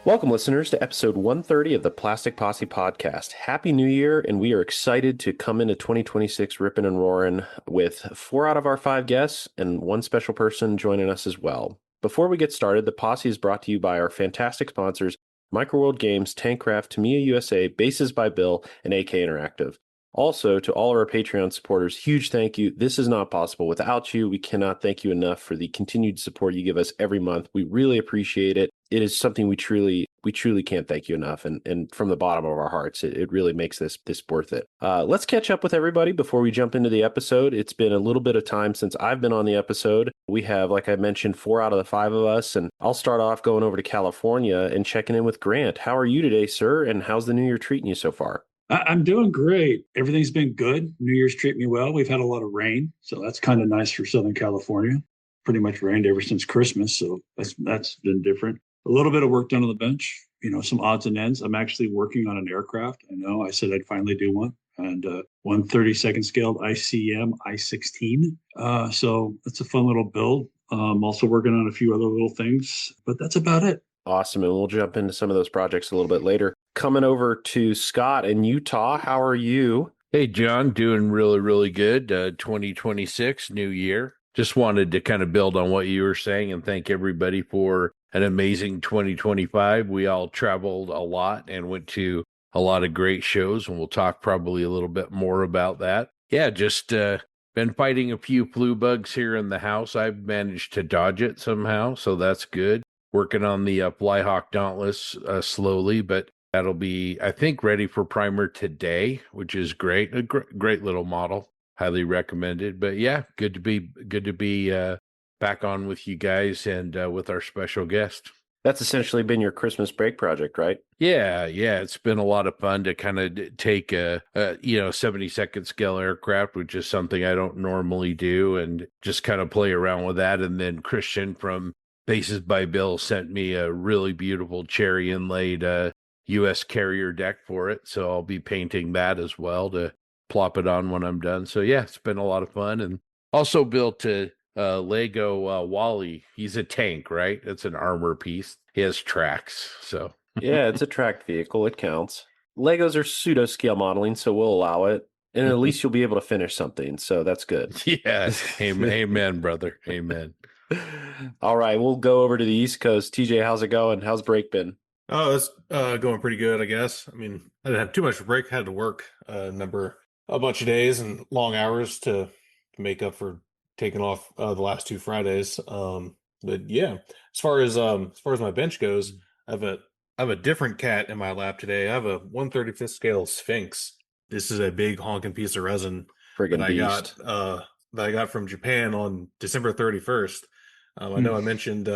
Welcome, listeners, to episode 130 of the Plastic Posse podcast. Happy New Year, and we are excited to come into 2026 ripping and roaring with 4 out of our 5 guests and one special person joining us as well. Before we get started, the Posse is brought to you by our fantastic sponsors, Microworld Games, Tankcraft, Tamiya USA, Bases by Bill, and AK Interactive. Also, to all of our Patreon supporters, huge thank you. This is not possible without you. We cannot thank you enough for the continued support you give us every month. We really appreciate it. It is something we truly can't thank you enough. And from the bottom of our hearts, it really makes this worth it. Let's catch up with everybody before we jump into the episode. It's been a little bit of time since I've been on the episode. We have, like I mentioned, 4 out of the 5 of us. And I'll start off going over to California and checking in with Grant. How are you today, sir? And how's the new year treating you so far? I'm doing great. Everything's been good. New Year's treat me well. We've had a lot of rain, so that's kind of nice for Southern California. Pretty much rained ever since Christmas, so that's been different. A little bit of work done on the bench, some odds and ends. I'm actually working on an aircraft. I know I said I'd finally do one, and 132nd scaled ICM I-16. So it's a fun little build. I'm also working on a few other little things, but that's about it. Awesome. And we'll jump into some of those projects a little bit later. Coming over to Scott in Utah. How are you? Hey, John, doing really, really good. 2026, new year. Just wanted to kind of build on what you were saying and thank everybody for an amazing 2025. We all traveled a lot and went to a lot of great shows, and we'll talk probably a little bit more about that. Yeah, just been fighting a few flu bugs here in the house. I've managed to dodge it somehow, so that's good. Working on the Flyhawk Dauntless slowly, but that'll be, I think, ready for primer today, which is great. A great little model, highly recommended. But yeah, good to be back on with you guys and with our special guest. That's essentially been your Christmas break project, right? Yeah. It's been a lot of fun to kind of take a 72nd scale aircraft, which is something I don't normally do, and just kind of play around with that. And then Christian from Bases by Bill sent me a really beautiful cherry inlaid U.S. carrier deck for it. So I'll be painting that as well to plop it on when I'm done. So yeah, it's been a lot of fun. And also built a Lego Wally. He's a tank, right? It's an armor piece. He has tracks. So yeah, it's a tracked vehicle. It counts. Legos are pseudo scale modeling, so we'll allow it. And at least you'll be able to finish something. So that's good. Yeah. Amen, brother. Amen. All right, we'll go over to the East Coast. TJ, how's it going? How's break been? Oh, it's going pretty good, I guess. I mean, I didn't have too much break. I had to work a bunch of days and long hours to make up for taking off the last 2 Fridays. But yeah, as far as my bench goes, I have a different cat in my lap today. I have a 135th scale Sphinx. This is a big honking piece of resin Friggin' beast. That I got from Japan on December 31st. I know I mentioned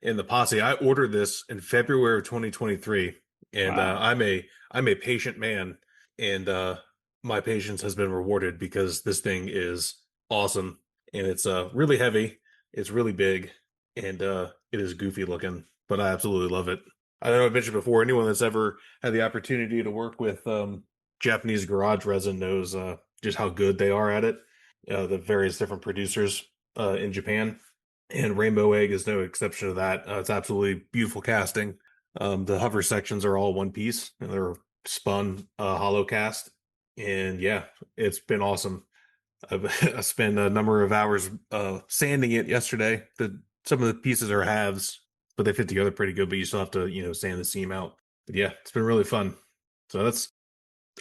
in the posse, I ordered this in February of 2023, and wow. I'm a patient man, and my patience has been rewarded because this thing is awesome, and it's really heavy, it's really big, and it is goofy looking, but I absolutely love it. I know I mentioned before, anyone that's ever had the opportunity to work with Japanese garage resin knows just how good they are at it. The various different producers in Japan. And Rainbow Egg is no exception to that. It's absolutely beautiful casting. The hover sections are all one piece, and they're spun hollow cast. And yeah, it's been awesome. I spent a number of hours sanding it yesterday. Some of the pieces are halves, but they fit together pretty good. But you still have to, sand the seam out. But yeah, it's been really fun. So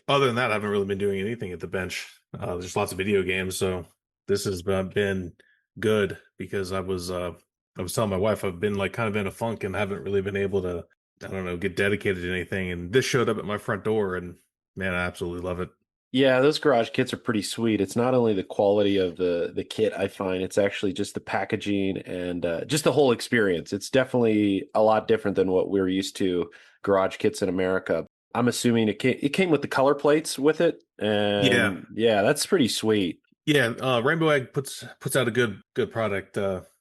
other than that, I haven't really been doing anything at the bench. There's lots of video games, so this has been good because I was telling my wife I've been kind of in a funk and haven't really been able to, I don't know, get dedicated to anything. And this showed up at my front door, and man, I absolutely love it. Yeah, those garage kits are pretty sweet. It's not only the quality of the kit, I find, it's actually just the packaging and just the whole experience. It's definitely a lot different than what we're used to garage kits in America. I'm assuming it came with the color plates with it. And yeah, that's pretty sweet. Yeah, Rainbow Egg puts out a good product.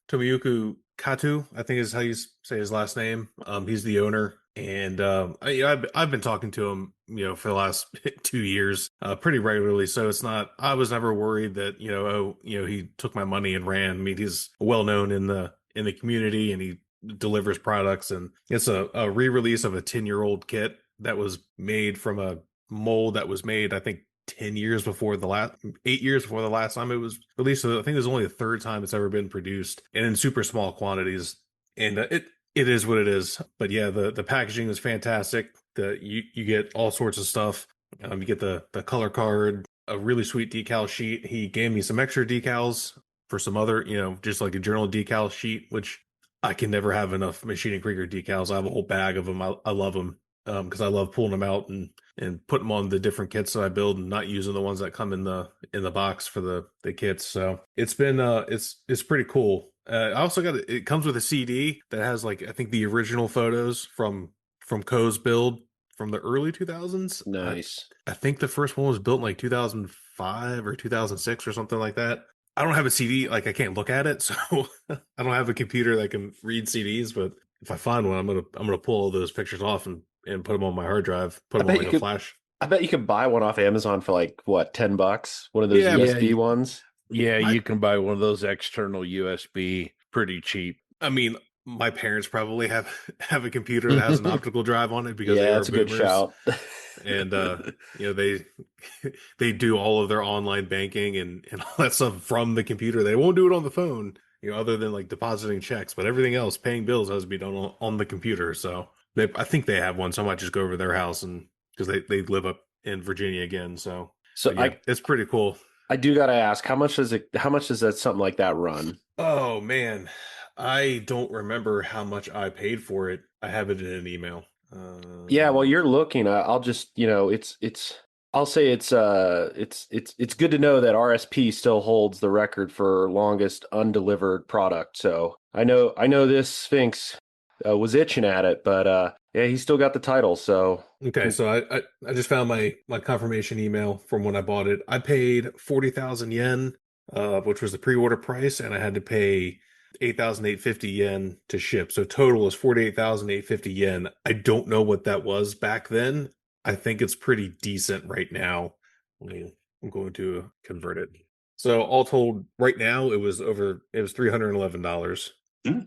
Tomiyuki Katu, I think is how you say his last name. He's the owner, and I've been talking to him, for the last 2 years, pretty regularly. So it's not. I was never worried that he took my money and ran. I mean, he's well known in the community, and he delivers products, and it's a re-release of a 10-year-old kit that was made from a mold that was made, I think, 8 years before the last time it was released. So I think it's only the third time it's ever been produced, and in super small quantities. And it is what it is. But yeah, the packaging is fantastic. You get all sorts of stuff. You get the color card, a really sweet decal sheet. He gave me some extra decals for some other, just like a journal decal sheet, which I can never have enough Machining Krieger decals. I have a whole bag of them. I love them because I love pulling them out and putting them on the different kits that I build, and not using the ones that come in the box for the kits. So it's been it's pretty cool. I also it comes with a CD that has, like, I think the original photos from Co's build from the early 2000s. Nice. I think the first one was built in like 2005 or 2006 or something like that. I don't have a CD, like I can't look at it, so I don't have a computer that can read CDs. But if I find one, I'm gonna pull all those pictures off and put them on my hard drive, put them on like a flash. I bet you could buy one off Amazon for like what, $10? One of those USB ones. Yeah, you can buy one of those external USB pretty cheap. I mean, my parents probably have a computer that has an optical drive on it because they are that's a good shout. And they do all of their online banking and all that stuff from the computer. They won't do it on the phone, other than like depositing checks, but everything else, paying bills, has to be done on the computer. So I think they have one, so I might just go over their house, and because they live up in Virginia again. So yeah, it's pretty cool. I do got to ask, how much does that something like that run? Oh man, I don't remember how much I paid for it. I have it in an email. Yeah, well, you're looking. I'll just, I'll say it's good to know that RSP still holds the record for longest undelivered product. So I know this Sphinx was itching at it, but yeah, he still got the title. So okay, so I just found my confirmation email from when I bought it. I paid 40,000 yen, which was the pre-order price, and I had to pay 8,850 yen to ship. So total is 48,850 yen. I don't know what that was back then. I think it's pretty decent right now. I'm going to convert it. So all told, right now it was $311.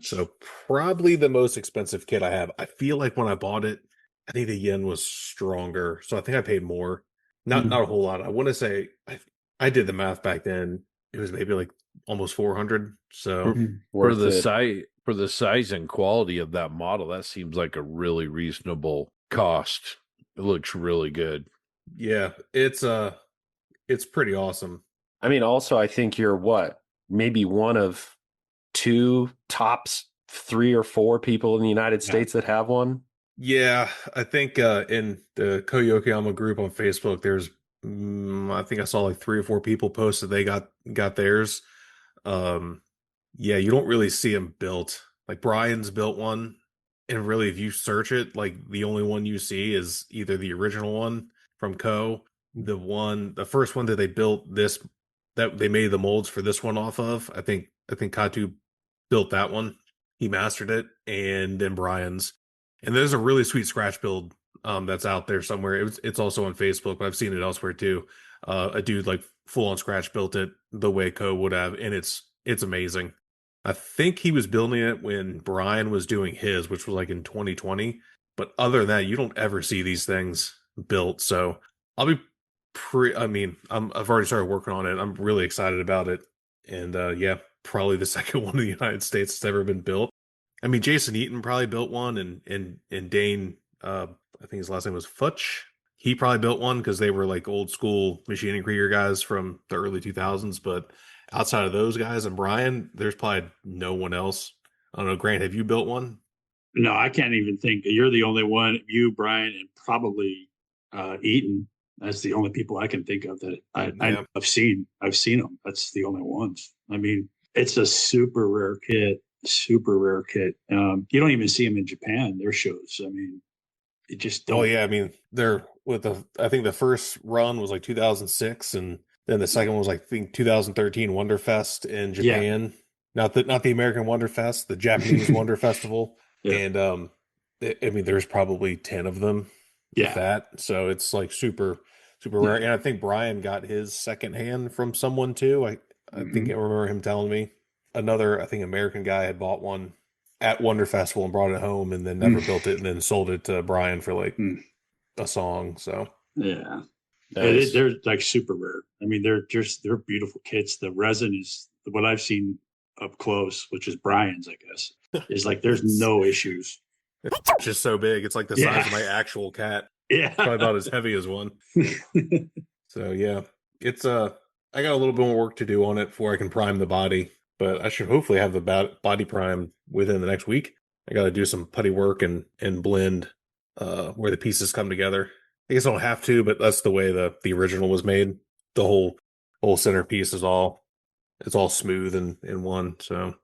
So probably the most expensive kit I have. I feel like when I bought it, I think the yen was stronger. So I think I paid more. Not a whole lot. I want to say I did the math back then. It was maybe like almost 400. So for the size and quality of that model, that seems like a really reasonable cost. It looks really good. Yeah, it's pretty awesome. I mean, also, I think you're maybe one of two, tops 3 or 4 people in the United States that have one. Yeah, I think in the Ko Yokoyama group on Facebook, there's I think I saw like 3 or 4 people post that they got theirs. Yeah, you don't really see them built. Like Brian's built one, and really, if you search it, like the only one you see is either the original one from Ko, the first one that they built that they made the molds for this one off of. I think Katu built that one. He mastered it, and then Brian's. And there's a really sweet scratch build that's out there somewhere. It's also on Facebook, but I've seen it elsewhere too. A dude like full on scratch built it the way Ko would have, and it's amazing. I think he was building it when Brian was doing his, which was like in 2020. But other than that, you don't ever see these things built. So I'll be I've already started working on it. I'm really excited about it. And yeah, probably the second one in the United States that's ever been built. I mean, Jason Eaton probably built one, and Dane, I think his last name was Futch. He probably built one because they were like old school Machining Krieger guys from the early 2000s. But outside of those guys and Brian, there's probably no one else. I don't know, Grant, have you built one? No, I can't even think. You're the only one. You, Brian, and probably Eaton. That's the only people I can think of that I've seen. I've seen them. That's the only ones. I mean, it's a super rare kit. Super rare kit. You don't even see them in Japan. Their shows. I mean, it just don't. Oh yeah, I mean, they're I think the first run was like 2006, and then the second one was like, I think 2013 Wonderfest in Japan. Yeah. Not the American Wonderfest, the Japanese Wonder Festival. Yeah. And I mean, there's probably 10 of them. With that, so it's like super rare. And I think Brian got his secondhand from someone too. I think I remember him telling me. Another, I think, American guy had bought one at Wonder Festival and brought it home and then never built it and then sold it to Brian for like a song. So Yeah. Nice. They're like super rare. I mean, they're beautiful kits. The resin is what I've seen up close, which is Brian's, I guess, is like there's no issues. it's just so big. It's like the size of my actual cat. Yeah. Probably about as heavy as one. So yeah, it's I got a little bit more work to do on it before I can prime the body, but I should hopefully have the body prime within the next week. I got to do some putty work and blend where the pieces come together. I guess I don't have to, but that's the way the original was made. The whole centerpiece is all smooth and in one. So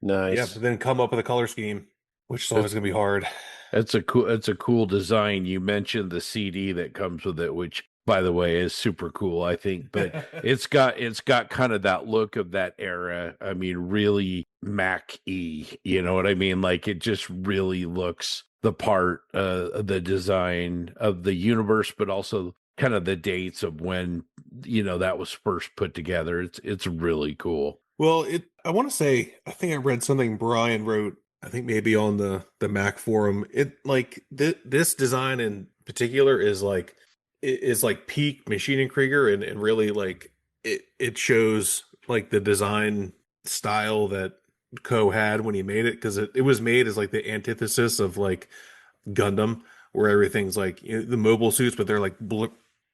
Nice. yeah, but then come up with a color scheme, which is always gonna be hard. It's a cool design. You mentioned the CD that comes with it, which by the way is super cool, I think. But it's got kind of that look of that era. I mean, really Mac-y, you know what I mean? Like it just really looks the part, the design of the universe, but also kind of the dates of when, you know, that was first put together. It's really cool. Well, I want to say, I think I read something Brian wrote, I think maybe on the Mac forum. It like this design in particular is like peak Machine and Krieger, and really like it shows like the design style that Ko had when he made it, because it was made as like the antithesis of like Gundam, where everything's like, you know, the mobile suits, but they're like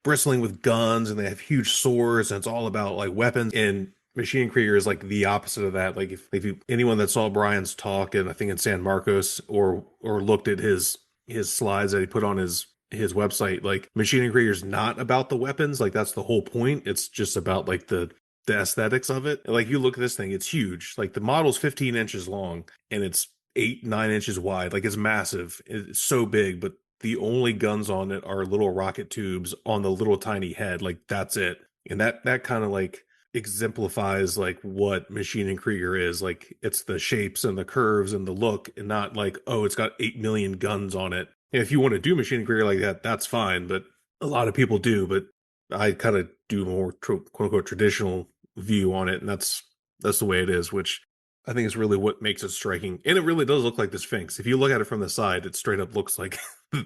bristling with guns and they have huge swords and it's all about like weapons. And Machine Krieger is like the opposite of that. Like if you, anyone that saw Brian's talk, and I think in San Marcos, or looked at his slides that he put on his website, like Machine Krieger is not about the weapons. Like that's the whole point. It's just about like the aesthetics of it. Like you look at this thing, it's huge. Like the model's 15 inches long and it's 8-9 inches wide. Like it's massive. It's so big, but the only guns on it are little rocket tubes on the little tiny head. Like that's it. And that kind of like exemplifies like what Machine and Krieger is. Like it's the shapes and the curves and the look, and not like, oh, it's got 8 million guns on it. And if you want to do Machine and Krieger like that, that's fine. But a lot of people do. But I kind of do more quote unquote traditional view on it, and that's the way it is, which I think is really what makes it striking. And it really does look like the Sphinx. If you look at it from the side, it straight up looks like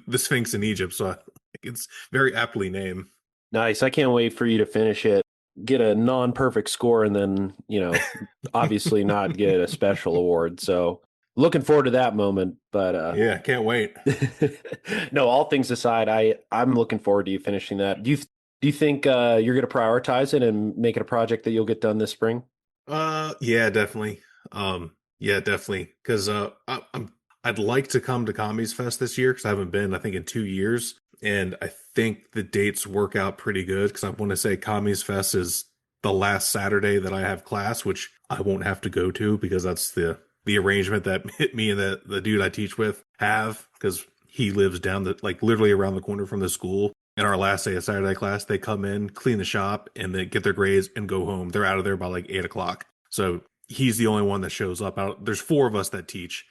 the Sphinx in Egypt. So I think it's very aptly named. Nice. I can't wait for you to finish it, get a non-perfect score, and then, you know, obviously not get a special award. So looking forward to that moment. But yeah, can't wait. No, all things aside, I'm looking forward to you finishing that. Do you think you're going to prioritize it and make it a project that you'll get done this spring? Yeah, definitely. Yeah, definitely. Because I'd like to come to Commies Fest this year, because I haven't been, I think, in 2 years. And I think the dates work out pretty good, because I want to say Commies Fest is the last Saturday that I have class, which I won't have to go to, because that's the arrangement that me and the dude I teach with have, because he lives down like literally around the corner from the school. And our last day of Saturday class, they come in, clean the shop, and they get their grades and go home. They're out of there by like 8 o'clock. So he's the only one that shows up. There's 4 of us that teach.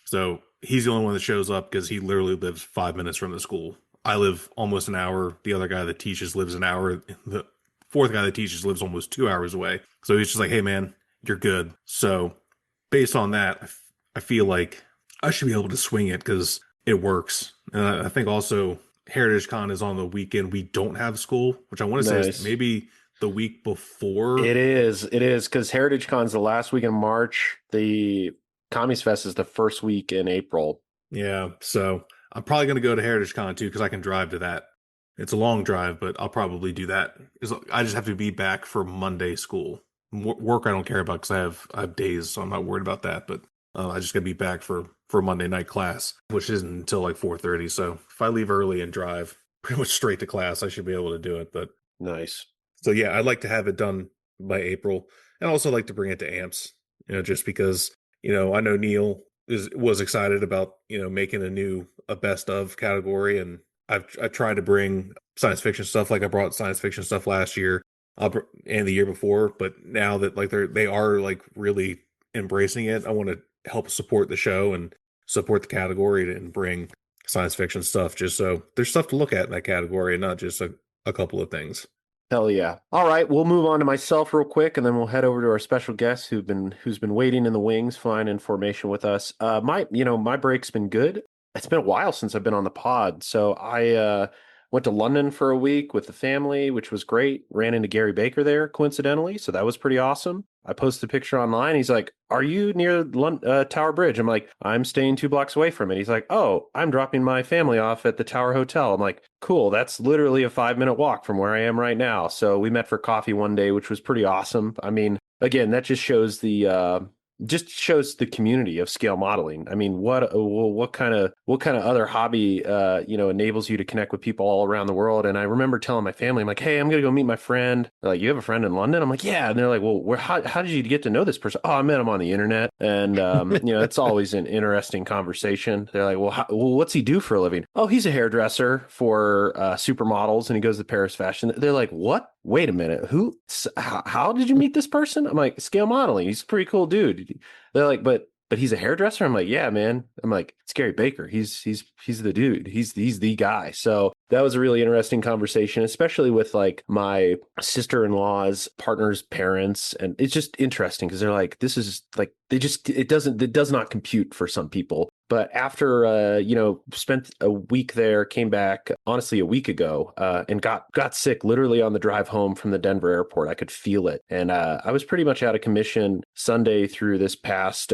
So he's the only one that shows up because he literally lives 5 minutes from the school. I live almost an hour. The other guy that teaches lives an hour. The 4th guy that teaches lives almost 2 hours away. So he's just like, hey, man, you're good. So based on that, I feel like I should be able to swing it because it works. And I think also Heritage Con is on the weekend we don't have school, which I want to say is maybe the week before. It is because Heritage Con's the last week in March. The Commies Fest is the first week in April. Yeah, so I'm probably going to go to Heritage Con too, because I can drive to that. It's a long drive, but I'll probably do that. I just have to be back for Monday school. Work I don't care about, because I have days, so I'm not worried about that. But I just got to be back for Monday night class, which isn't until like 4:30. So if I leave early and drive pretty much straight to class, I should be able to do it. But nice. So yeah, I'd like to have it done by April, and also like to bring it to AMPS. You know, just because, you know, I know Neil was excited about, you know, making a best of category, and I tried to bring science fiction stuff. Like I brought science fiction stuff last year and the year before, but now that like they are like really embracing it, I want to help support the show and support the category and bring science fiction stuff, just so there's stuff to look at in that category and not just a couple of things. Hell yeah. All right, we'll move on to myself real quick and then we'll head over to our special guest who's been waiting in the wings, flying in formation with us. My break's been good. It's been a while since I've been on the pod. So I went to London for a week with the family, which was great. Ran into Gary Baker there coincidentally, so that was pretty awesome. I posted a picture online. He's like, "Are you near Tower Bridge?" I'm like, "I'm staying 2 blocks away from it." He's like, "Oh, I'm dropping my family off at the Tower Hotel." I'm like, "Cool, that's literally a 5 minute walk from where I am right now." So we met for coffee one day, which was pretty awesome. I mean, again, that just shows the community of scale modeling. I mean, what kind of other hobby enables you to connect with people all around the world? And I remember telling my family, I'm like, "Hey, I'm gonna go meet my friend." They're like, "You have a friend in London?" I'm like, "Yeah." And they're like, "Well, how did you get to know this person?" "Oh, I met him on the internet." And it's always an interesting conversation. They're like, "Well, what's he do for a living?" "Oh, he's a hairdresser for supermodels, and he goes to Paris Fashion." They're like, "What? Wait a minute. How did you meet this person?" I'm like, "Scale modeling. He's a pretty cool dude." They're like, but he's a hairdresser. I'm like, "Yeah, man." I'm like, "It's Gary Baker. He's the dude. He's the guy." So that was a really interesting conversation, especially with like my sister-in-law's partner's parents. And it's just interesting because they're like, this is like, it does not compute for some people. But after, spent a week there, came back, honestly, a week ago, and got sick literally on the drive home from the Denver airport. I could feel it. And I was pretty much out of commission Sunday through this past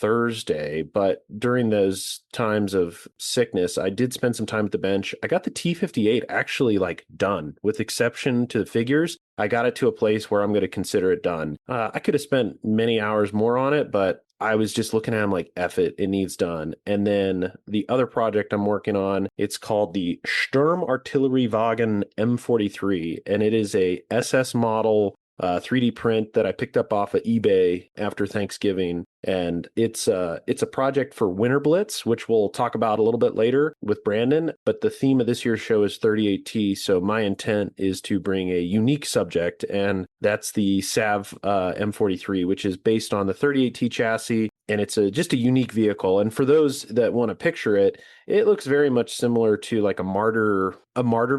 Thursday. But during those times of sickness, I did spend some time at the bench. I got the T58 actually like done, with exception to the figures. I got it to a place where I'm going to consider it done. I could have spent many hours more on it, but I was just looking at him like, F it, it needs done. And then the other project I'm working on, it's called the Sturmartilleriwagen M43, and it is a SS model 3D print that I picked up off of eBay after Thanksgiving. And it's a project for Winterblitz, which we'll talk about a little bit later with Brandon. But the theme of this year's show is 38T. So my intent is to bring a unique subject, and that's the SAV M43, which is based on the 38T chassis. And it's just a unique vehicle. And for those that want to picture it, it looks very much similar to like a martyr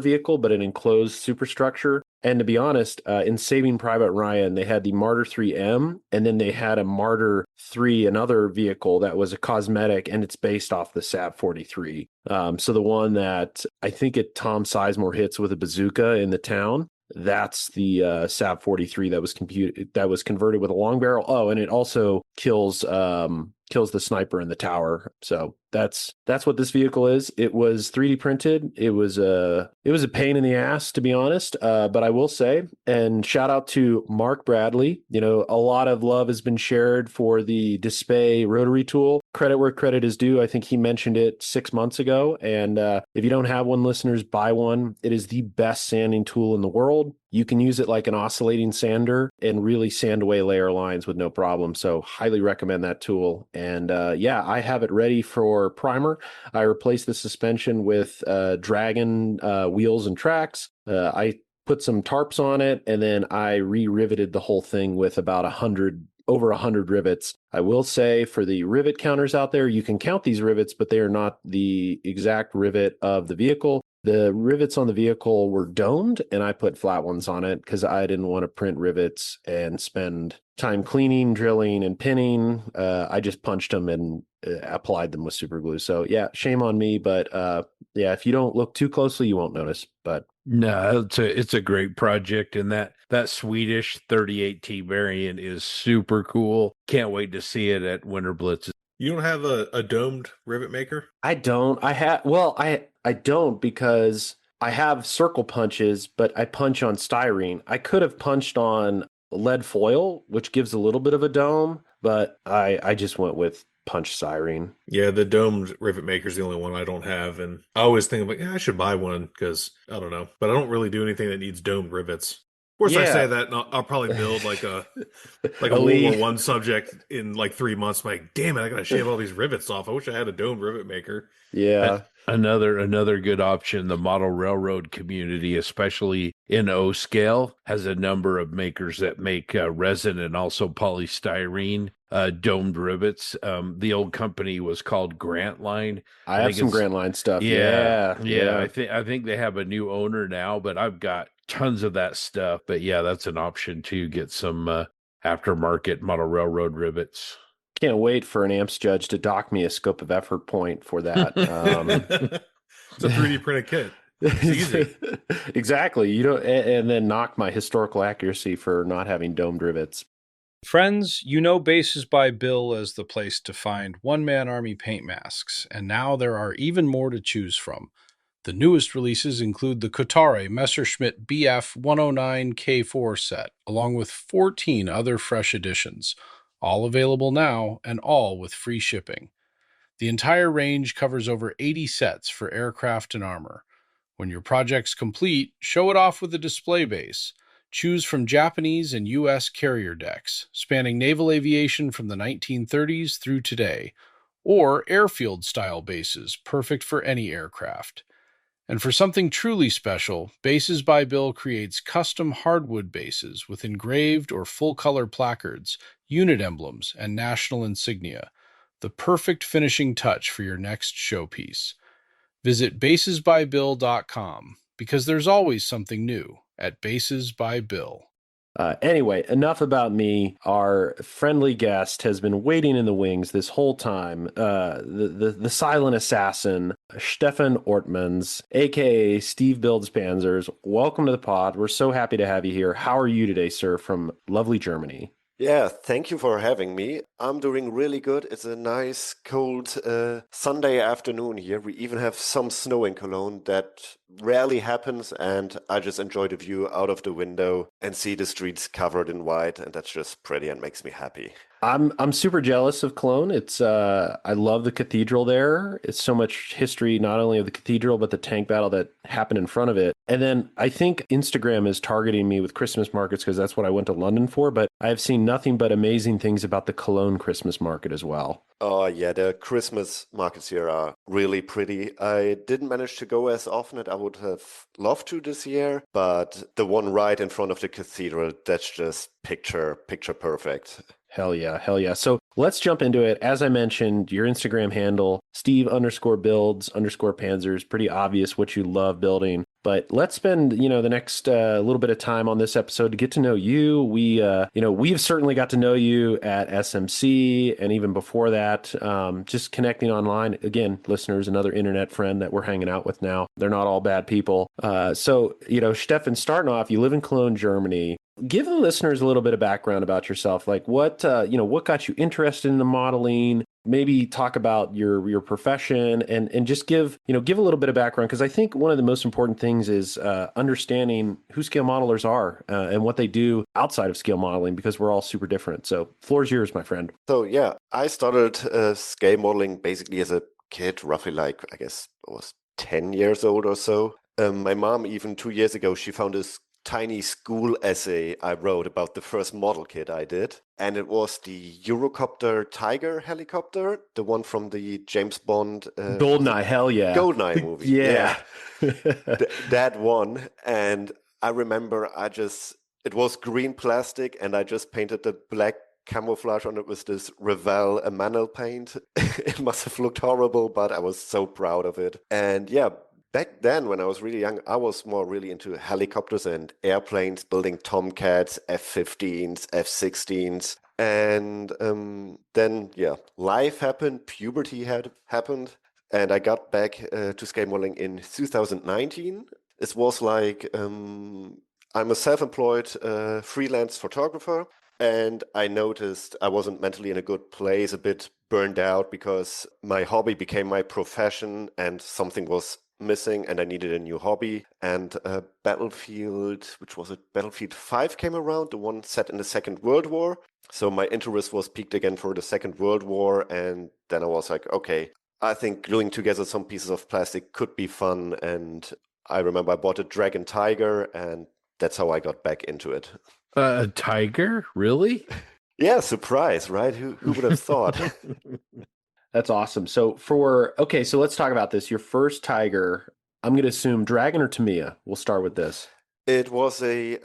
vehicle, but an enclosed superstructure. And to be honest, in Saving Private Ryan, they had the Martyr 3M, and then they had a Martyr 3, another vehicle that was a cosmetic, and it's based off the SAV 43. So the one that I think Tom Sizemore hits with a bazooka in the town, that's the SAV 43 that was converted with a long barrel. Oh, and it also kills the sniper in the tower. So that's what this vehicle is. It was 3D printed. It was a pain in the ass, to be honest. But I will say, and shout out to Mark Bradley. A lot of love has been shared for the Display rotary tool. Credit where credit is due. I think he mentioned it 6 months ago. And if you don't have one, listeners, buy one. It is the best sanding tool in the world. You can use it like an oscillating sander and really sand away layer lines with no problem. So highly recommend that tool. And I have it ready for primer. I replaced the suspension with Dragon wheels and tracks. I put some tarps on it, and then I re-riveted the whole thing with about over 100 rivets. I will say, for the rivet counters out there, you can count these rivets, but they are not the exact rivet of the vehicle. The rivets on the vehicle were domed, and I put flat ones on it because I didn't want to print rivets and spend time cleaning, drilling, and pinning. I just punched them and applied them with super glue. So yeah, shame on me, but if you don't look too closely, you won't notice. But no, it's a great project, and that Swedish 38T variant is super cool. Can't wait to see it at Winterblitz. You don't have a domed rivet maker? I don't. I don't, because I have circle punches, but I punch on styrene. I could have punched on lead foil, which gives a little bit of a dome, but I just went with punch styrene. Yeah, the domed rivet maker is the only one I don't have, and I always think like, I should buy one because I don't know, but I don't really do anything that needs domed rivets. Of course, I say that, and I'll probably build like a World War One subject in like 3 months. I'm like, damn it, I gotta shave all these rivets off. I wish I had a domed rivet maker. Yeah. Another good option. The model railroad community, especially in O scale, has a number of makers that make resin and also polystyrene. domed rivets. The old company was called Grant Line. I have some Grant Line stuff. Yeah, Yeah. I think they have a new owner now, but I've got tons of that stuff. But yeah, that's an option to get some aftermarket model railroad rivets. Can't wait for an amps judge to dock me a scope of effort point for that. It's a 3D printed kit. It's easy. Exactly. You don't, and then knock my historical accuracy for not having domed rivets. Friends, you know Bases by Bill as the place to find one-man army paint masks, and now there are even more to choose from. The newest releases include the Kotare Messerschmitt BF 109K4 set, along with 14 other fresh additions, all available now and all with free shipping. The entire range covers over 80 sets for aircraft and armor. When your project's complete, show it off with a display base. Choose from Japanese and U.S. carrier decks, spanning naval aviation from the 1930s through today, or airfield-style bases, perfect for any aircraft. And for something truly special, Bases by Bill creates custom hardwood bases with engraved or full-color placards, unit emblems, and national insignia, the perfect finishing touch for your next showpiece. Visit basesbybill.com, because there's always something new at Bases by Bill. Anyway, enough about me. Our friendly guest has been waiting in the wings this whole time. The silent assassin, Stephan Ortmanns, aka Steve Builds Panzers. Welcome to the pod. We're so happy to have you here. How are you today, sir, from lovely Germany? Yeah, thank you for having me. I'm doing really good. It's a nice, cold Sunday afternoon here. We even have some snow in Cologne that rarely happens, and I just enjoy the view out of the window and see the streets covered in white, and that's just pretty and makes me happy. I'm super jealous of Cologne. It's I love the cathedral there. It's so much history, not only of the cathedral, but the tank battle that happened in front of it. And then I think Instagram is targeting me with Christmas markets because that's what I went to London for. But I've seen nothing but amazing things about the Cologne Christmas market as well. Oh, yeah, the Christmas markets here are really pretty. I didn't manage to go as often as I would have loved to this year, but the one right in front of the cathedral, that's just picture perfect. Hell yeah, hell yeah. So let's jump into it. As I mentioned, your Instagram handle, Steve_Builds_Panzers, pretty obvious what you love building. But let's spend, the next little bit of time on this episode to get to know you. We've certainly got to know you at SMC and even before that, just connecting online. Again, listeners, another internet friend that we're hanging out with now. They're not all bad people. So, Stefan, starting off, you live in Cologne, Germany. Give the listeners a little bit of background about yourself. Like what got you interested in the modeling? Maybe talk about your profession and just give a little bit of background, because I think one of the most important things is understanding who scale modelers are and what they do outside of scale modeling, because we're all super different. So floor's yours, my friend. So yeah, I started scale modeling basically as a kid, roughly like, I guess I was 10 years old or so. My mom, even 2 years ago, she found this tiny school essay I wrote about the first model kit I did. And it was the Eurocopter Tiger helicopter, the one from the James Bond... Goldeneye, hell yeah. Goldeneye movie. Yeah. That one. And I remember it was green plastic, and I just painted the black camouflage on it with this Revell enamel paint. It must have looked horrible, but I was so proud of it. And yeah, back then, when I was really young, I was more really into helicopters and airplanes, building Tomcats, F-15s, F-16s. And then, life happened, puberty had happened, and I got back to scale modeling in 2019. It was like, I'm a self-employed freelance photographer, and I noticed I wasn't mentally in a good place, a bit burned out, because my hobby became my profession and something was missing and I needed a new hobby. And Battlefield 5 came around, the one set in the Second World War. So my interest was piqued again for the Second World War, and then I was like, okay, I think gluing together some pieces of plastic could be fun. And I remember I bought a Dragon Tiger, and that's how I got back into it. A tiger? Really? Yeah, surprise, right? Who would have thought? That's awesome. So so let's talk about this. Your first Tiger, I'm going to assume Dragon or Tamiya. We'll start with this. It was a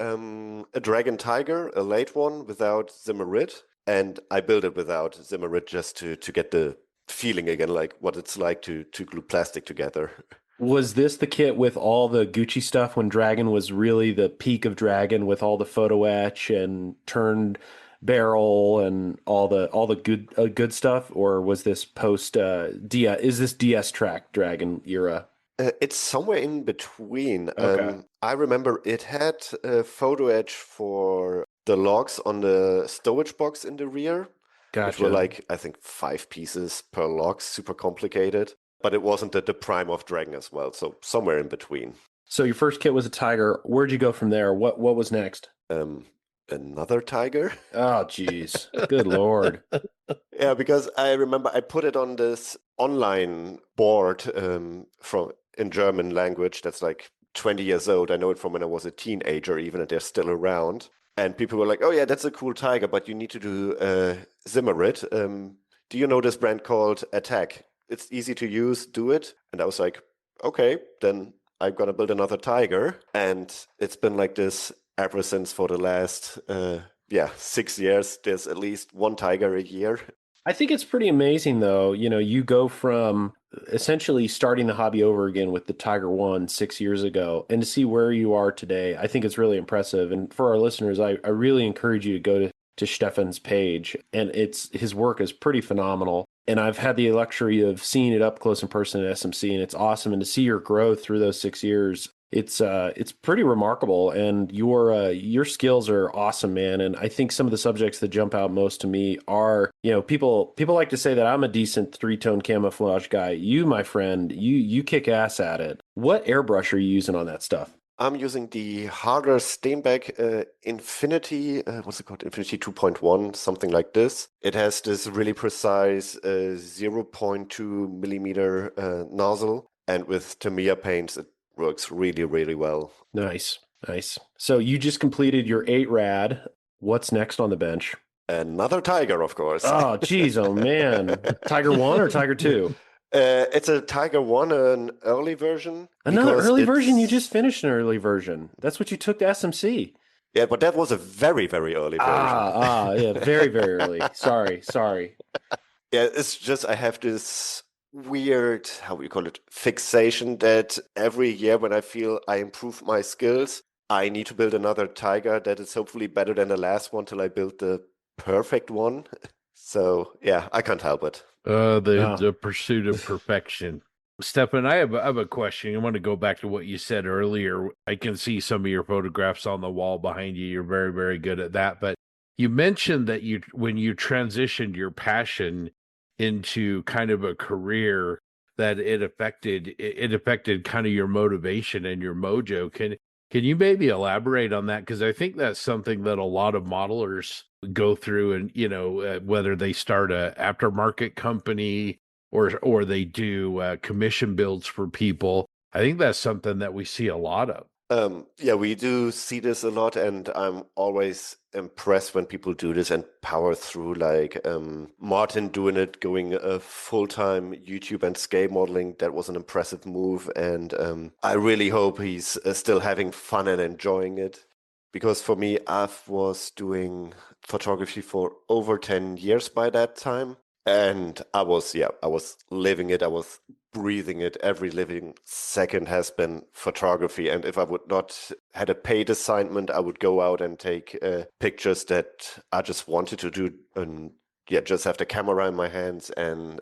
Dragon Tiger, a late one without Zimmerit. and I built it without Zimmerit just to get the feeling again, like what it's like to glue plastic together. Was this the kit with all the Gucci stuff when Dragon was really the peak of Dragon, with all the photo etch and turned barrel and all the good stuff, or was this post DS? Is this DS track Dragon era? It's somewhere in between. Okay. I remember it had a photo etch for the logs on the stowage box in the rear, which were Gotcha. like, I think, 5 pieces per log, super complicated. But it wasn't the prime of Dragon as well, so somewhere in between. So your first kit was a Tiger. Where'd you go from there? What was next? Another Tiger. Oh, geez. Good Lord. Yeah, because I remember I put it on this online board from in German language that's like 20 years old. I know it from when I was a teenager, even if they're still around. And people were like, "Oh yeah, that's a cool Tiger, but you need to do Zimmerit. Do you know this brand called Attack? It's easy to use. Do it." And I was like, "Okay, then I'm gonna build another Tiger." And it's been like this ever since for the last 6 years. There's at least one Tiger a year. I think it's pretty amazing, though. You go from essentially starting the hobby over again with the Tiger One 6 years ago, and to see where you are today, I think it's really impressive. And for our listeners, I really encourage you to go to Stefan's page, and his work is pretty phenomenal. And I've had the luxury of seeing it up close in person at SMC, and it's awesome. And to see your growth through those 6 years, it's pretty remarkable. And your skills are awesome, man. And I think some of the subjects that jump out most to me are, people like to say that I'm a decent 3-tone camouflage guy. You, my friend, you kick ass at it. What airbrush are you using on that stuff? I'm using the Harder Steenbeck Infinity, what's it called? Infinity 2.1, something like this. It has this really precise 0.2 millimeter nozzle, and with Tamiya paints, it works really, really well. Nice. So you just completed your 8 rad. What's next on the bench? Another Tiger, of course. Oh, geez. Oh, man. Tiger 1 or Tiger 2? It's a Tiger 1, an early version. Another early version? You just finished an early version. That's what you took to SMC. Yeah, but that was a very, very early version. Yeah, very, very early. Sorry. Yeah, it's just I have this weird, how we call it, fixation that every year when I feel I improve my skills, I need to build another Tiger that is hopefully better than the last one till I build the perfect one. So yeah, I can't help it. The pursuit of perfection. Stephan, I have a question. I want to go back to what you said earlier. I can see some of your photographs on the wall behind you. You're very, very good at that. But you mentioned that when you transitioned your passion into kind of a career, that it affected kind of your motivation and your mojo. Can you maybe elaborate on that? Because I think that's something that a lot of modelers go through, and whether they start a aftermarket company or they do commission builds for people. I think that's something that we see a lot of. Yeah, we do see this a lot, and I'm always impressed when people do this and power through, like Martin doing it, going full-time YouTube and scale modeling. That was an impressive move, and I really hope he's still having fun and enjoying it. Because for me, I was doing photography for over 10 years by that time. And I was living it. I was breathing it. Every living second has been photography. And if I would not had a paid assignment, I would go out and take pictures that I just wanted to do, and just have the camera in my hands. And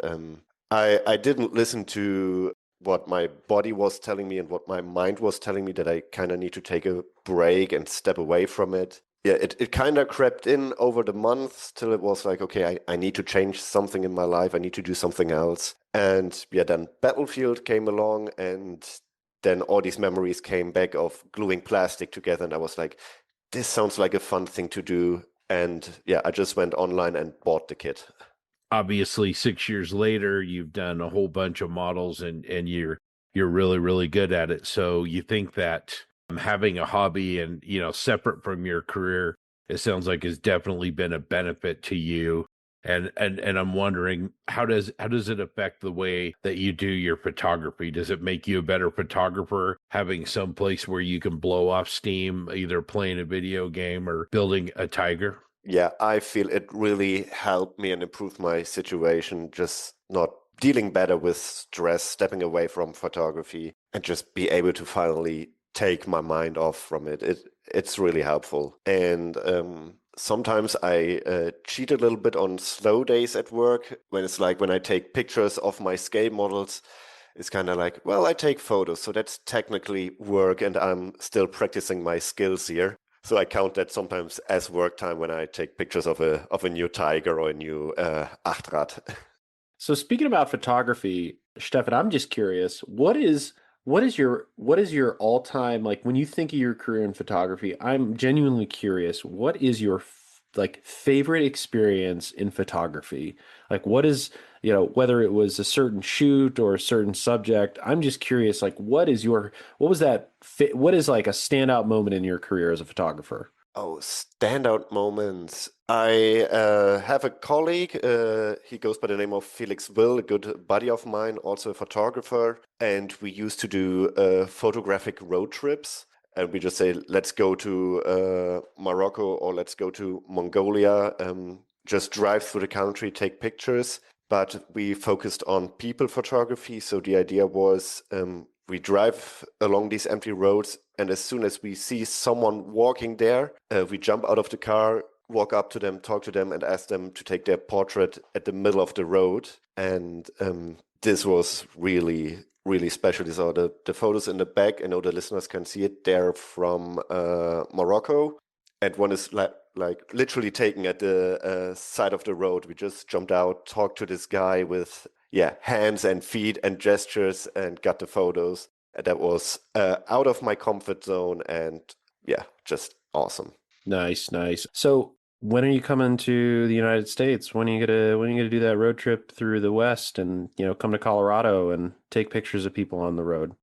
I didn't listen to what my body was telling me and what my mind was telling me, that I kind of need to take a break and step away from it. Yeah, it kind of crept in over the months till it was like, okay, I need to change something in my life. I need to do something else. And then Battlefield came along, and then all these memories came back of gluing plastic together. And I was like, this sounds like a fun thing to do. And I just went online and bought the kit. Obviously, 6 years later, you've done a whole bunch of models, and you're really, really good at it. So you think that having a hobby and, separate from your career, it sounds like has definitely been a benefit to you. And I'm wondering, how does it affect the way that you do your photography? Does it make you a better photographer, having some place where you can blow off steam, either playing a video game or building a Tiger? yeah, I feel it really helped me and improved my situation, just not dealing better with stress, stepping away from photography, and just be able to finally take my mind off from it. It's really helpful. And sometimes I cheat a little bit on slow days at work when it's like when I take pictures of my scale models. It's kind of like, well, I take photos, so that's technically work, and I'm still practicing my skills here. So I count that sometimes as work time when I take pictures of a new Tiger or a new Achtrad. So speaking about photography, Stefan, I'm just curious, what is your all-time, like when you think of your career in photography, I'm genuinely curious, what is your like favorite experience in photography? Like what is, whether it was a certain shoot or a certain subject, I'm just curious, like what is what is like a standout moment in your career as a photographer? Oh, standout moments. I have a colleague. He goes by the name of Felix Will, a good buddy of mine, also a photographer. And we used to do photographic road trips. And we just say, let's go to Morocco or let's go to Mongolia. Just drive through the country, take pictures. But we focused on people photography. So the idea was we drive along these empty roads, and as soon as we see someone walking there, we jump out of the car, walk up to them, talk to them, and ask them to take their portrait at the middle of the road. And this was really, really special. These are the photos in the back. I know the listeners can see it. They're from Morocco, and one is like literally taken at the side of the road. We just jumped out, talked to this guy with hands and feet and gestures, and got the photos. And that was out of my comfort zone, and just awesome. Nice, nice. So when are you coming to the United States? When are you gonna do that road trip through the West and come to Colorado and take pictures of people on the road?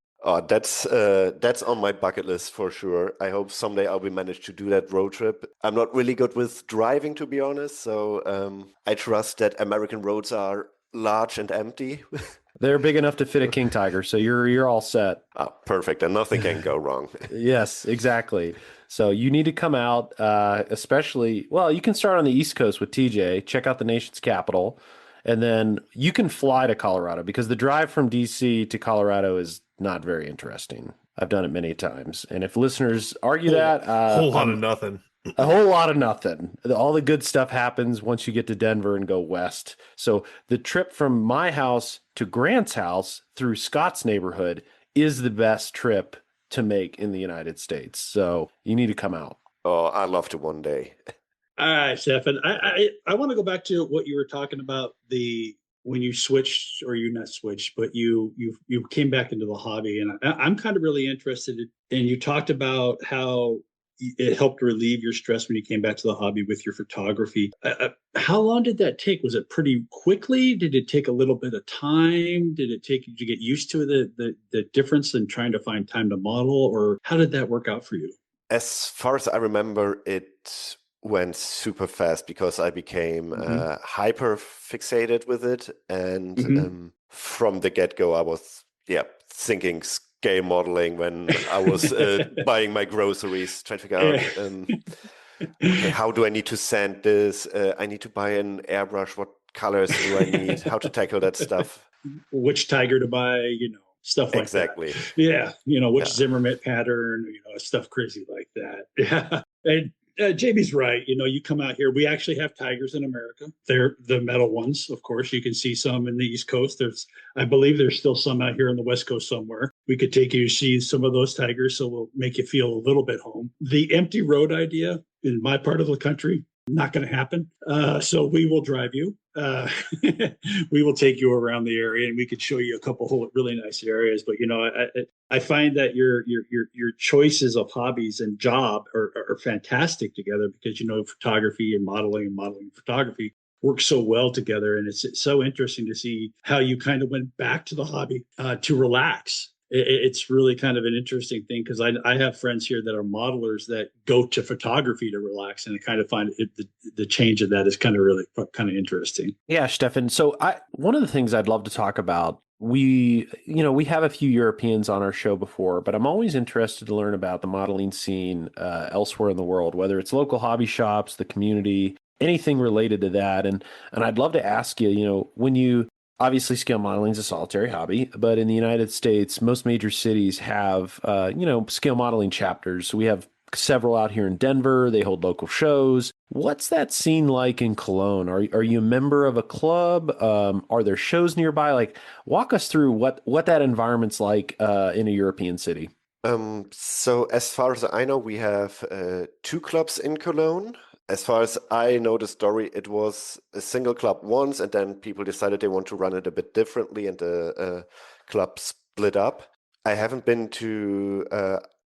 That's on my bucket list for sure. I hope someday I'll be managed to do that road trip. I'm not really good with driving, to be honest, so I trust that American roads are large and empty. They're big enough to fit a King Tiger, so you're all set. Perfect, and nothing can go wrong. Yes, exactly. So you need to come out, especially, well, you can start on the East Coast with TJ, check out the nation's capital, and then you can fly to Colorado because the drive from DC to Colorado is not very interesting. I've done it many times. And if listeners argue that, whole lot of nothing. A whole lot of nothing. All the good stuff happens once you get to Denver and go west. So the trip from my house to Grant's house through Scott's neighborhood is the best trip to make in the United States. So you need to come out. Oh, I'd love to one day. All right, Stefan. I want to go back to what you were talking about when you switched, or you not switched, but you came back into the hobby, and I'm kind of really interested in. You talked about how it helped relieve your stress when you came back to the hobby with your photography. How long did that take? Was it pretty quickly? Did it take a little bit of time? Did you get used to the difference in trying to find time to model, or how did that work out for you? As far as I remember, it went super fast because I became hyper fixated with it. And from the get-go, I was thinking scale modeling when I was buying my groceries, trying to figure out okay, how do I need to sand this? I need to buy an airbrush. What colors do I need? How to tackle that stuff? Which tiger to buy? Stuff like exactly. that. Yeah, which Zimmerman pattern? Stuff crazy like that. Yeah, and JB's right. You come out here. We actually have tigers in America. They're the metal ones, of course. You can see some in the East Coast. I believe there's still some out here on the West Coast somewhere. We could take you to see some of those tigers, so we'll make you feel a little bit home. The empty road idea in my part of the country, not going to happen. So we will drive you. We will take you around the area, and we could show you a couple of really nice areas. But I find that your choices of hobbies and job are fantastic together, because photography and modeling and photography work so well together, and it's so interesting to see how you kind of went back to the hobby to relax. It's really kind of an interesting thing, because I have friends here that are modelers that go to photography to relax, and I kind of find the change of that is kind of really kind of interesting. Yeah, Stefan. So one of the things I'd love to talk about we have a few Europeans on our show before, but I'm always interested to learn about the modeling scene elsewhere in the world, whether it's local hobby shops, the community, anything related to that. And I'd love to ask you, when you obviously scale modeling is a solitary hobby, but in the United States, most major cities have scale modeling chapters. So we have several out here in Denver. They hold local shows. What's that scene like in Cologne? Are you a member of a club? Are there shows nearby? Like, walk us through what that environment's like in a European city. So as far as I know, we have two clubs in Cologne. As far as I know the story, it was a single club once, and then people decided they want to run it a bit differently, and the club split up. I haven't been to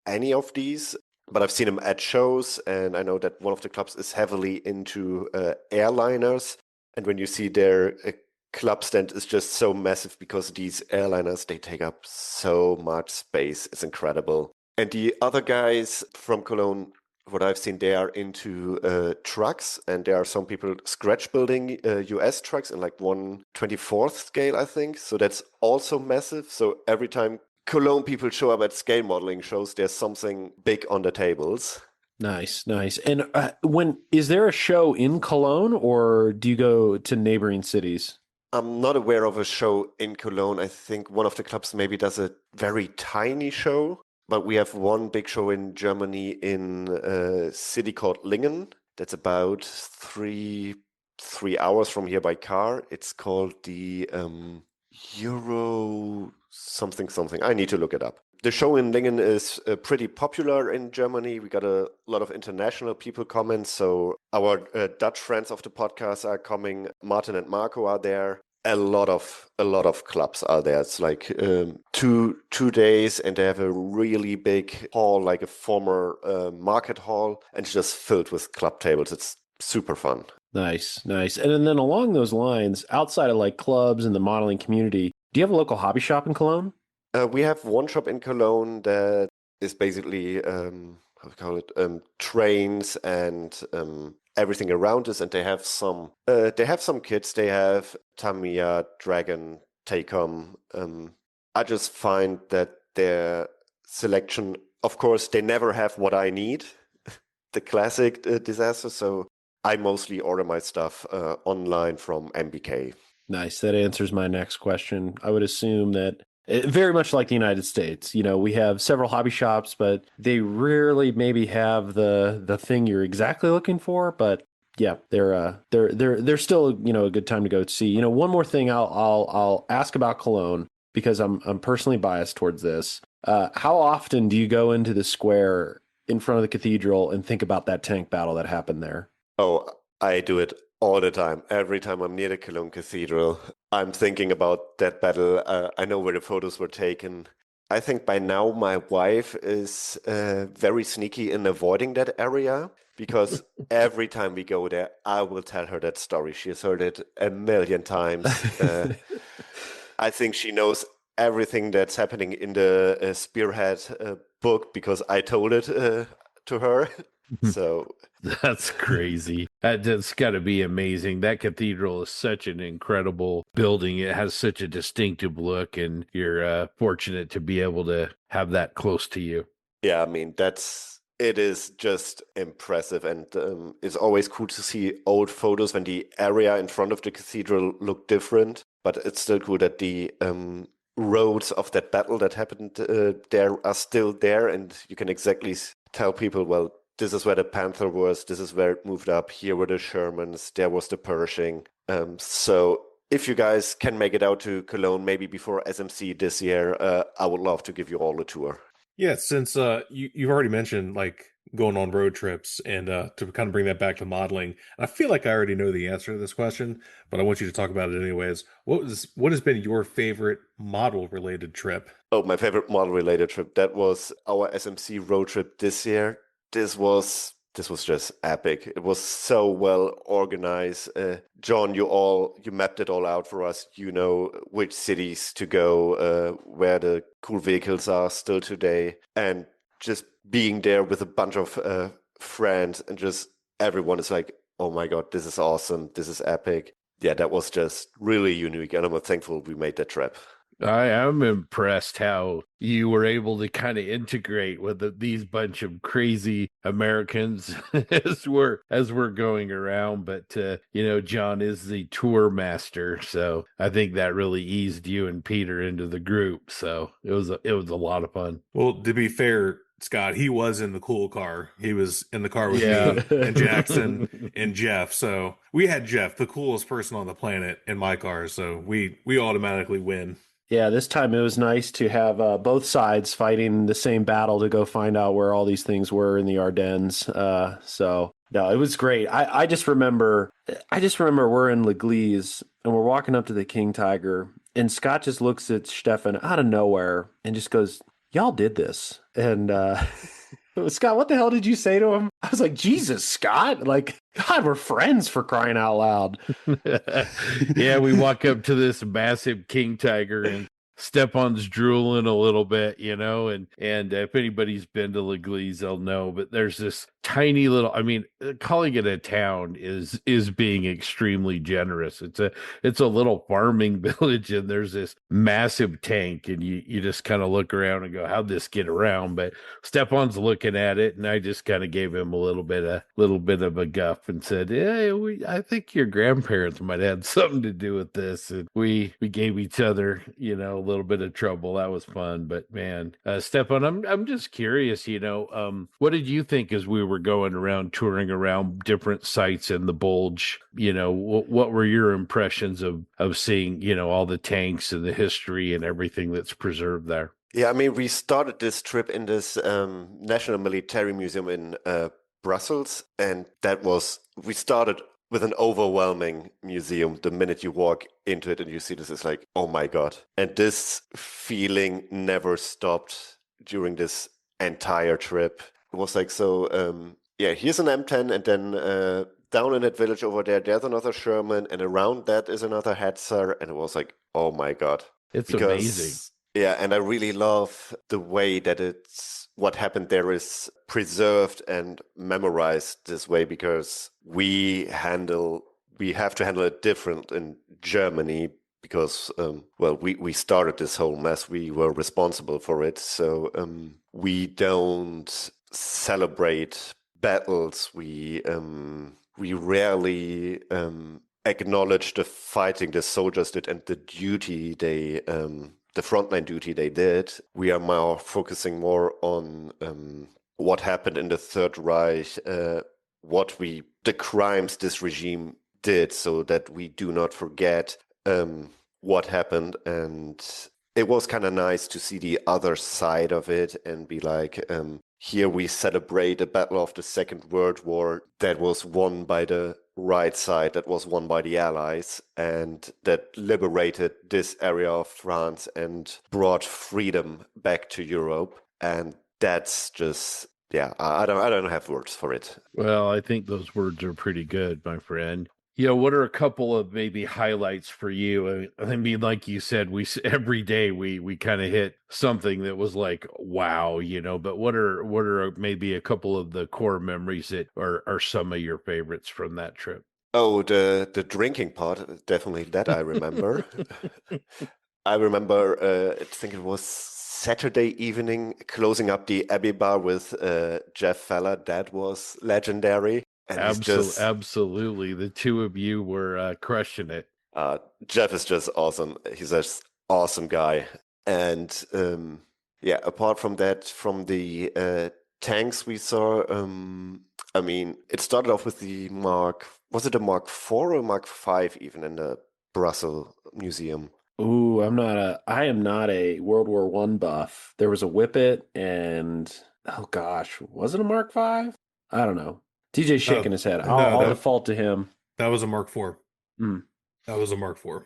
any of these, but I've seen them at shows, and I know that one of the clubs is heavily into airliners. And when you see their club stand is just so massive because these airliners, they take up so much space. It's incredible. And the other guys from Cologne, what I've seen, they are into trucks, and there are some people scratch building US trucks in like 1/24th scale, I think. So that's also massive. So every time Cologne people show up at scale modeling shows, there's something big on the tables. Nice, nice. And is there a show in Cologne, or do you go to neighboring cities? I'm not aware of a show in Cologne. I think one of the clubs maybe does a very tiny show, but we have one big show in Germany in a city called Lingen. That's about three hours from here by car. It's called the Euro something something. I need to look it up. The show in Lingen is pretty popular in Germany. We got a lot of international people coming. So our Dutch friends of the podcast are coming. Martin and Marco are there. A lot of clubs are there. It's like 2 days, and they have a really big hall, like a former market hall, and it's just filled with club tables. It's super fun. Nice, nice. And then along those lines, outside of like clubs and the modeling community, do you have a local hobby shop in Cologne? We have one shop in Cologne that is basically how we call it, trains and everything around us, and they have some kits. They have Tamiya, Dragon, Tacom. I just find that their selection, of course, they never have what I need, the classic disaster. So I mostly order my stuff online from MBK. Nice. That answers my next question. I would assume that very much like the United States, we have several hobby shops, but they rarely maybe have the thing you're exactly looking for. But yeah, they're still a good time to go see. One more thing I'll ask about Cologne, because I'm personally biased towards this. How often do you go into the square in front of the cathedral and think about that tank battle that happened there? Oh, I do it all the time. Every time I'm near the Cologne Cathedral, I'm thinking about that battle. I know where the photos were taken. I think by now my wife is very sneaky in avoiding that area, because every time we go there, I will tell her that story. She has heard it a million times. I think she knows everything that's happening in the Spearhead book because I told it to her. So that's crazy. That's got to be amazing. That cathedral is such an incredible building. It has such a distinctive look, and you're fortunate to be able to have that close to you. Yeah, I mean, it is just impressive, and it's always cool to see old photos when the area in front of the cathedral look different, but it's still cool that the roads of that battle that happened there are still there, and you can exactly tell people, well, this is where the Panther was, this is where it moved up, here were the Shermans, there was the Pershing. So if you guys can make it out to Cologne, maybe before SMC this year, I would love to give you all a tour. Yeah, since you've already mentioned like going on road trips, and to kind of bring that back to modeling, I feel like I already know the answer to this question, but I want you to talk about it anyways. What has been your favorite model-related trip? Oh, my favorite model-related trip, that was our SMC road trip this year. This was just epic. It was so well organized. John, you mapped it all out for us. You know which cities to go, where the cool vehicles are still today, and just being there with a bunch of friends, and just everyone is like, "Oh my God, this is awesome! This is epic!" Yeah, that was just really unique, and I'm thankful we made that trip. I am impressed how you were able to kind of integrate with these bunch of crazy Americans as we're going around. But John is the tour master, so I think that really eased you and Peter into the group. So it was a lot of fun. Well, to be fair, Scott, he was in the cool car. He was in the car with Yeah. me and Jackson and Jeff. So we had Jeff, the coolest person on the planet, in my car. So we automatically win. Yeah, this time it was nice to have both sides fighting the same battle to go find out where all these things were in the Ardennes. So no, it was great. I just remember we're in L'Église and we're walking up to the King Tiger, and Scott just looks at Stephan out of nowhere and just goes, "Y'all did this." And Scott, what the hell did you say to him? I was like, Jesus, Scott, like, God, we're friends, for crying out loud. Yeah, we walk up to this massive king tiger, and Stefan's drooling a little bit, and if anybody's been to L'Église, they'll know, but there's this tiny little, I mean, calling it a town is being extremely generous. It's a little farming village, and there's this massive tank, and you just kind of look around and go, how'd this get around? But Stefan's looking at it, and I just kind of gave him a little bit of a guff and said, hey, I think your grandparents might have had something to do with this, and we gave each other, a little bit of trouble. That was fun. But man, Stephan, I'm just curious, what did you think as we were going around, touring around different sites in the Bulge? What were your impressions of seeing, all the tanks and the history and everything that's preserved there? Yeah, I mean, we started this trip in this National Military Museum in Brussels, and we started with an overwhelming museum. The minute you walk into it and you see this, it's like, oh my God. And this feeling never stopped during this entire trip. It was like, so, here's an M10, and then down in that village over there's another Sherman, and around that is another Hetzer. And it was like, oh my God. It's amazing. Yeah, and I really love the way that what happened there is preserved and memorized this way, because we have to handle it different in Germany because, we started this whole mess. We were responsible for it. So we don't celebrate battles. We rarely acknowledge the fighting the soldiers did and the duty the frontline duty they did. We are now focusing more on what happened in the Third Reich, the crimes this regime did, so that we do not forget what happened. And it was kind of nice to see the other side of it and be like, here we celebrate a battle of the Second World War that was won by the right side, that was won by the Allies, and that liberated this area of France and brought freedom back to Europe. And that's just, I don't have words for it. Well, I think those words are pretty good, my friend. What are a couple of maybe highlights for you? I mean, like you said, every day we kind of hit something that was like, wow, but what are maybe a couple of the core memories that are some of your favorites from that trip? Oh, the drinking part, definitely that I remember. I remember, I think it was Saturday evening, closing up the Abbey Bar with Jeff Feller. That was legendary. And absolutely. The two of you were crushing it. Jeff is just awesome. He's an awesome guy. And apart from that, from the tanks we saw, I mean, it started off with was it a Mark IV or Mark V even in the Brussels Museum? Ooh, I am not a World War I buff. There was a Whippet and, oh gosh, was it a Mark V? I don't know. TJ's shaking his head. I'll default to him. That was a Mark IV. That was a Mark IV.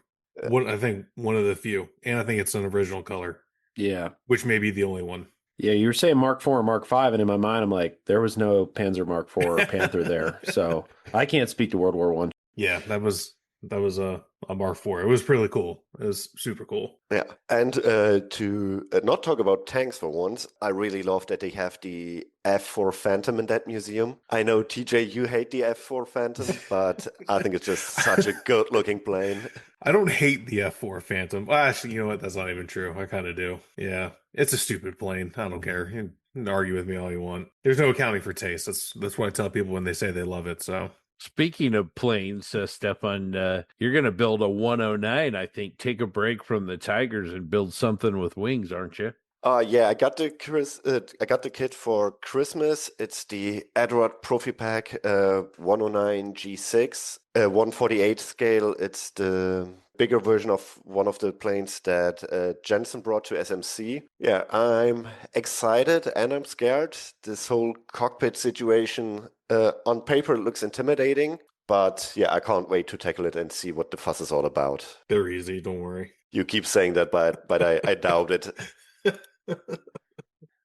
I think one of the few. And I think it's an original color. Yeah. Which may be the only one. Yeah, you were saying Mark IV or Mark V, and in my mind, I'm like, there was no Panzer Mark IV or Panther there. So I can't speak to World War I. Yeah, that was That was a Mark IV. It was really cool. It was super cool. Yeah. And to not talk about tanks for once, I really love that they have the F4 Phantom in that museum. I know, TJ, you hate the F4 Phantom, but I think it's just such a good looking plane. I don't hate the F4 Phantom. Well, actually, you know what? That's not even true. I kind of do. Yeah. It's a stupid plane. I don't care. You can argue with me all you want. There's no accounting for taste. That's what I tell people when they say they love it. So. Speaking of planes, Stefan, you're going to build a 109, I think. Take a break from the Tigers and build something with wings, aren't you? Yeah, I got the kit for Christmas. It's the Edward Profi Pack 109 G6, 148 scale. It's the bigger version of one of the planes that Jensen brought to SMC. Yeah, I'm excited and I'm scared. This whole cockpit situation on paper looks intimidating, but yeah, I can't wait to tackle it and see what the fuss is all about. They're easy, don't worry. You keep saying that, but I doubt it.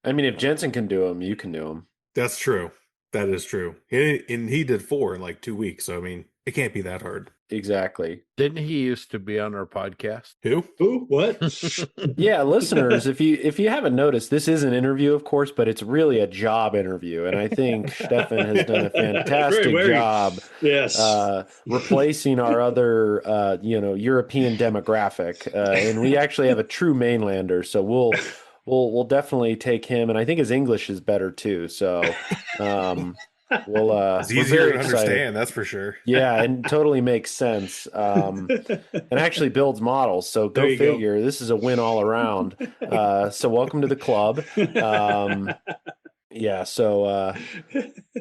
I mean, if Jensen can do them, you can do them. That's true. That is true. And he did 4 in like 2 weeks. So, I mean, it can't be that hard. Exactly. Didn't he used to be on our podcast? Who? What? Yeah, listeners, if you haven't noticed, this is an interview, of course, but it's really a job interview, and I think Stephan has done a fantastic job. Yes. Replacing our other, European demographic, and we actually have a true mainlander, so we'll definitely take him, and I think his English is better too. So. It's easier to understand, that's for sure. Yeah, and totally makes sense. And actually builds models. So go figure. This is a win all around. So welcome to the club. Yeah. So,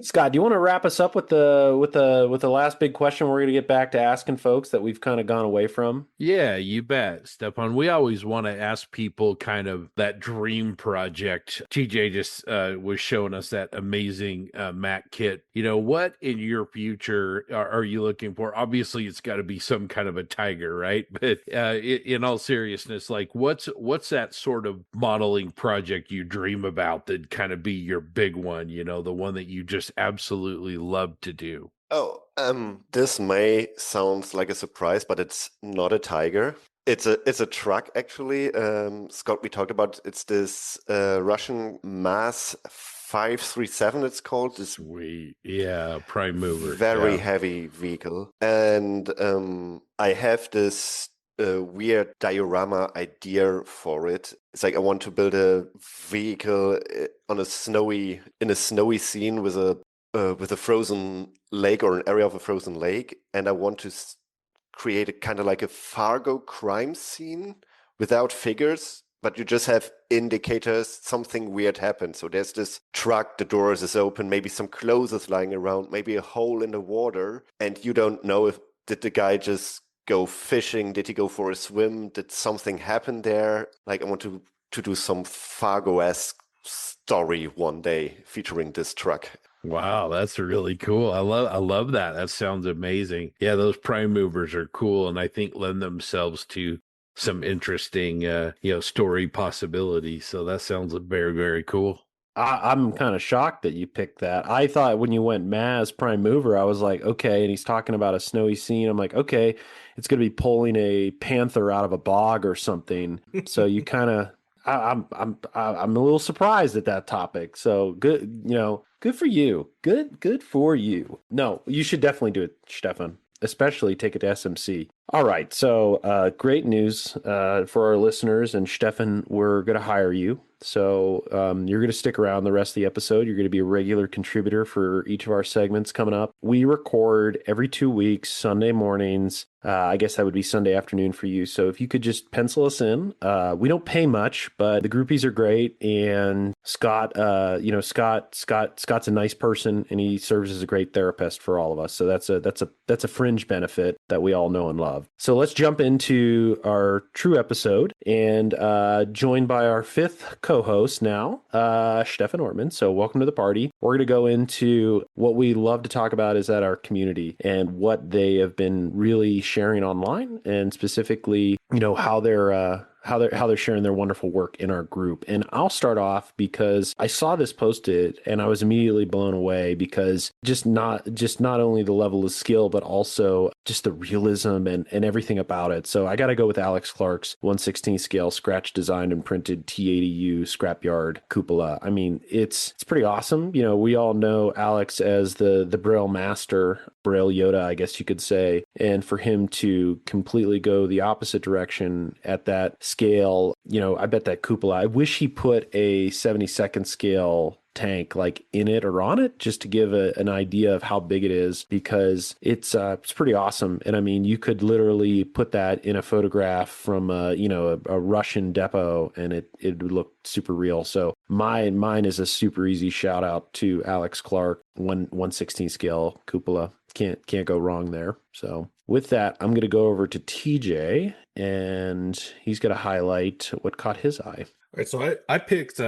Scott, do you want to wrap us up with the last big question? We're going to get back to asking folks that we've kind of gone away from. Yeah, you bet, Stefan. We always want to ask people kind of that dream project. TJ just was showing us that amazing Mac kit. You know, what in your future are you looking for? Obviously, it's got to be some kind of a Tiger, right? But in all seriousness, like what's that sort of modeling project you dream about that kind of be your big one, you know, the one that you just absolutely love to do? Oh, this may sound like a surprise, but it's not a Tiger. It's a truck, actually. Scott, we talked about it's this Russian Mass 537. It's called this. Sweet, yeah, prime mover, very heavy vehicle, and I have this weird diorama idea for it. It's like I want to build a vehicle in a snowy scene with a frozen lake or an area of a frozen lake, and I want to create a kind of like a Fargo crime scene without figures, but you just have indicators something weird happened. So there's this truck, the doors is open, maybe some clothes is lying around, maybe a hole in the water, and you don't know did the guy just go fishing? Did he go for a swim? Did something happen there? Like I want to do some Fargo-esque story one day featuring this truck. Wow, that's really cool. I love that. That sounds amazing. Yeah, those prime movers are cool, and I think lend themselves to some interesting story possibilities. So that sounds very, very cool. I'm kind of shocked that you picked that. I thought when you went Maz Prime Mover, I was like, okay, and he's talking about a snowy scene. I'm like, okay, it's going to be pulling a panther out of a bog or something. So you kind of, I'm a little surprised at that topic. So good, good for you. Good for you. No, you should definitely do it, Stefan. Especially take it to SMC. All right, so great news for our listeners, and Stefan, we're going to hire you. So you're going to stick around the rest of the episode. You're going to be a regular contributor for each of our segments coming up. We record every 2 weeks, Sunday mornings. I guess that would be Sunday afternoon for you. So if you could just pencil us in. We don't pay much, but the groupies are great. And Scott, Scott's a nice person, and he serves as a great therapist for all of us. So that's a fringe benefit that we all know and love. So let's jump into our true episode, and joined by our fifth co-host now, Stephan Ortmanns. So welcome to the party. We're going to go into what we love to talk about is that our community and what they have been really sharing online, and specifically, how they're how they're sharing their wonderful work in our group. And I'll start off because I saw this posted and I was immediately blown away because just not only the level of skill, but also just the realism and everything about it. So I got to go with Alex Clark's 1/16 scale scratch designed and printed T80U scrapyard cupola. I mean, it's pretty awesome. You know, we all know Alex as the Braille master, Braille Yoda, I guess you could say. And for him to completely go the opposite direction at that scale, you know, I bet that cupola, I wish he put a 72nd scale tank like in it or on it just to give an idea of how big it is, because it's pretty awesome. And I mean, you could literally put that in a photograph from a Russian depot and it would look super real. So mine is a super easy shout out to Alex Clark, 1/16 scale cupola. Can't go wrong there. So with that, I'm going to go over to TJ and he's going to highlight what caught his eye. All right, so I picked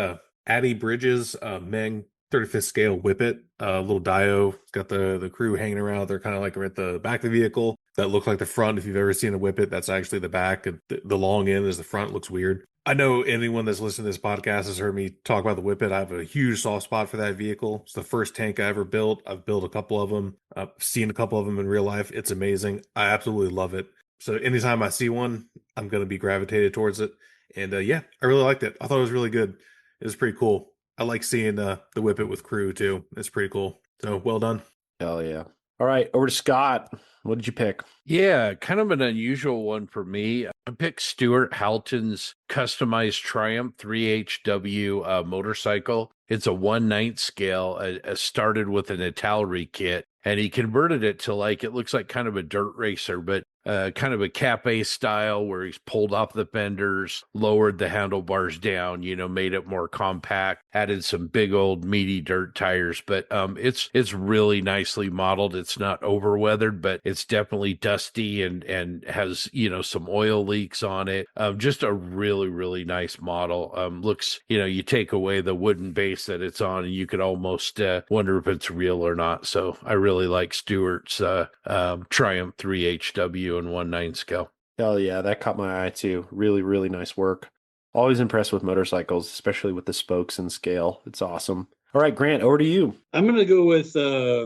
Addy Bridges Meng 35th scale Whippet, little Dio. It's got the crew hanging around. They're kind of like at the back of the vehicle that look like the front. If you've ever seen a Whippet, that's actually the back. The long end is the front. Looks weird. I know anyone that's listened to this podcast has heard me talk about the Whippet. I have a huge soft spot for that vehicle. It's the first tank I ever built. I've built a couple of them. I've seen a couple of them in real life. It's amazing. I absolutely love it. So anytime I see one, I'm going to be gravitated towards it. And yeah, I really liked it. I thought it was really good. It was pretty cool. I like seeing the Whippet with crew too. It's pretty cool. So well done. Hell yeah. All right, over to Scott. What did you pick? Yeah, kind of an unusual one for me. I picked Stuart Halton's customized Triumph 3HW motorcycle. It's a 1/9 scale, started with an Italry kit, and he converted it to it looks like kind of a dirt racer, but kind of a Cape style where he's pulled off the fenders, lowered the handlebars down, made it more compact, added some big old meaty dirt tires. But it's really nicely modeled. It's not over weathered, but it's definitely dusty and has, some oil leaks on it. Just a really, really nice model. Looks, you take away the wooden base that it's on and you could almost wonder if it's real or not. So I really like Stewart's Triumph 3HW and 1/9 scale. Hell yeah, that caught my eye too. Really, really nice work. Always impressed with motorcycles, especially with the spokes and scale. It's awesome. All right, Grant, over to you. I'm going to go with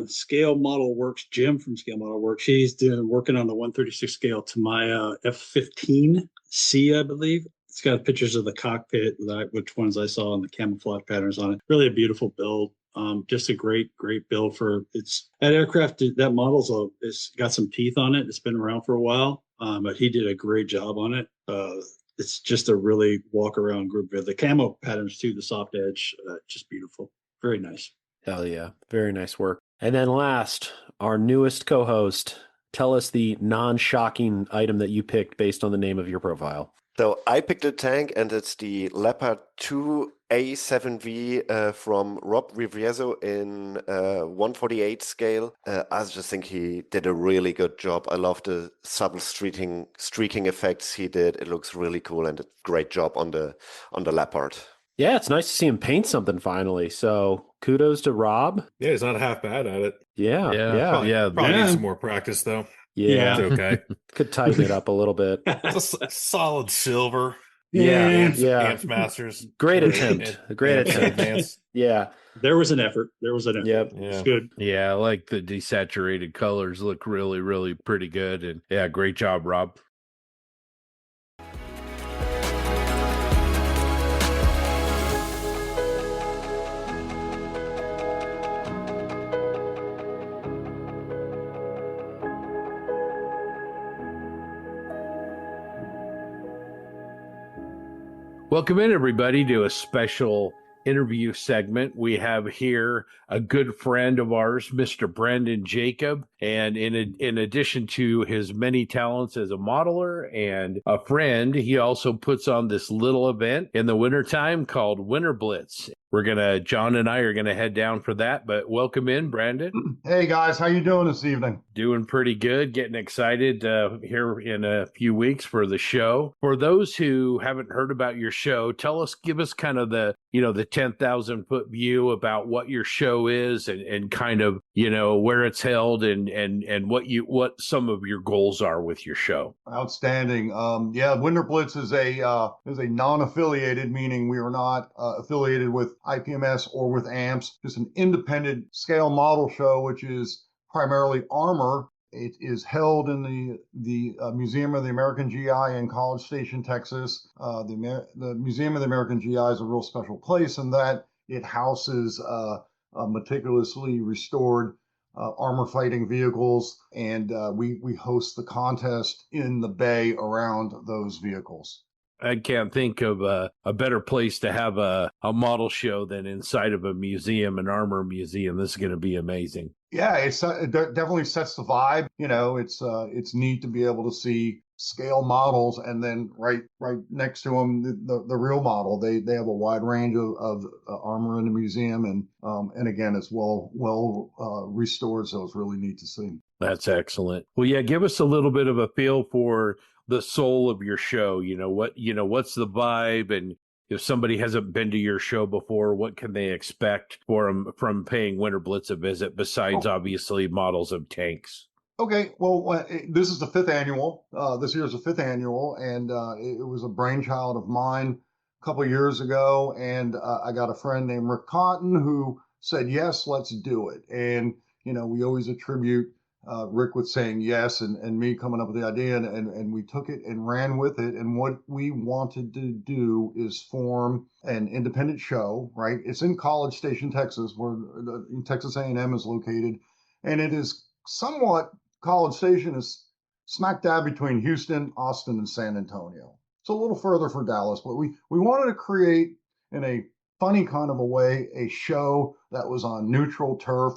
Scale Model Works, Jim from Scale Model Works. He's working on the 136 scale Tamiya F15C, I believe. It's got pictures of the cockpit, which ones I saw, and the camouflage patterns on it. Really a beautiful build. Just a great build for that aircraft. That model's it's got some teeth on it. It's been around for a while, but he did a great job on it. It's just a really walk around group. The camo patterns too, the soft edge, just beautiful. Very nice. Hell yeah. Very nice work. And then last, our newest co-host, tell us the non-shocking item that you picked based on the name of your profile. So I picked a tank, and it's the Leopard 2 A7V from Rob Riviezo in 148 scale. I just think he did a really good job. I love the subtle streaking effects he did. It looks really cool, and a great job on the Leopard. Yeah, it's nice to see him paint something finally. So kudos to Rob. Yeah, he's not half bad at it. Yeah. Probably needs some more practice though. Yeah. It's okay. Could tighten it up a little bit. It's a solid silver. Yeah. Amps Masters. Great attempt. Great attempt. Yeah. There was an effort. Yep. Yeah. It's good. Yeah, I like the desaturated colors. Look really, really pretty good. And yeah, great job, Rob. Welcome in, everybody, to a special interview segment. We have here a good friend of ours, Mr. Brandon Jacob. And in addition to his many talents as a modeler and a friend, he also puts on this little event in the wintertime called Winterblitz. John and I are going to head down for that, but welcome in, Brandon. Hey guys, how you doing this evening? Doing pretty good, getting excited here in a few weeks for the show. For those who haven't heard about your show, give us kind of the 10,000 foot view about what your show is and kind of, where it's held and and what some of your goals are with your show. Outstanding. Yeah, Winterblitz is a non-affiliated, meaning we are not affiliated with IPMS or with AMPS. Just an independent scale model show, which is primarily armor. It is held in the Museum of the American GI in College Station, Texas. The Museum of the American GI is a real special place in that it houses meticulously restored armor fighting vehicles, and we host the contest in the bay around those vehicles. I can't think of a better place to have a model show than inside of a museum, an armor museum. This is going to be amazing. Yeah, it definitely sets the vibe. You know, it's neat to be able to see scale models, and then right next to them the real model. They have a wide range of armor in the museum, and again, it's well restored, so it's really neat to see. That's excellent. Well, yeah, give us a little bit of a feel for the soul of your show. What's the vibe, and if somebody hasn't been to your show before, what can they expect from paying Winterblitz a visit besides obviously models of tanks? Okay, well, this is the fifth annual. This year is the fifth annual, and it was a brainchild of mine a couple of years ago. And I got a friend named Rick Cotton who said, yes, let's do it. And, we always attribute Rick with saying yes and me coming up with the idea. And we took it and ran with it. And what we wanted to do is form an independent show, right? It's in College Station, Texas, where Texas A&M is located. And it is somewhat, College Station is smack dab between Houston, Austin, and San Antonio. It's a little further for Dallas, but we wanted to create, in a funny kind of a way, a show that was on neutral turf.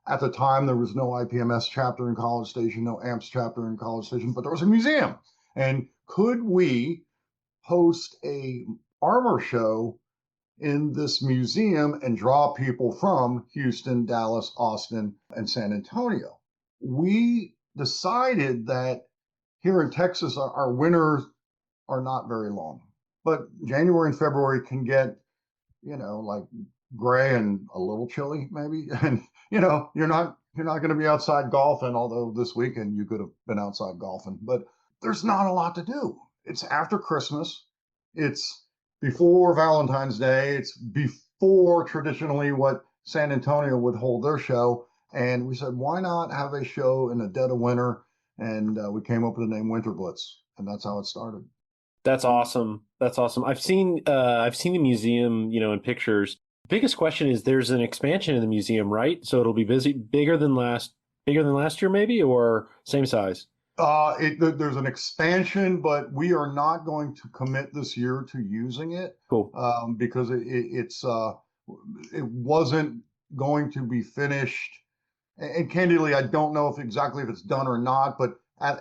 At the time, there was no IPMS chapter in College Station, no AMPS chapter in College Station, but there was a museum. And could we host a armor show in this museum and draw people from Houston, Dallas, Austin, and San Antonio? We decided that here in Texas, our winters are not very long, but January and February can get, like gray and a little chilly maybe. And, you're not going to be outside golfing, although this weekend you could have been outside golfing, but there's not a lot to do. It's after Christmas. It's before Valentine's Day. It's before traditionally what San Antonio would hold their show. And we said, why not have a show in the dead of winter? And we came up with the name Winterblitz, and that's how it started. That's awesome. That's awesome. I've seen the museum, in pictures. Biggest question is there's an expansion in the museum, right? So it'll be bigger than last year, maybe, or same size? There's an expansion, but we are not going to commit this year to using it. Cool. Because it wasn't going to be finished. And candidly, I don't know if it's done or not, but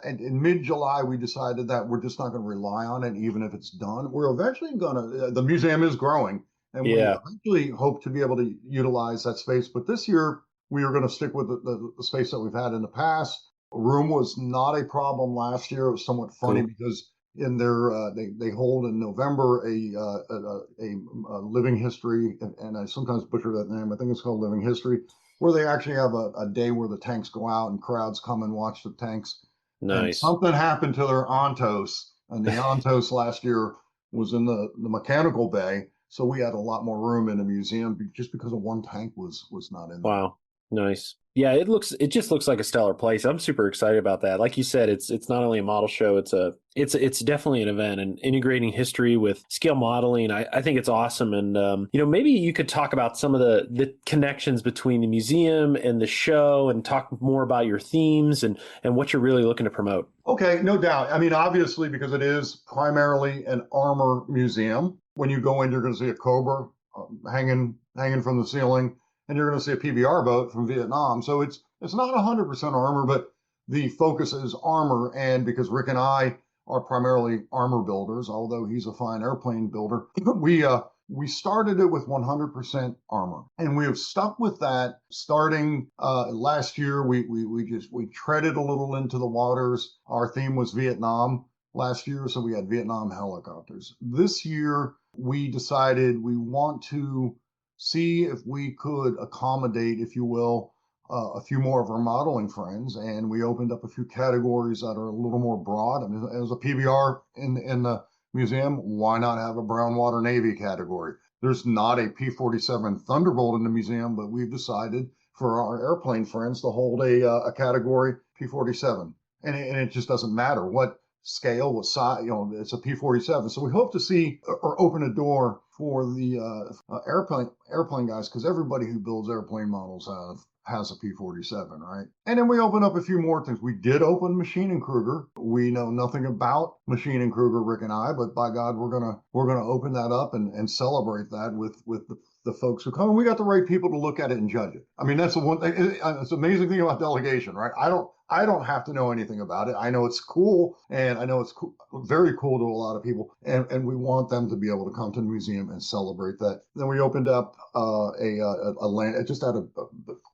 in mid-July, we decided that we're just not going to rely on it, even if it's done. We're eventually the museum is growing, and we eventually hope to be able to utilize that space. But this year, we are going to stick with the space that we've had in the past. Room was not a problem last year. It was somewhat funny because in their they hold in November a living history, and I sometimes butcher that name. I think it's called Living History, where they actually have a day where the tanks go out and crowds come and watch the tanks. Nice. And something happened to their Ontos, and the Ontos last year was in the mechanical bay, so we had a lot more room in the museum just because of one tank was not in there. Wow, nice. Yeah, it just looks like a stellar place. I'm super excited about that. Like you said, it's not only a model show, it's definitely an event, and integrating history with scale modeling. I think it's awesome. And maybe you could talk about some of the connections between the museum and the show, and talk more about your themes and what you're really looking to promote. Okay, no doubt. I mean, obviously, because it is primarily an armor museum. When you go in, you're going to see a Cobra hanging from the ceiling, and you're going to see a PBR boat from Vietnam. So it's not 100% armor, but the focus is armor. And because Rick and I are primarily armor builders, although he's a fine airplane builder, we started it with 100% armor, and we have stuck with that. Starting last year, we treaded a little into the waters. Our theme was Vietnam last year, so we had Vietnam helicopters. This year, we decided we want to see if we could accommodate, if you will, a few more of our modeling friends, and we opened up a few categories that are a little more broad. I mean, as a PBR in the museum, why not have a brown water Navy category? There's not a P-47 Thunderbolt in the museum, but we've decided for our airplane friends to hold a category P-47, and it just doesn't matter what scale, what size, it's a P-47. So we hope to see or open a door for the airplane guys, because everybody who builds airplane models has a P-47, right? And then we open up a few more things. We did open Machine and Kruger. We know nothing about Machine and Kruger, Rick and I, but by God, we're gonna open that up and celebrate that with the folks who come. And we got the right people to look at it and judge it. I mean, that's the one thing. It's an amazing thing about delegation, right? I don't have to know anything about it. I know it's cool, and I know it's cool, very cool to a lot of people, and we want them to be able to come to the museum and celebrate that. Then we opened up just had a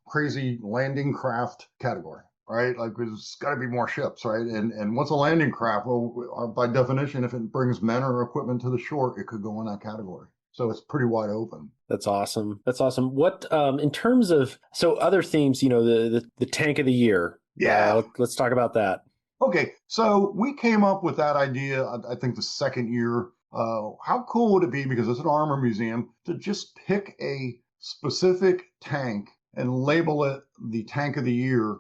crazy landing craft category, right? Like, there's got to be more ships, right? And what's a landing craft? Well, by definition, if it brings men or equipment to the shore, it could go in that category. So it's pretty wide open. That's awesome. That's awesome. What in terms of other themes, the tank of the year. Yeah. Let's talk about that. Okay, so we came up with that idea, I think, the second year. How cool would it be, because it's an armor museum, to just pick a specific tank and label it the tank of the year,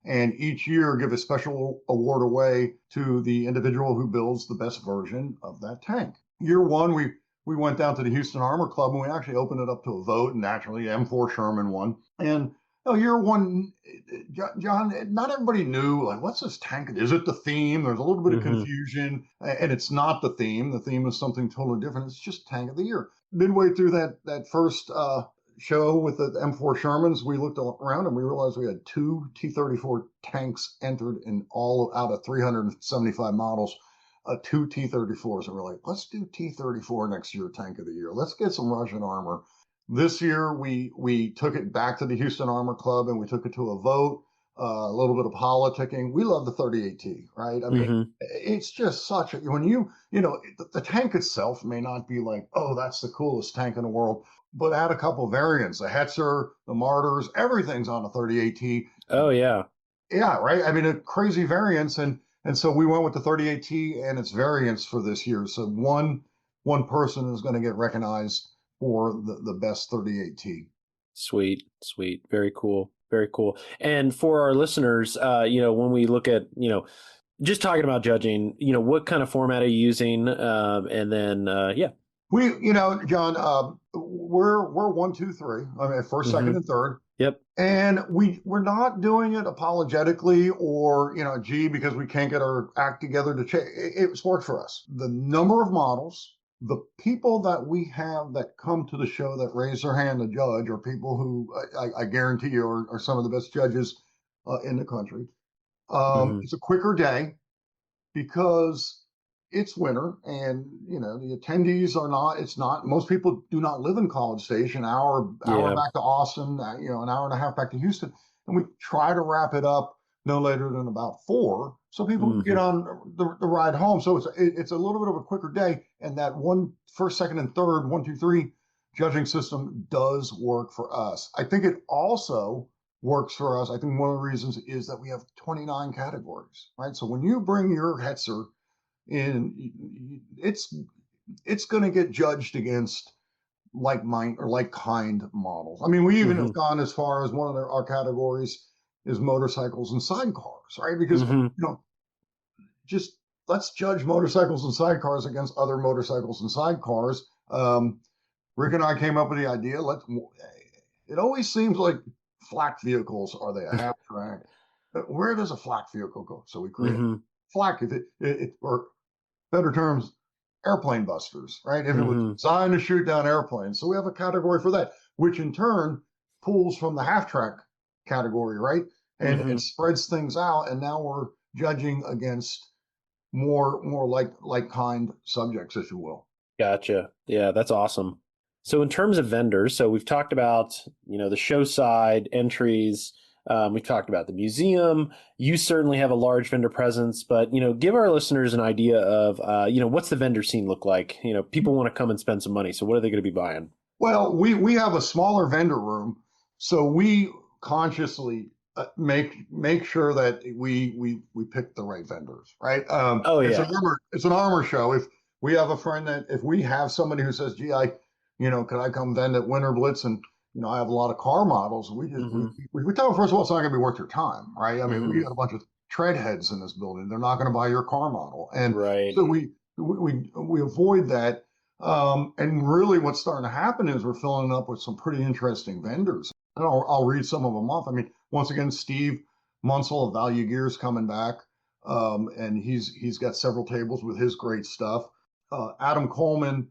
and each year give a special award away to the individual who builds the best version of that tank. Year one, we went down to the Houston Armor Club, and we actually opened it up to a vote, and naturally M4 Sherman won. And year one, John, not everybody knew, like, what's this tank? Is it the theme? There's a little bit of confusion, and it's not the theme. The theme is something totally different. It's just tank of the year. Midway through that first show with the M4 Shermans, we looked around and we realized we had 2 T-34 tanks entered in all out of 375 models. 2 T-34s, and we're like, let's do T-34 next year, tank of the year. Let's get some Russian armor. This year, we took it back to the Houston Armor Club, and we took it to a vote, a little bit of politicking. We love the 38T, right? I mean, it's just such a, the tank itself may not be like, oh, that's the coolest tank in the world, but add a couple variants, the Hetzer, the Martyrs, everything's on a 38T. Oh, yeah. Yeah, right? I mean, crazy variants, and so we went with the 38T and its variants for this year. So one person is going to get recognized for the best 38T. Sweet. Very cool. Very cool. And for our listeners, when we look at, just talking about judging, what kind of format are you using? And then, We, John, we're 1, 2, 3. I mean, first, second, and third. Yep. And we're not doing it apologetically or, because we can't get our act together to change. It's worked for us. The number of models, the people that we have that come to the show that raise their hand to judge are people who I guarantee you are some of the best judges in the country. It's a quicker day because it's winter, and the attendees are not. Most people do not live in College Station. Hour back to Austin, an hour and a half back to Houston, and we try to wrap it up no later than about 4, so people can get on the ride home. So it's a little bit of a quicker day, and that first, second, and third, 1, 2, 3 judging system does work for us. I think it also works for us. I think one of the reasons is that we have 29 categories, right? So when you bring your Hetzer in, it's going to get judged against like-minded or like-kind models. I mean, we even have gone as far as one of our categories is motorcycles and sidecars, right? Because just let's judge motorcycles and sidecars against other motorcycles and sidecars. Rick and I came up with the idea. It always seems like flak vehicles, are they a half track? Where does a flak vehicle go? So we created flak, or better terms, airplane busters, right? If it was designed to shoot down airplanes. So we have a category for that, which in turn pulls from the half track category, right? And spreads things out. And now we're judging against more like kind subjects, if you will. Gotcha. Yeah, that's awesome. So in terms of vendors, so we've talked about, the show side entries. We've talked about the museum. You certainly have a large vendor presence, but, give our listeners an idea of, what's the vendor scene look like? People want to come and spend some money. So what are they going to be buying? Well, we have a smaller vendor room. So we consciously make sure that we pick the right vendors, right? Oh, It's yeah. it's an armor show. If we have a friend that if we have somebody who says, "Gee, could I come vend at Winterblitz?" And I have a lot of car models. We just we tell them, first of all, it's not going to be worth your time, right? I mean, we got a bunch of tread heads in this building. They're not going to buy your car model, and Right. so we avoid that. And really, what's starting to happen is we're filling up with some pretty interesting vendors. And I'll read some of them off. I mean, once again, Steve Munsell of Value Gear's coming back, and he's got several tables with his great stuff. Adam Coleman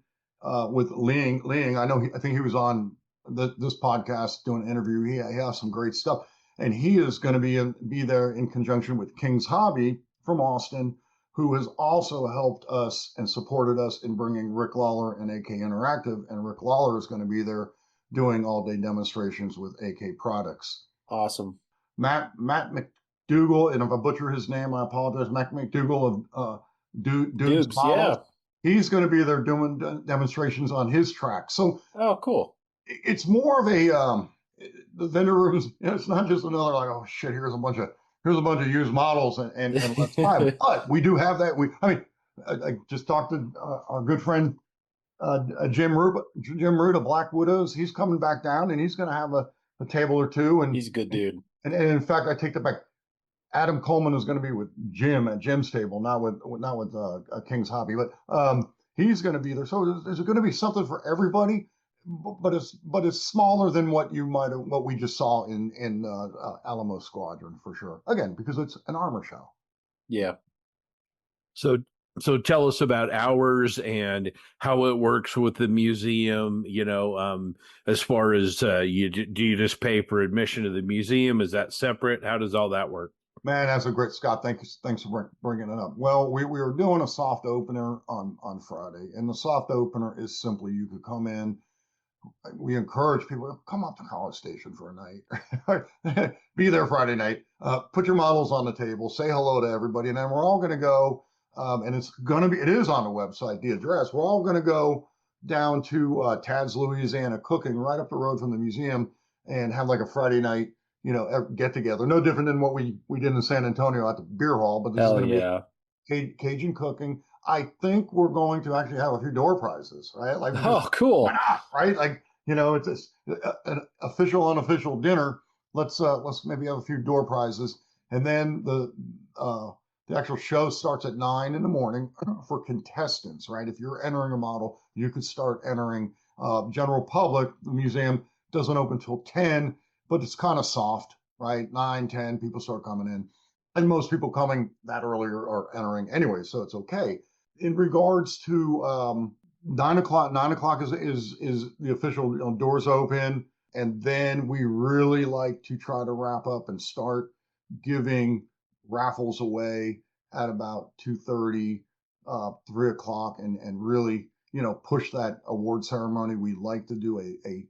with Ling. I think he was on this podcast doing an interview. He has some great stuff, and he is going to be there in conjunction with King's Hobby from Austin, who has also helped us and supported us in bringing Rick Lawler and AK Interactive. And Rick Lawler is going to be there doing all-day demonstrations with AK products. Awesome. Matt McDougall, and if I butcher his name, I apologize. Matt McDougall of Duke's Models. Yeah. He's going to be there doing demonstrations on his track. So, oh, cool. It's more of a the vendor rooms. It's not just another like, oh shit, here's a bunch of used models and let's buy them. But we do have that. I just talked to our good friend Jim Root of Black Widows. He's coming back down, and he's going to have a table or two. And he's a good dude. And in fact, I take that back. Adam Coleman is going to be with Jim at Jim's table, not with King's Hobby, but he's going to be there. So there's going to be something for everybody, but it's smaller than what we just saw in Alamo Squadron for sure. Again, because it's an armor show. Yeah. So tell us about hours and how it works with the museum. As far as do you just pay for admission to the museum? Is that separate? How does all that work? Man, that's a great, Scott. Thanks for bringing it up. Well, we were doing a soft opener on Friday, and the soft opener is simply you could come in. We encourage people to come up to College Station for a night, be there Friday night, put your models on the table, say hello to everybody, and then we're all going to go. And it is on the website, the address. We're all going to go down to Tad's Louisiana Cooking right up the road from the museum and have like a Friday night, get together. No different than what we did in San Antonio at the beer hall, but this is going to be Cajun cooking. I think we're going to actually have a few door prizes, right? Like, cool. Why not, right? Like, it's an official, unofficial dinner. Let's maybe have a few door prizes. And then the actual show starts at 9 in the morning for contestants, right? If you're entering a model, you could start entering. General public, the museum doesn't open till 10, but it's kind of soft, right? 9, 10, people start coming in. And most people coming that earlier are entering anyway, so it's okay. In regards to 9 o'clock is the official doors open. And then we really like to try to wrap up and start giving raffles away at about 2:30, 3 o'clock, and really, push that award ceremony. We like to do a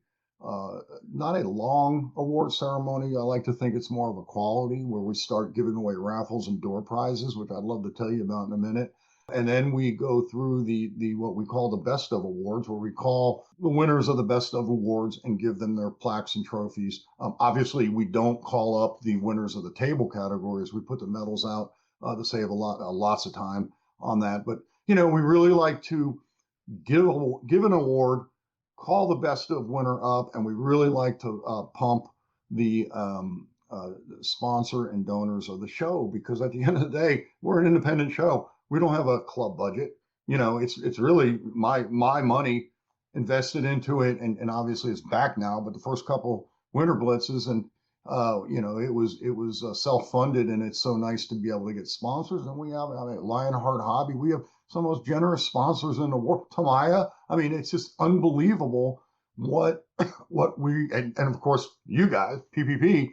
not a long award ceremony. I like to think it's more of a quality where we start giving away raffles and door prizes, which I'd love to tell you about in a minute. And then we go through the what we call the best of awards, where we call the winners of the best of awards and give them their plaques and trophies. Obviously, we don't call up the winners of the table categories. We put the medals out to save lots of time on that. But we really like to give an award, call the best of winner up, and we really like to pump the sponsor and donors of the show, because at the end of the day, we're an independent show. We don't have a club budget. It's really my money invested into it, and obviously it's back now. But the first couple Winter Blitzes, and it was self-funded, and it's so nice to be able to get sponsors. And we have Lionheart Hobby. We have some of the most generous sponsors in the world. Tamaya. I mean, it's just unbelievable what we and of course you guys, PPP.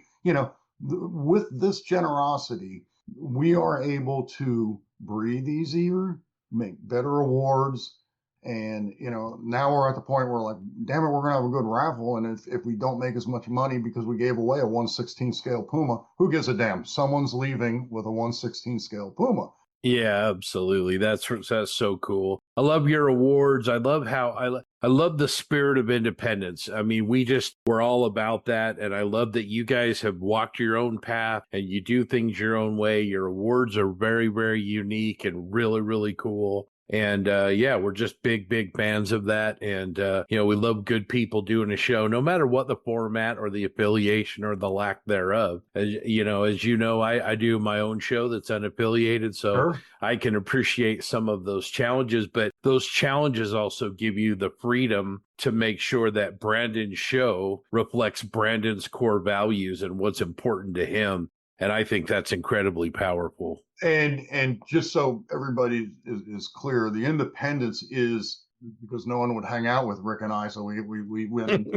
With this generosity, we are able to breathe easier, make better awards. And, now we're at the point where, like, damn it, we're going to have a good raffle. And if we don't make as much money because we gave away a 1/16 scale Puma, who gives a damn? Someone's leaving with a 1/16 scale Puma. Yeah, absolutely. That's so cool. I love your awards. I love how I love the spirit of independence. I mean, we're all about that, and I love that you guys have walked your own path and you do things your own way. Your awards are very, very unique and really, really cool. And yeah, we're just big fans of that. And we love good people doing a show, no matter what the format or the affiliation or the lack thereof. As I do my own show that's unaffiliated, so Sure. I can appreciate some of those challenges, but those challenges also give you the freedom to make sure that Brandon's show reflects Brandon's core values and what's important to him. And I think that's incredibly powerful. And just so everybody is clear, the independence is because no one would hang out with Rick and I, so we went.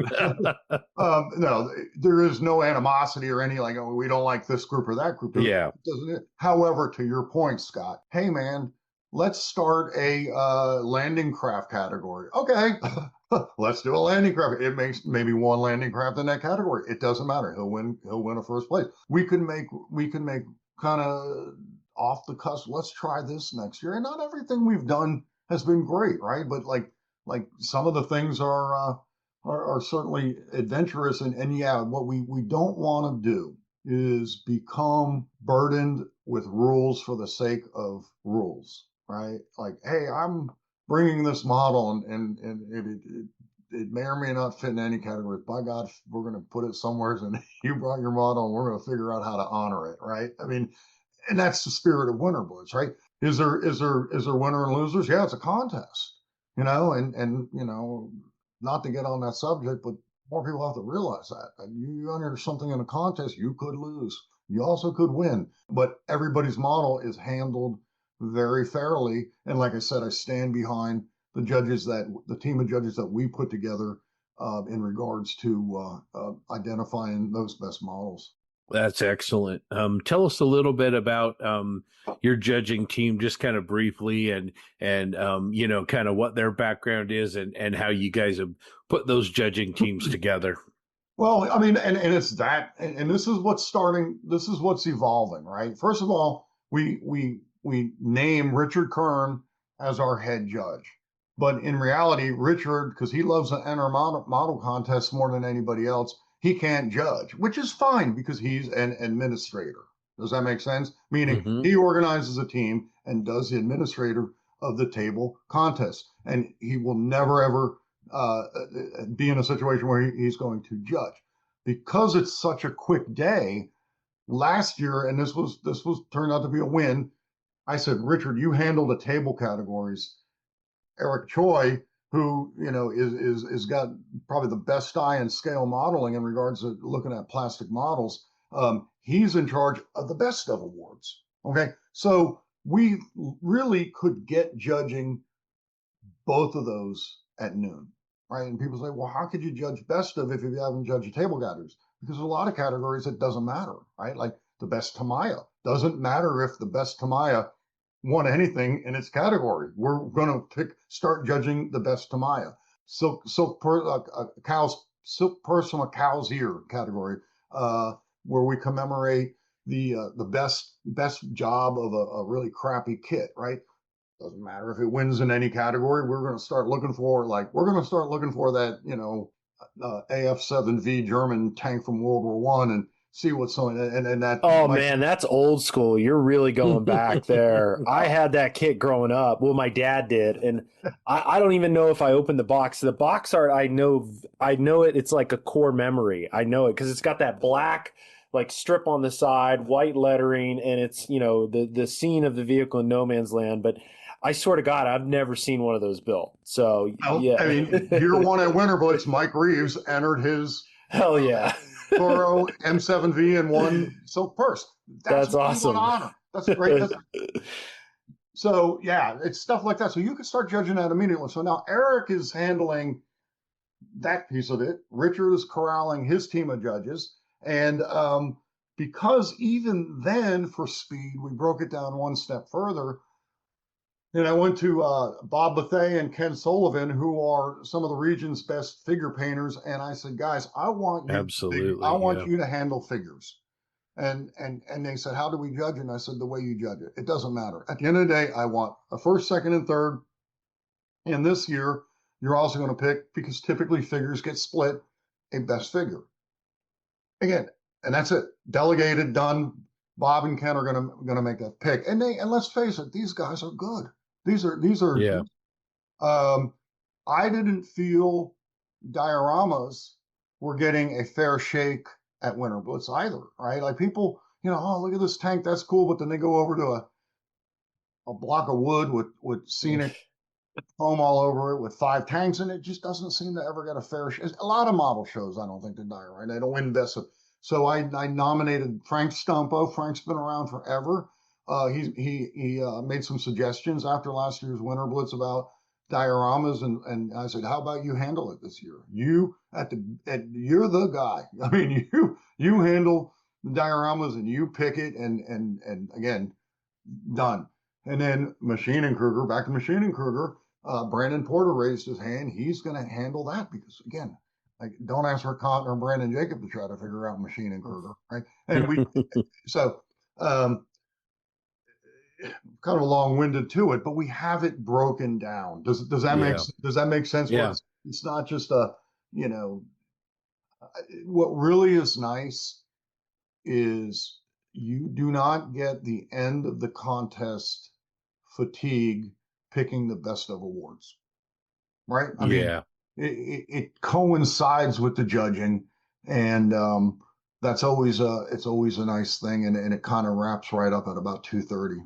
No, there is no animosity or any like, oh, we don't like this group or that group. Yeah. Doesn't it? However, to your point, Scott, hey man, let's start a landing craft category. Okay. Let's do a landing craft. It makes maybe one landing craft in that category. It doesn't matter. He'll win a first place. We can make kind of off the cusp. Let's try this next year. And not everything we've done has been great, right? But like some of the things are certainly adventurous. And yeah, what we don't want to do is become burdened with rules for the sake of rules, right? Like, hey, I'm bringing this model and it may or may not fit in any category. By God, we're going to put it somewhere, and you brought your model, and we're going to figure out how to honor it, right? I mean, and that's the spirit of Winterblitz, right? Is there winner and losers? Yeah, it's a contest, and not to get on that subject, but more people have to realize that you enter something in a contest, you could lose, you also could win, but everybody's model is handled very fairly. And like I said, I stand behind the team of judges that we put together in regards to identifying those best models. That's excellent. Tell us a little bit about your judging team, just kind of briefly, and kind of what their background is and how you guys have put those judging teams together. Well, I mean, and it's that, and this is what's starting. This is what's evolving, right? First of all, we name Richard Kern as our head judge. But in reality, Richard, because he loves to enter model contests more than anybody else, he can't judge, which is fine because he's an administrator. Does that make sense? Meaning he organizes a team and does the administrator of the table contest. And he will never, ever be in a situation where he's going to judge. Because it's such a quick day, last year, and this was turned out to be a win, I said, Richard, you handle the table categories. Eric Choi, who is got probably the best eye in scale modeling in regards to looking at plastic models, he's in charge of the best of awards. Okay, so we really could get judging both of those at noon, right? And people say, well, how could you judge best of if you haven't judged the table categories? Because there's a lot of categories that doesn't matter, right? Like the best Tamiya. Doesn't matter if the best Tamiya won anything in its category. We're going to start judging the best Tamiya. Silk purse from a cow's ear category, where we commemorate the best job of a really crappy kit, right? Doesn't matter if it wins in any category. We're going to start looking for that AF-7V German tank from World War I and see what's on and that. Oh man, that's old school. You're really going back there. I had that kit growing up. Well, my dad did, and I don't even know if I opened the box. The box art, I know it. It's like a core memory. I know it because it's got that black like strip on the side, white lettering, and it's the scene of the vehicle in no man's land. But I swear to God, I've never seen one of those built. So yeah, I mean, year one at Winterblitz, Mike Reeves entered his hell yeah. Toro M7V and one silk purse. That's awesome. Honor. That's great. So yeah, it's stuff like that. So you can start judging that immediately. So now Eric is handling that piece of it. Richard is corralling his team of judges. And because even then for speed, we broke it down one step further. And I went to Bob Bethay and Ken Sullivan, who are some of the region's best figure painters. And I said, guys, I want you you to handle figures. And they said, how do we judge it? And I said, the way you judge it. It doesn't matter. At the end of the day, I want a first, second, and third. And this year, you're also going to pick, because typically figures get split, a best figure. Again, and that's it. Delegated, done. Bob and Ken are going to make that pick. And let's face it, these guys are good. These are Yeah. I didn't feel dioramas were getting a fair shake at Winterblitz either, right? Like people, oh, look at this tank, that's cool, but then they go over to a block of wood with scenic foam all over it with 5 tanks, and it just doesn't seem to ever get a fair shake. A lot of model shows, I don't think they diorama, right? They don't win best of. So I nominated Frank Stumpo. Frank's been around forever. He made some suggestions after last year's Winterblitz about dioramas, and I said, how about you handle it this year? You're the guy. I mean, you handle the dioramas and you pick it, and again, done. And then Machine and Kruger, back to Machine and Kruger, Brandon Porter raised his hand. He's going to handle that because, again, don't ask Rick Cotton or Brandon Jacob to try to figure out Machine and Kruger, right? And so kind of long-winded to it, but we have it broken down. Does that make sense? Yeah. It's not just what really is nice is you do not get the end of the contest fatigue picking the best of awards, right? I mean, it coincides with the judging, and that's always it's always a nice thing, and it kind of wraps right up at about 2:30.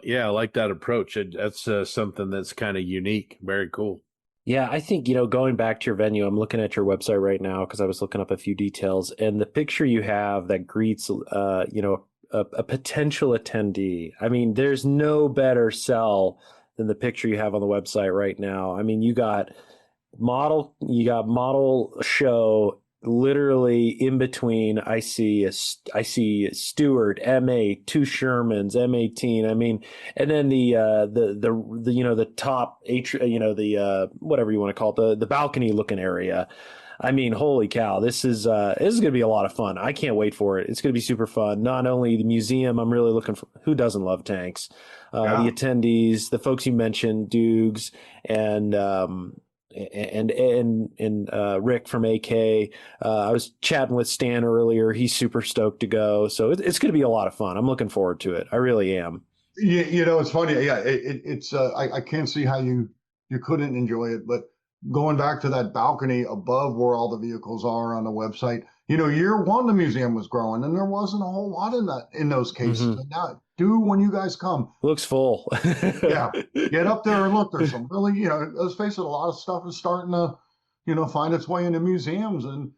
Yeah, I like that approach. That's something that's kind of unique. Very cool. Yeah, I think, going back to your venue, I'm looking at your website right now because I was looking up a few details, and the picture you have that greets, a potential attendee. I mean, there's no better sell than the picture you have on the website right now. I mean, you got model show literally in between. I see Stewart, M8, 2 Shermans, M18. I mean, and then the top whatever you want to call it, the balcony looking area. I mean, holy cow, this is going to be a lot of fun. I can't wait for it. It's going to be super fun. Not only the museum, I'm really looking for, who doesn't love tanks? The attendees, the folks you mentioned, Dukes, and Rick from AK. I was chatting with Stan earlier. He's super stoked to go. So it's going to be a lot of fun. I'm looking forward to it. I really am. Yeah, it's funny. Yeah, it's I can't see how you couldn't enjoy it. But going back to that balcony above where all the vehicles are on the website, year one the museum was growing, and there wasn't a whole lot in those cases. Mm-hmm. And now, when you guys come, looks full. Yeah, get up there and look. There's some really, let's face it, a lot of stuff is starting to, find its way into museums, and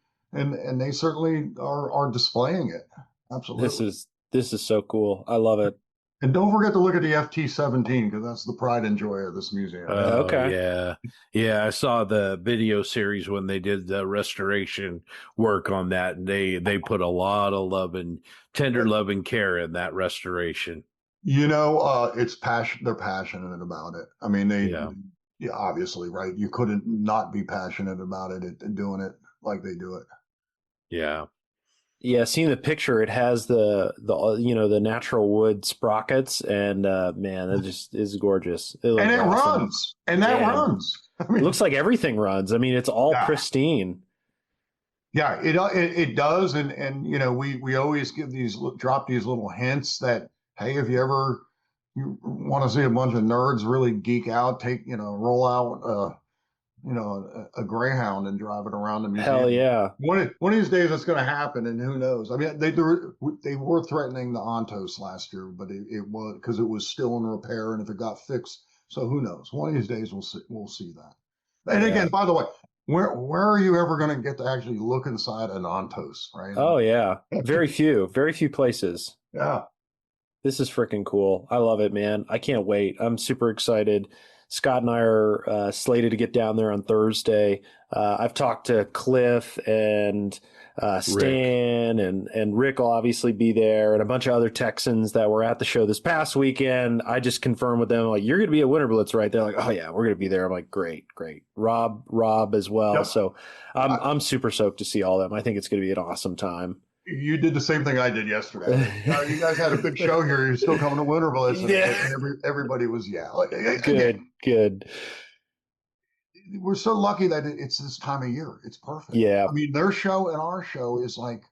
they certainly are displaying it. Absolutely. This is so cool. I love it. And don't forget to look at the FT-17 because that's the pride and joy of this museum. Okay. Yeah. I saw the video series when they did the restoration work on that, and they put a lot of tender love and care in that restoration. It's passion. They're passionate about it. I mean, yeah, obviously, right? You couldn't not be passionate about it and doing it like they do it. Yeah. Yeah, seeing the picture, it has the natural wood sprockets, and man, it just is gorgeous. And it runs, and that runs. I mean, it looks like everything runs. I mean, it's all pristine. Yeah, it does, and we always drop these little hints that, hey, if you want to see a bunch of nerds really geek out, roll out a Greyhound and drive it around the museum. Hell yeah! One of these days it's going to happen, and who knows? I mean, they were threatening the Ontos last year, but it was because it was still in repair, and if it got fixed, so who knows? One of these days we'll see that. And again, by the way, where are you ever going to get to actually look inside an Ontos, right? Oh yeah, very few places. Yeah, this is freaking cool. I love it, man. I can't wait. I'm super excited. Scott and I are slated to get down there on Thursday. I've talked to Cliff and Stan and Rick will obviously be there, and a bunch of other Texans that were at the show this past weekend. I just confirmed with them, like, you're going to be at Winterblitz, right? They're like, oh yeah, we're going to be there. I'm like, great. Rob as well. Yep. So I'm super stoked to see all of them. I think it's going to be an awesome time. You did the same thing I did yesterday. You guys had a big show here. You're still coming to Winterblitz, and everybody was Good, good. We're so lucky that it's this time of year. It's perfect. Yeah. I mean, their show and our show is like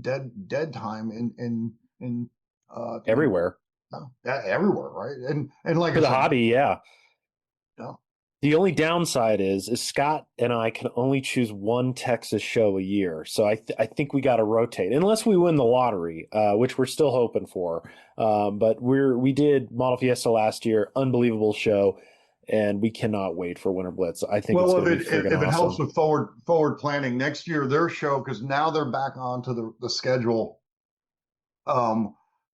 dead time in Everywhere. Everywhere, right? And like For the hobby, yeah. Yeah. The only downside is Scott and I can only choose one Texas show a year. So I think we got to rotate unless we win the lottery, which we're still hoping for. But we did Model Fiesta last year, unbelievable show, and we cannot wait for Winterblitz. I think it's going to be friggin' awesome. If it helps with forward planning next year, their show, because now they're back onto the schedule.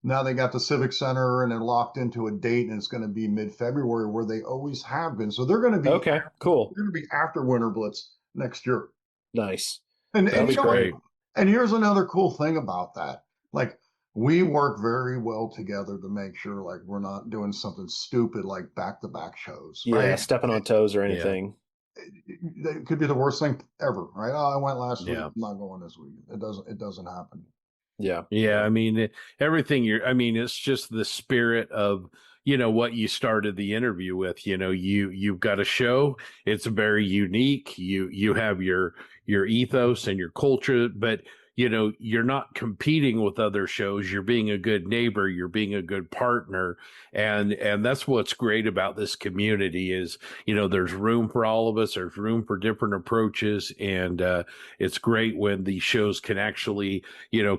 Now they got the Civic Center and they're locked into a date, and it's going to be mid-February where they always have been. So they're going to be okay. Cool. They're going to be after Winterblitz next year. Nice. That'd be great. And here's another cool thing about that. Like, we work very well together to make sure like we're not doing something stupid like back-to-back shows. Yeah, right? Stepping on toes or anything. It could be the worst thing ever, right? Oh, I went last week. Yeah. I'm not going this week. It doesn't happen. Yeah. Yeah. I mean, everything it's just the spirit of, what you started the interview with. You've got a show. It's very unique. You have your ethos and your culture, but you're not competing with other shows. You're being a good neighbor. You're being a good partner. And that's what's great about this community is, there's room for all of us. There's room for different approaches. And it's great when these shows can actually,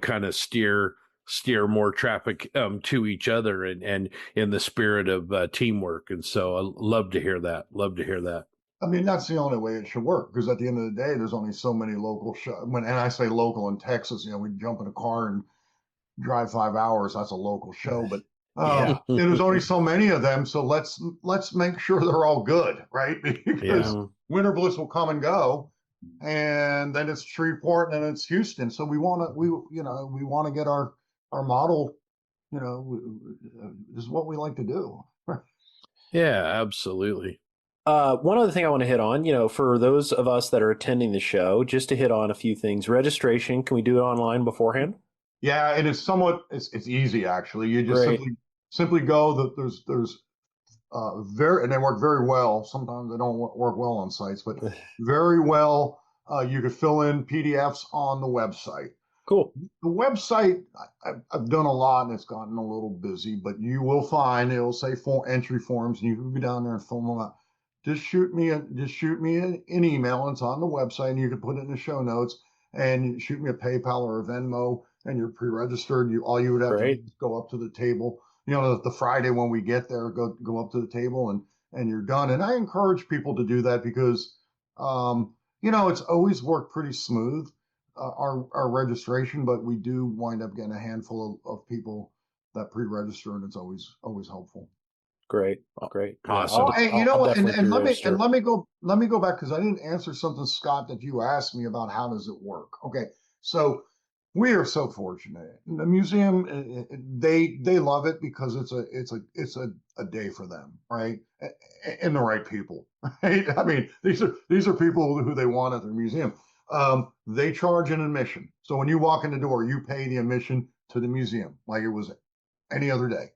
kind of steer more traffic to each other and in the spirit of teamwork. And so I love to hear that. I mean, that's the only way it should work, because at the end of the day, there's only so many local shows. And I say local in Texas, we jump in a car and drive 5 hours. That's a local show, but there's only so many of them. So let's make sure they're all good, right? Because Winterblitz will come and go, and then it's Shreveport and then it's Houston. So we want to get our model. Is what we like to do. Yeah, absolutely. One other thing I want to hit on, for those of us that are attending the show, just to hit on a few things. Registration, can we do it online beforehand? Yeah, and it's easy actually. You just simply go. There's and they work very well. Sometimes they don't work well on sites, but very well. You could fill in PDFs on the website. Cool. The website, I've done a lot and it's gotten a little busy, but you will find it'll say entry forms, and you can go down there and fill them out. Just shoot me an email. It's on the website, and you can put it in the show notes. And shoot me a PayPal or a Venmo, and you're pre-registered. All you would have to do is go up to the table. The Friday when we get there, go up to the table, and you're done. And I encourage people to do that because, it's always worked pretty smooth, our registration, but we do wind up getting a handful of people that pre-register, and it's always helpful. Great. Awesome. Oh, and let me go back, because I didn't answer something, Scott, that you asked me about. How does it work? Okay, so we are so fortunate. The museum, they love it because it's a day for them, right? And the right people, right? I mean, these are people who they want at their museum. They charge an admission, so when you walk in the door, you pay the admission to the museum like it was any other day.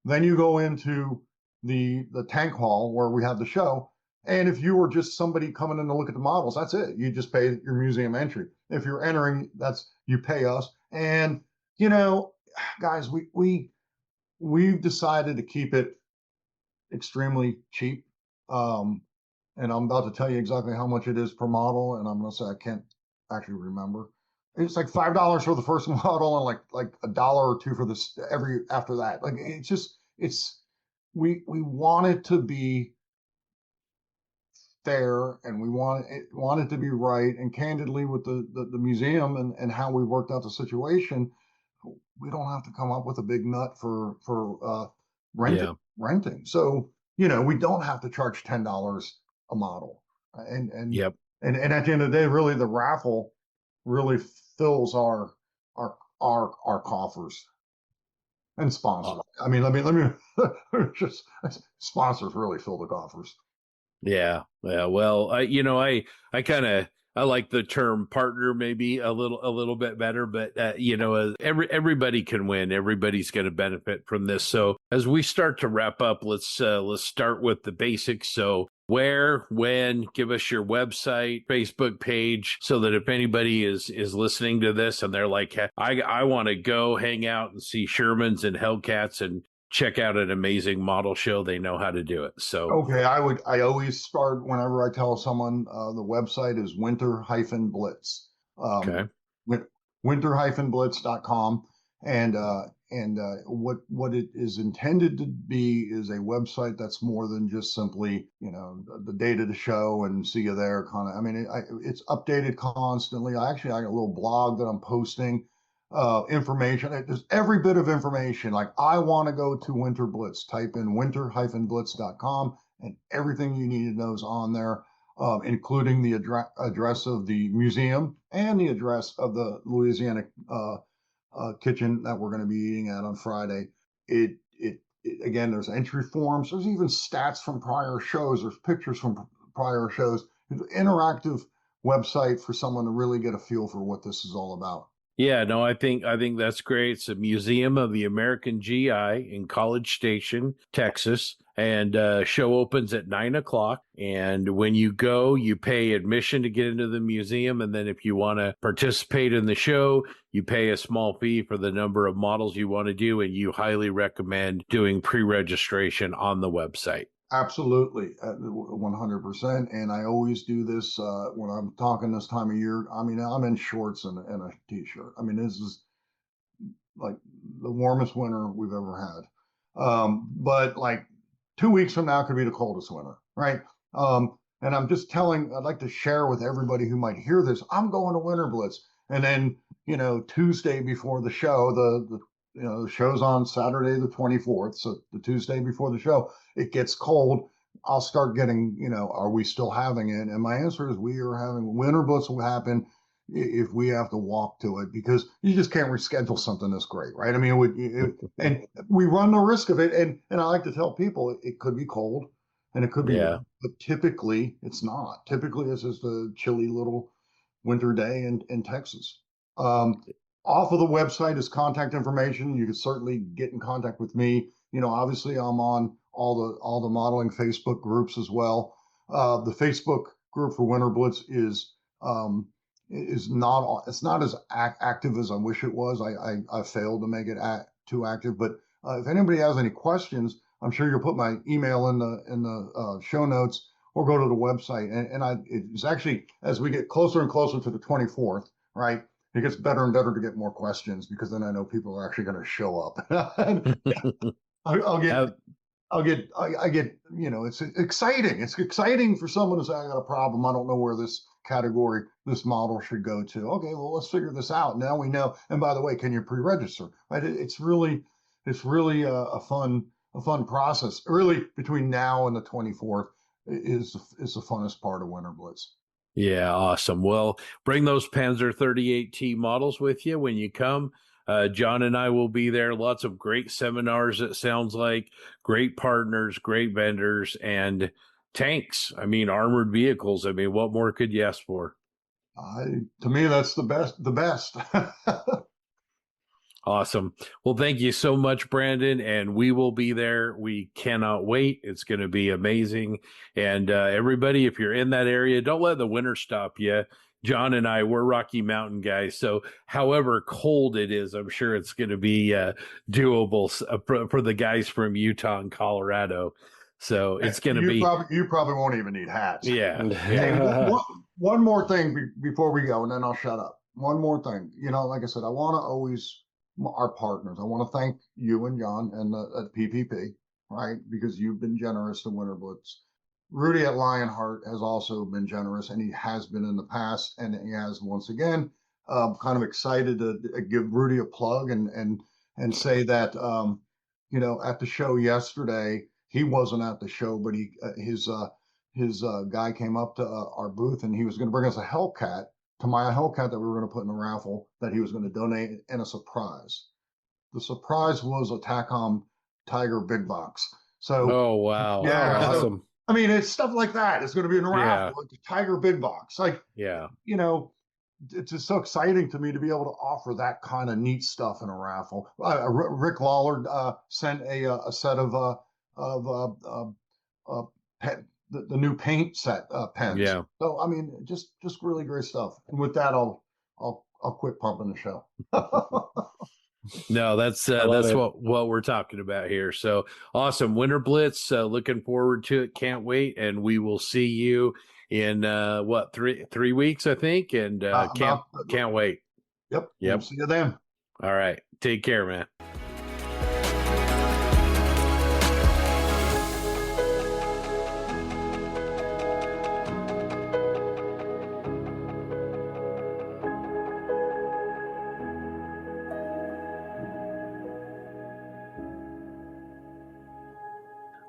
Then you go into the tank hall where we have the show. And if you were just somebody coming in to look at the models, that's it. You just pay your museum entry. If you're entering, you pay us. And, guys, we've decided to keep it extremely cheap. And I'm about to tell you exactly how much it is per model. And I'm going to say I can't actually remember. It's like $5 for the first model and like $1 or $2 for this after that. Like we want it to be fair, and we want it to be right. And candidly, with the museum and how we worked out the situation, we don't have to come up with a big nut for renting. So we don't have to charge $10 a model. And at the end of the day, really the raffle really fills our coffers and sponsors. I mean, let me just sponsors really fill the coffers. Yeah. Well, I kind of I like the term partner maybe a little bit better, but everybody can win. Everybody's going to benefit from this. So as we start to wrap up, let's start with the basics. So where, when, give us your website, Facebook page, so that if anybody is listening to this and they're like, I want to go hang out and see Shermans and Hellcats and check out an amazing model show, they know how to do it. So okay, I always start whenever I tell someone the website is winter-blitz. Okay. Winter-blitz.com. And what it is intended to be is a website that's more than just simply, the date of the show and see you there kind of. I mean, it's updated constantly. I got a little blog that I'm posting information. There's every bit of information. Like, I want to go to Winterblitz, type in winter-blitz.com, and everything you need to know is on there, including the address of the museum and the address of the Louisiana kitchen that we're going to be eating at on Friday. Again, there's entry forms. There's even stats from prior shows. There's pictures from prior shows. It's an interactive website for someone to really get a feel for what this is all about. Yeah, no, I think that's great. It's a Museum of the American GI in College Station, Texas, and show opens at 9:00. And when you go, you pay admission to get into the museum, and then if you want to participate in the show, you pay a small fee for the number of models you want to do, and you highly recommend doing pre-registration on the website. Absolutely, 100%. And I always do this when I'm talking this time of year. I mean, I'm in shorts and a t-shirt. I mean, this is like the warmest winter we've ever had. But like 2 weeks from now could be the coldest winter, right? And I'm just I'd like to share with everybody who might hear this, I'm going to Winterblitz. And then, Tuesday before the show, the show's on Saturday, the 24th. So the Tuesday before the show, it gets cold. I'll start getting, are we still having it? And my answer is we are having Winterblitz will happen if we have to walk to it, because you just can't reschedule something this great, right? I mean, and we run the risk of it. And I like to tell people it could be cold and it could be, but typically it's not. Typically it's just a chilly little winter day in Texas. Off of the website is contact information. You can certainly get in contact with me. Obviously I'm on all the modeling Facebook groups as well. The Facebook group for Winterblitz is not as active as I wish it was. I failed to make it too active. But if anybody has any questions, I'm sure you'll put my email in the show notes, or go to the website. And it's actually, as we get closer and closer to the 24th, right? It gets better and better to get more questions, because then I know people are actually going to show up. I get, it's exciting. It's exciting for someone to say, I got a problem. I don't know where this this model should go to. Okay, well, let's figure this out. Now we know. And by the way, can you pre-register? Right? It's really a fun process. Really, between now and the 24th is the funnest part of Winterblitz. Yeah, awesome. Well, bring those Panzer 38T models with you when you come. John and I will be there. Lots of great seminars, it sounds like. Great partners, great vendors, and tanks. I mean, armored vehicles. I mean, what more could you ask for? To me, that's the best. Awesome. Well, thank you so much, Brandon. And we will be there. We cannot wait. It's going to be amazing. And everybody, if you're in that area, don't let the winter stop you. John and I, we're Rocky Mountain guys. So however cold it is, I'm sure it's going to be doable for the guys from Utah and Colorado. So it's going to be. You probably won't even need hats. Yeah. Hey, one more thing before we go, and then I'll shut up. One more thing. Like I said, I want to always, our partners, I want to thank you and John and at PPP, right? Because you've been generous to Winterblitz. Rudy at Lionheart has also been generous, and he has been in the past, and he has once again. Kind of excited to give Rudy a plug and say that at the show yesterday, he wasn't at the show, but his guy came up to our booth, and he was going to bring us a Hellcat, my Hellcat that we were going to put in the raffle, that he was going to donate, and a surprise. The surprise was a TACOM Tiger big box. So, oh wow, yeah, awesome. I mean, it's stuff like that. It's going to be in a Yeah. raffle, like the Tiger Big Box. Like, Yeah. you know, it's just so exciting to me to be able to offer that kind of neat stuff in a raffle. Rick Lawler sent a set of the new paint set pens. Yeah. So I mean, just really great stuff. And with that, I'll quit pumping the show. No, that's love it. what we're talking about here. So awesome. Winterblitz, looking forward to it. Can't wait. And we will see you in what, 3 weeks, I think. And can't wait. Yep. Yep. We'll see you then. All right. Take care, man.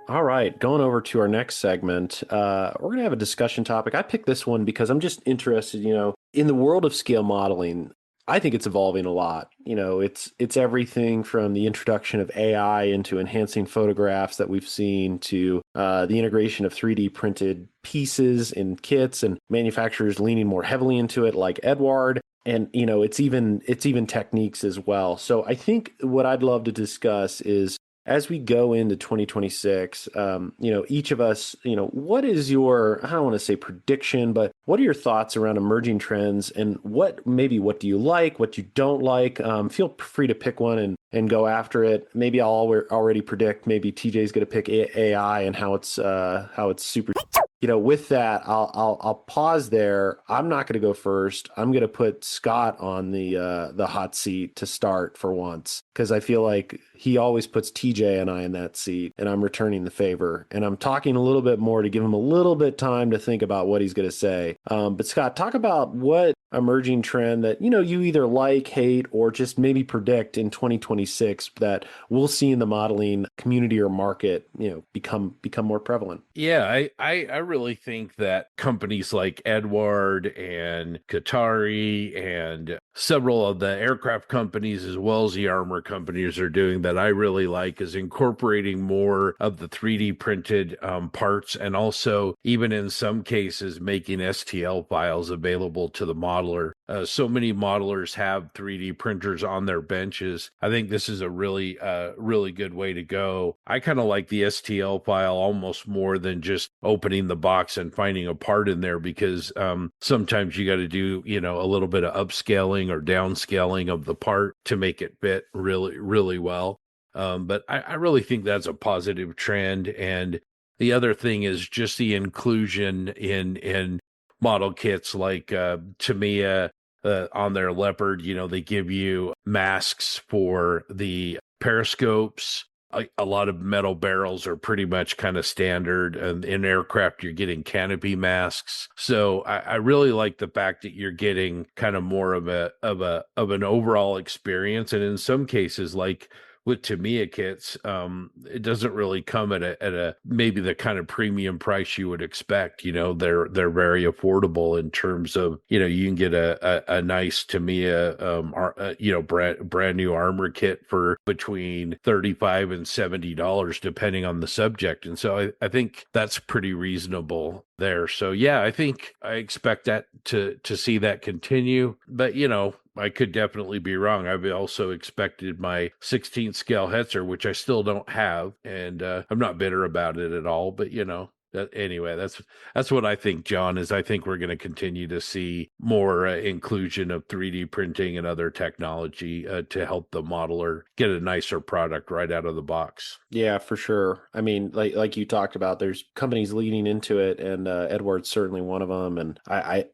All right, going over to our next segment, we're going to have a discussion topic. I picked this one because I'm just interested, in the world of scale modeling. I think it's evolving a lot. It's everything from the introduction of AI into enhancing photographs that we've seen to the integration of 3D printed pieces in kits and manufacturers leaning more heavily into it, like Edward. And it's even techniques as well. So I think what I'd love to discuss is, as we go into 2026, each of us, what is your, I don't want to say prediction, but what are your thoughts around emerging trends, and what do you like, what you don't like? Feel free to pick one and go after it. Maybe I'll already predict, maybe TJ's going to pick AI and how it's super. With that, I'll pause there. I'm not going to go first. I'm going to put Scott on the hot seat to start for once, because I feel like he always puts TJ and I in that seat, and I'm returning the favor. And I'm talking a little bit more to give him a little bit time to think about what he's going to say. But Scott, talk about what emerging trend that you either like, hate, or just maybe predict in 2026 that we'll see in the modeling community or market become more prevalent. Yeah, I really think that companies like Edward and Qatari and several of the aircraft companies, as well as the armor companies, are doing that I really like, is incorporating more of the 3D printed parts, and also even in some cases making STL files available to the modeler. So many modelers have 3D printers on their benches. I think this is a really good way to go. I kind of like the STL file almost more than just opening the box and finding a part in there, because sometimes you got to do a little bit of upscaling or downscaling of the part to make it fit really, really well. But I really think that's a positive trend. And the other thing is just the inclusion in model kits like Tamiya on their Leopard. They give you masks for the periscopes. A lot of metal barrels are pretty much kind of standard, and in aircraft you're getting canopy masks. So I really like the fact that you're getting kind of more of an overall experience. And in some cases, like with Tamiya kits, it doesn't really come at a maybe the kind of premium price you would expect. They're very affordable in terms of you can get a nice Tamiya brand new armor kit for between $35 and $70 depending on the subject. And so I think that's pretty reasonable there. So yeah, I expect that to see that continue. But I could definitely be wrong. I've also expected my 16th scale Hetzer, which I still don't have, and I'm not bitter about it at all. But anyway, that's what I think, John. Is I think we're going to continue to see more inclusion of 3D printing and other technology to help the modeler get a nicer product right out of the box. Yeah, for sure. I mean, like you talked about, there's companies leading into it, and Edward's certainly one of them. And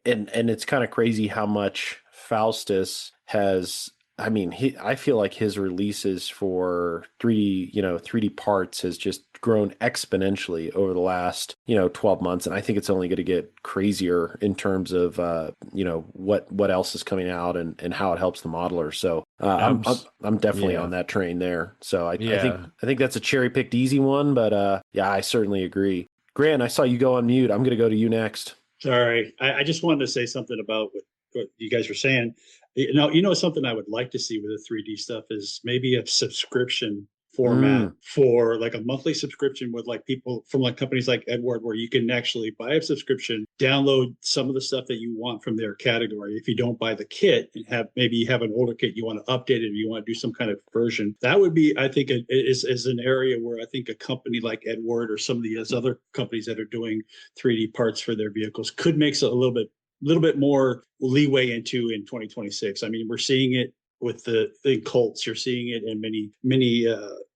and it's kind of crazy how much Faustus has. I mean, I feel like his releases for 3D parts has just grown exponentially over the last, 12 months. And I think it's only going to get crazier in terms of, what else is coming out and how it helps the modeler. So I'm definitely on that train there. So I think that's a cherry picked easy one, but yeah, I certainly agree. Grant, I saw you go on mute. I'm going to go to you next. Sorry. I just wanted to say something about what you guys were saying. Something I would like to see with the 3D stuff is maybe a subscription format for like a monthly subscription with like people from like companies like Edward, where you can actually buy a subscription, download some of the stuff that you want from their category. If you don't buy the kit and maybe you have an older kit, you want to update it, or you want to do some kind of version, that would be, I think, is an area where I think a company like Edward or some of these other companies that are doing 3D parts for their vehicles could make a little bit more leeway into in 2026. I mean, we're seeing it with the Colts. You're seeing it in many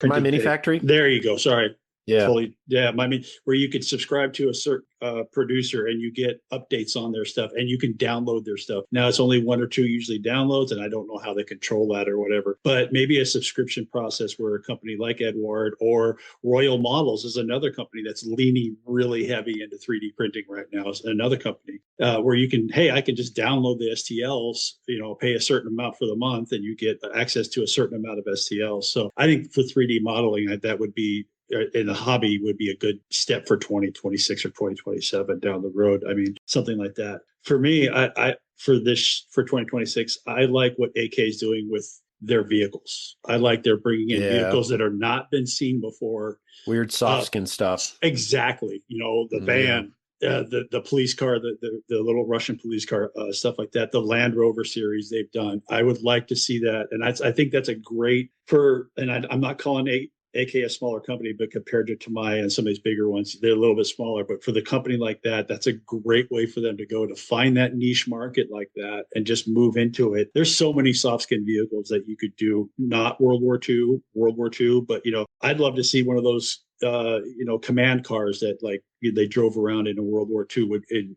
My Mini Factory. There you go. Sorry. Yeah. Totally. Yeah. I mean, where you could subscribe to a certain producer and you get updates on their stuff and you can download their stuff. Now it's only one or two usually downloads, and I don't know how they control that or whatever, but maybe a subscription process where a company like Edward or Royal Models is another company that's leaning really heavy into 3D printing right now. Is another company where you can, hey, I can just download the STLs, pay a certain amount for the month and you get access to a certain amount of STLs. So I think for 3D modeling, that would be, in the hobby, would be a good step for 2026 or 2027 down the road. I mean, something like that. For me, for 2026, I like what AK is doing with their vehicles. I like they're bringing in vehicles that are not been seen before. Weird soft skin stuff. Exactly. The van, the police car, the little Russian police car, stuff like that. The Land Rover series they've done. I would like to see that, and I think that's a great I'm not calling AK a smaller company, but compared to Tamiya and some of these bigger ones, they're a little bit smaller. But for the company like that, that's a great way for them to go to find that niche market like that and just move into it. There's so many soft skin vehicles that you could do, not World War II, but I'd love to see one of those command cars that like they drove around in a World War II in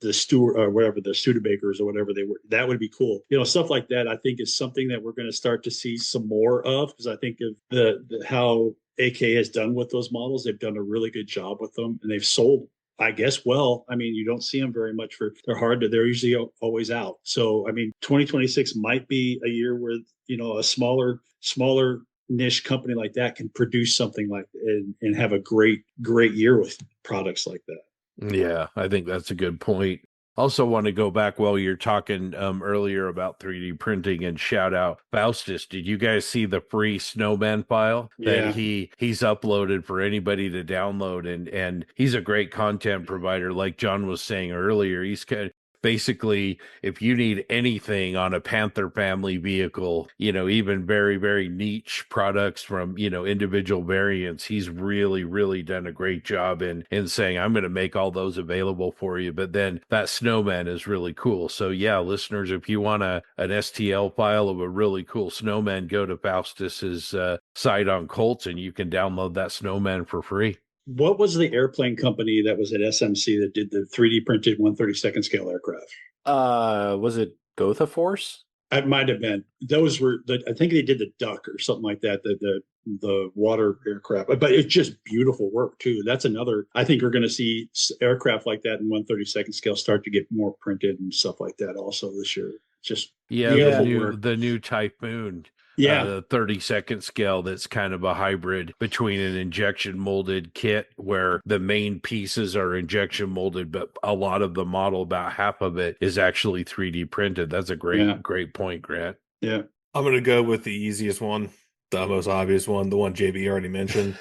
the Stewart or whatever, the Studebakers or whatever they were. That would be cool. Stuff like that I think is something that we're going to start to see some more of, because I think of the how AK has done with those models. They've done a really good job with them, and they've sold, I guess, well. I mean, you don't see them very much they're usually always out. So, I mean, 2026 might be a year where, a smaller niche company like that can produce something like and have a great year with products like that. Yeah, I think that's a good point. Also want to go back while you're talking earlier about 3D printing and shout out Faustus. Did you guys see the free snowman file that he's uploaded for anybody to download? And he's a great content provider. Like John was saying earlier, he's basically, if you need anything on a Panther family vehicle, even very, very niche products from, individual variants, he's really, really done a great job in saying, I'm going to make all those available for you. But then that snowman is really cool. So yeah, listeners, if you want an STL file of a really cool snowman, go to Faustus's site on Colts and you can download that snowman for free. What was the airplane company that was at SMC that did the 3D printed 1/32nd scale aircraft? Was it Gotha Force? It might have been. Those were I think they did the Duck or something like that. The water aircraft, but it's just beautiful work too. That's another. I think we're going to see aircraft like that in 1/32nd scale start to get more printed and stuff like that also this year. Just the new Typhoon. Yeah, the 32nd scale that's kind of a hybrid between an injection molded kit where the main pieces are injection molded, but a lot of the model, about half of it, is actually 3D printed. That's a great point, Grant. Yeah. I'm going to go with the easiest one, the most obvious one, the one JB already mentioned.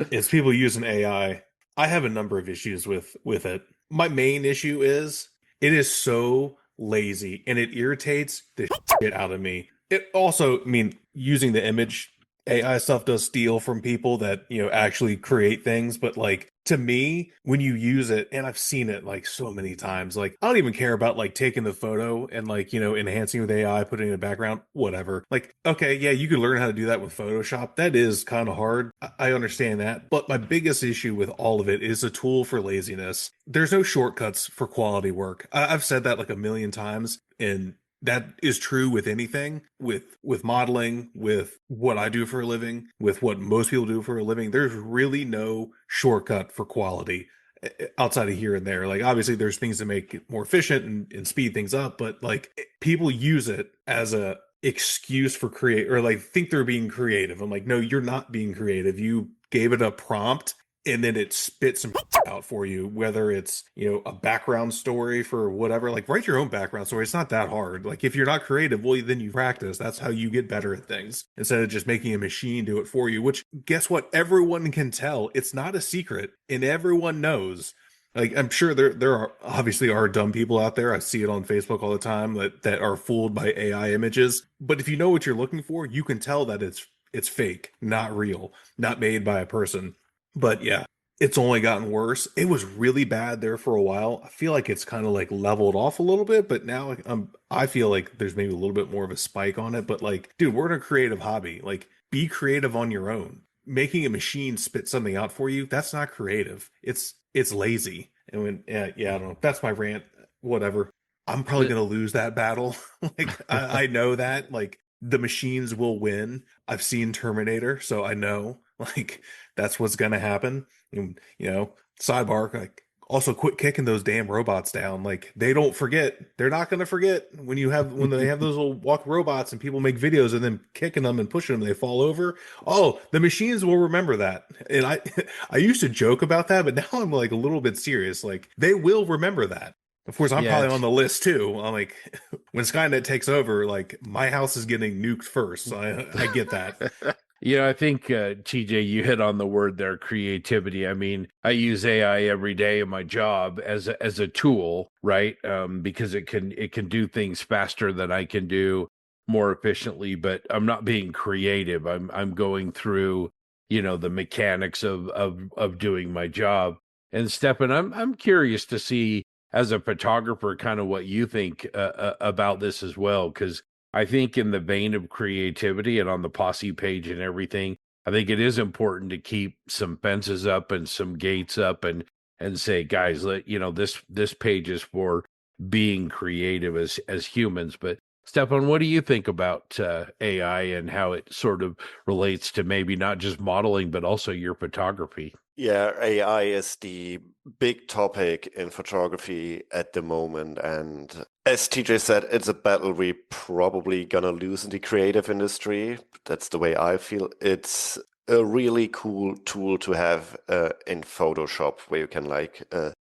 It's people using AI. I have a number of issues with it. My main issue is it is so lazy and it irritates the shit out of me. It also, using the image AI stuff does steal from people that, actually create things. But like, to me, when you use it, and I've seen it like so many times, like, I don't even care about like taking the photo and like, enhancing with AI, putting in a background, whatever. Like, okay, yeah, you could learn how to do that with Photoshop. That is kind of hard. I understand that. But my biggest issue with all of it is a tool for laziness. There's no shortcuts for quality work. I've said that like a million times, and that is true with anything, with modeling, with what I do for a living, with what most people do for a living. There's really no shortcut for quality outside of here and there. Like, obviously there's things to make it more efficient and speed things up, but like, people use it as a excuse for think they're being creative. I'm like, no, you're not being creative. You gave it a prompt and then it spits some out for you, whether it's, a background story for whatever. Like, write your own background story. It's not that hard. Like, if you're not creative, well, then you practice. That's how you get better at things, instead of just making a machine do it for you, which, guess what? Everyone can tell. It's not a secret, and everyone knows. Like, I'm sure there are obviously are dumb people out there. I see it on Facebook all the time that are fooled by AI images. But if you know what you're looking for, you can tell that it's fake, not real, not made by a person. But yeah, it's only gotten worse. It was really bad there for a while. I feel like it's kind of like leveled off a little bit, but now I feel like there's maybe a little bit more of a spike on it. But like, dude, we're in a creative hobby. Like, be creative on your own. Making a machine spit something out for you, that's not creative. It's lazy. And when I don't know. That's my rant. Whatever. I'm probably gonna lose that battle. Like, I know that. Like, the machines will win. I've seen Terminator, so I know, like, that's what's gonna happen. And, sidebar, like, also quit kicking those damn robots down. Like, they don't forget. They're not gonna forget when they have those little walk robots and people make videos and then kicking them and pushing them, they fall over. Oh, the machines will remember that. And I used to joke about that, but now I'm like a little bit serious. Like, they will remember that. Of course, I'm probably on the list too. I'm like, when Skynet takes over, like, my house is getting nuked first. So I get that. I think, TJ, you hit on the word there, creativity. I mean, I use AI every day in my job as a tool, right? Because it can do things faster than I can do, more efficiently, but I'm not being creative. I'm going through, the mechanics of doing my job. And Stephan, I'm curious to see, as a photographer, kind of what you think about this as well, because I think in the vein of creativity and on the Posse page and everything, I think it is important to keep some fences up and some gates up and say, guys, this page is for being creative as humans. But Stephan, what do you think about AI and how it sort of relates to maybe not just modeling, but also your photography? Yeah, AI is the big topic in photography at the moment. And as TJ said, it's a battle we're probably gonna lose in the creative industry. That's the way I feel. It's a really cool tool to have in Photoshop, where you can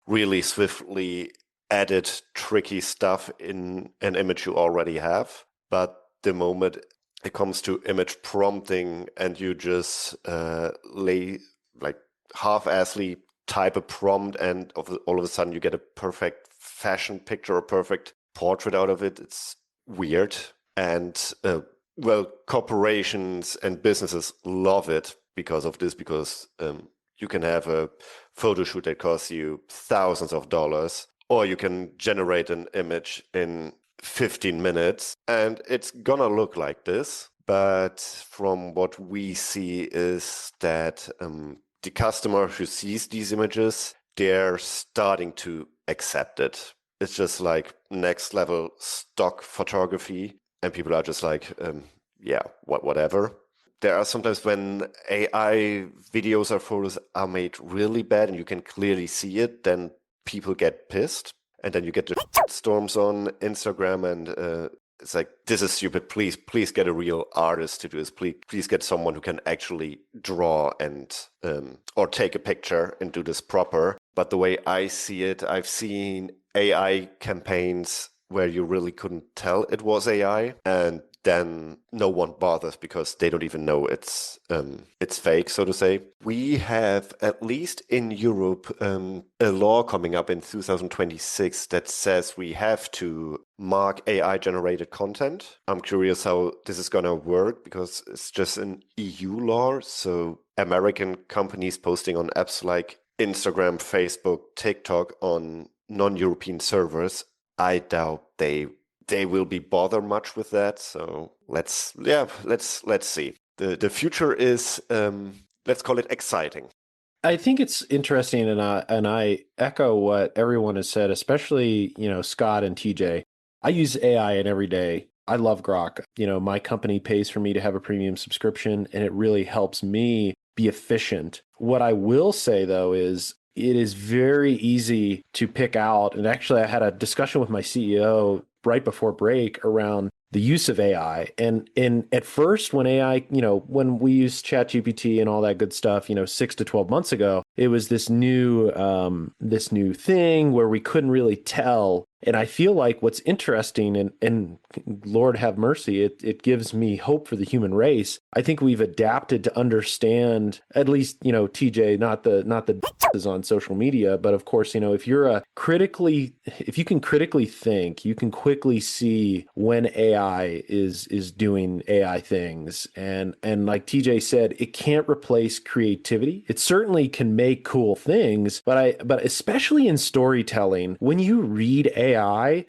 really swiftly edit tricky stuff in an image you already have. But the moment it comes to image prompting and you just half-assly type a prompt and all of a sudden you get a perfect fashion picture or perfect portrait out of it, it's weird. And corporations and businesses love it because of this, because you can have a photo shoot that costs you thousands of dollars, or you can generate an image in 15 minutes and it's gonna look like this. But from what we see is that the customer who sees these images, they're starting to accept it. It's just like next level stock photography. And people are just like, whatever. There are sometimes when AI videos or photos are made really bad and you can clearly see it, then people get pissed. And then you get the storms on Instagram and it's like, this is stupid. Please get a real artist to do this. Please get someone who can actually draw and or take a picture and do this proper. But the way I see it, I've seen AI campaigns where you really couldn't tell it was AI, and then no one bothers because they don't even know it's fake, so to say. We have, at least in Europe, a law coming up in 2026 that says we have to mark AI-generated content. I'm curious how this is going to work because it's just an EU law. So American companies posting on apps like Instagram, Facebook, TikTok on non-European servers, I doubt they will be bothered much with that. So let's see. The future is let's call it exciting. I think it's interesting, and I echo what everyone has said, especially Scott and TJ. I use AI in every day. I love Grok. My company pays for me to have a premium subscription, and it really helps me be efficient. What I will say though is it is very easy to pick out, and actually I had a discussion with my CEO right before break around the use of AI. And at first, when AI, when we used ChatGPT and all that good stuff, 6 to 12 months ago, it was this new thing where we couldn't really tell. And I feel like what's interesting, and Lord have mercy, it gives me hope for the human race. I think we've adapted to understand, at least, TJ, not the is on social media, but of course, if you can critically think, you can quickly see when AI is doing AI things. And like TJ said, it can't replace creativity. It certainly can make cool things, but especially in storytelling, when you read AI,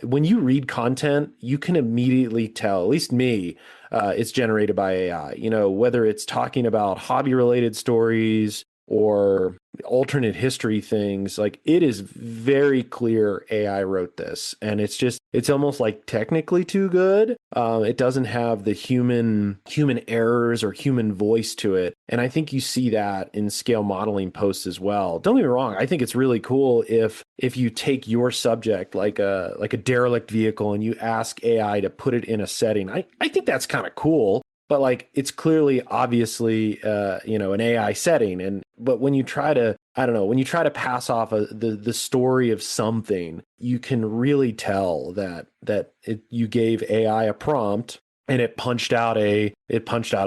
when you read content, you can immediately tell, at least me, it's generated by AI, whether it's talking about hobby related stories or alternate history things. Like, it is very clear AI wrote this, and it's almost like technically too good. It doesn't have the human errors or human voice to it. And I think you see that in scale modeling posts as well. Don't get me wrong, I think it's really cool if you take your subject, like a derelict vehicle, and you ask AI to put it in a setting. I think that's kind of cool. But like, it's clearly, obviously, an AI setting. But when you try to, when you try to pass off the story of something, you can really tell that you gave AI a prompt and it punched out a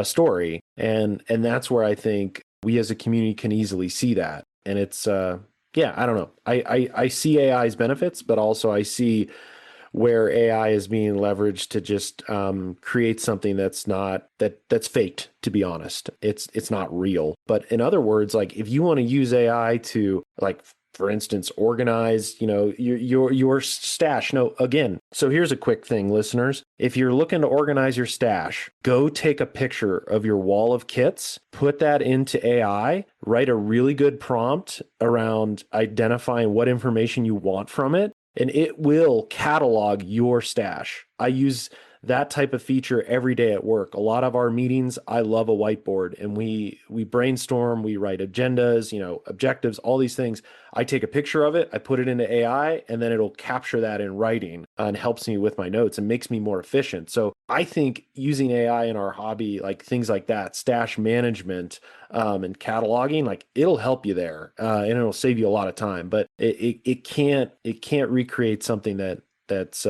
story. And that's where I think we as a community can easily see that. And it's, I don't know. I see AI's benefits, but also I see where AI is being leveraged to just create something that's faked. To be honest, it's not real. But in other words, like, if you want to use AI to, like, for instance, organize, your stash. No, again. So here's a quick thing, listeners. If you're looking to organize your stash, go take a picture of your wall of kits, put that into AI, write a really good prompt around identifying what information you want from it, and it will catalog your stash. I use that type of feature every day at work. A lot of our meetings, I love a whiteboard, and we brainstorm, we write agendas, objectives, all these things. I take a picture of it, I put it into AI, and then it'll capture that in writing and helps me with my notes and makes me more efficient. So I think using AI in our hobby, like things like that, stash management, and cataloging, like, it'll help you there, and it'll save you a lot of time. But it can't recreate something that's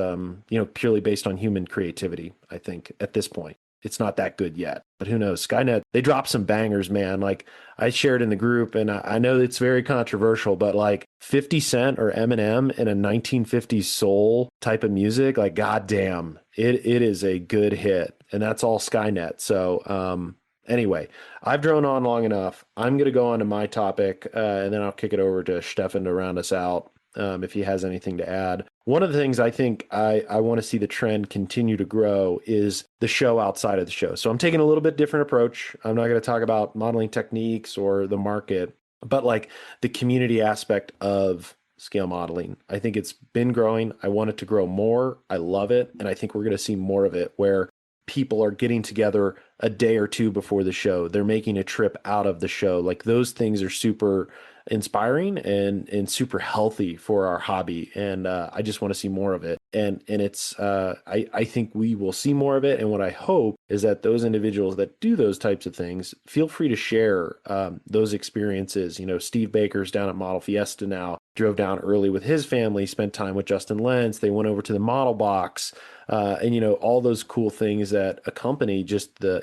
purely based on human creativity. I think at this point it's not that good yet, but who knows? Skynet, they dropped some bangers, man. Like, I shared in the group, and I know it's very controversial, but like 50 Cent or Eminem in a 1950s soul type of music, like, goddamn, it is a good hit, and that's all Skynet. So anyway, I've drone on long enough. I'm going to go on to my topic, and then I'll kick it over to Stephan to round us out, if he has anything to add. One of the things I think I want to see the trend continue to grow is the show outside of the show. So I'm taking a little bit different approach. I'm not going to talk about modeling techniques or the market, but like the community aspect of scale modeling. I think it's been growing. I want it to grow more. I love it. And I think we're going to see more of it, where people are getting together a day or two before the show. They're making a trip out of the show. Like, those things are super inspiring and super healthy for our hobby. And I just want to see more of it. And it's I think we will see more of it. And what I hope is that those individuals that do those types of things, feel free to share those experiences. Steve Baker's down at Model Fiesta now, drove down early with his family, spent time with Justin Lentz. They went over to the model box, and all those cool things that accompany just the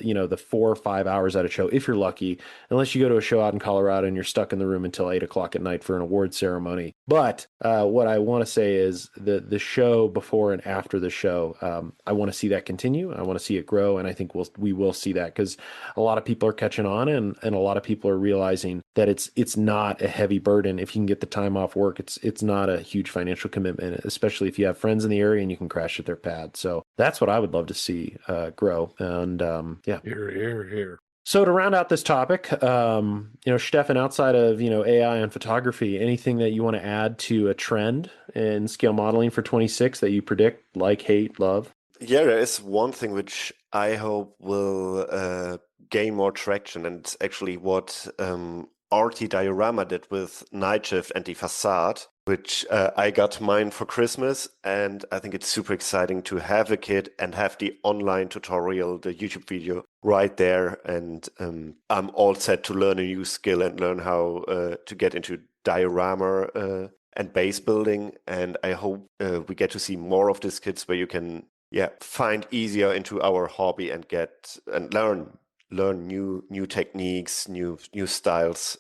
4 or 5 hours at a show, if you're lucky, unless you go to a show out in Colorado and you're stuck in the room until 8 o'clock at night for an award ceremony. But what I want to say is the show before and after the show, I want to see that continue. I want to see it grow, and I think we will see that, because a lot of people are catching on, and a lot of people are realizing that it's not a heavy burden if you can get the time off work. It's not a huge financial commitment, especially if you have friends in the area and you can crash at their pad. So that's what I would love to see grow. And yeah. Here. So to round out this topic, Stephan, outside of, AI and photography, anything that you want to add to a trend in scale modeling for 26 that you predict, like, hate, love? Yeah, there is one thing which I hope will gain more traction, and it's actually what RT Diorama did with Night Shift and the Facade. which I got mine for Christmas. And I think it's super exciting to have a kit and have the online tutorial, the YouTube video right there. And I'm all set to learn a new skill and learn how to get into diorama and base building. And I hope we get to see more of these kits where you can find easier into our hobby and get and learn new techniques, new styles.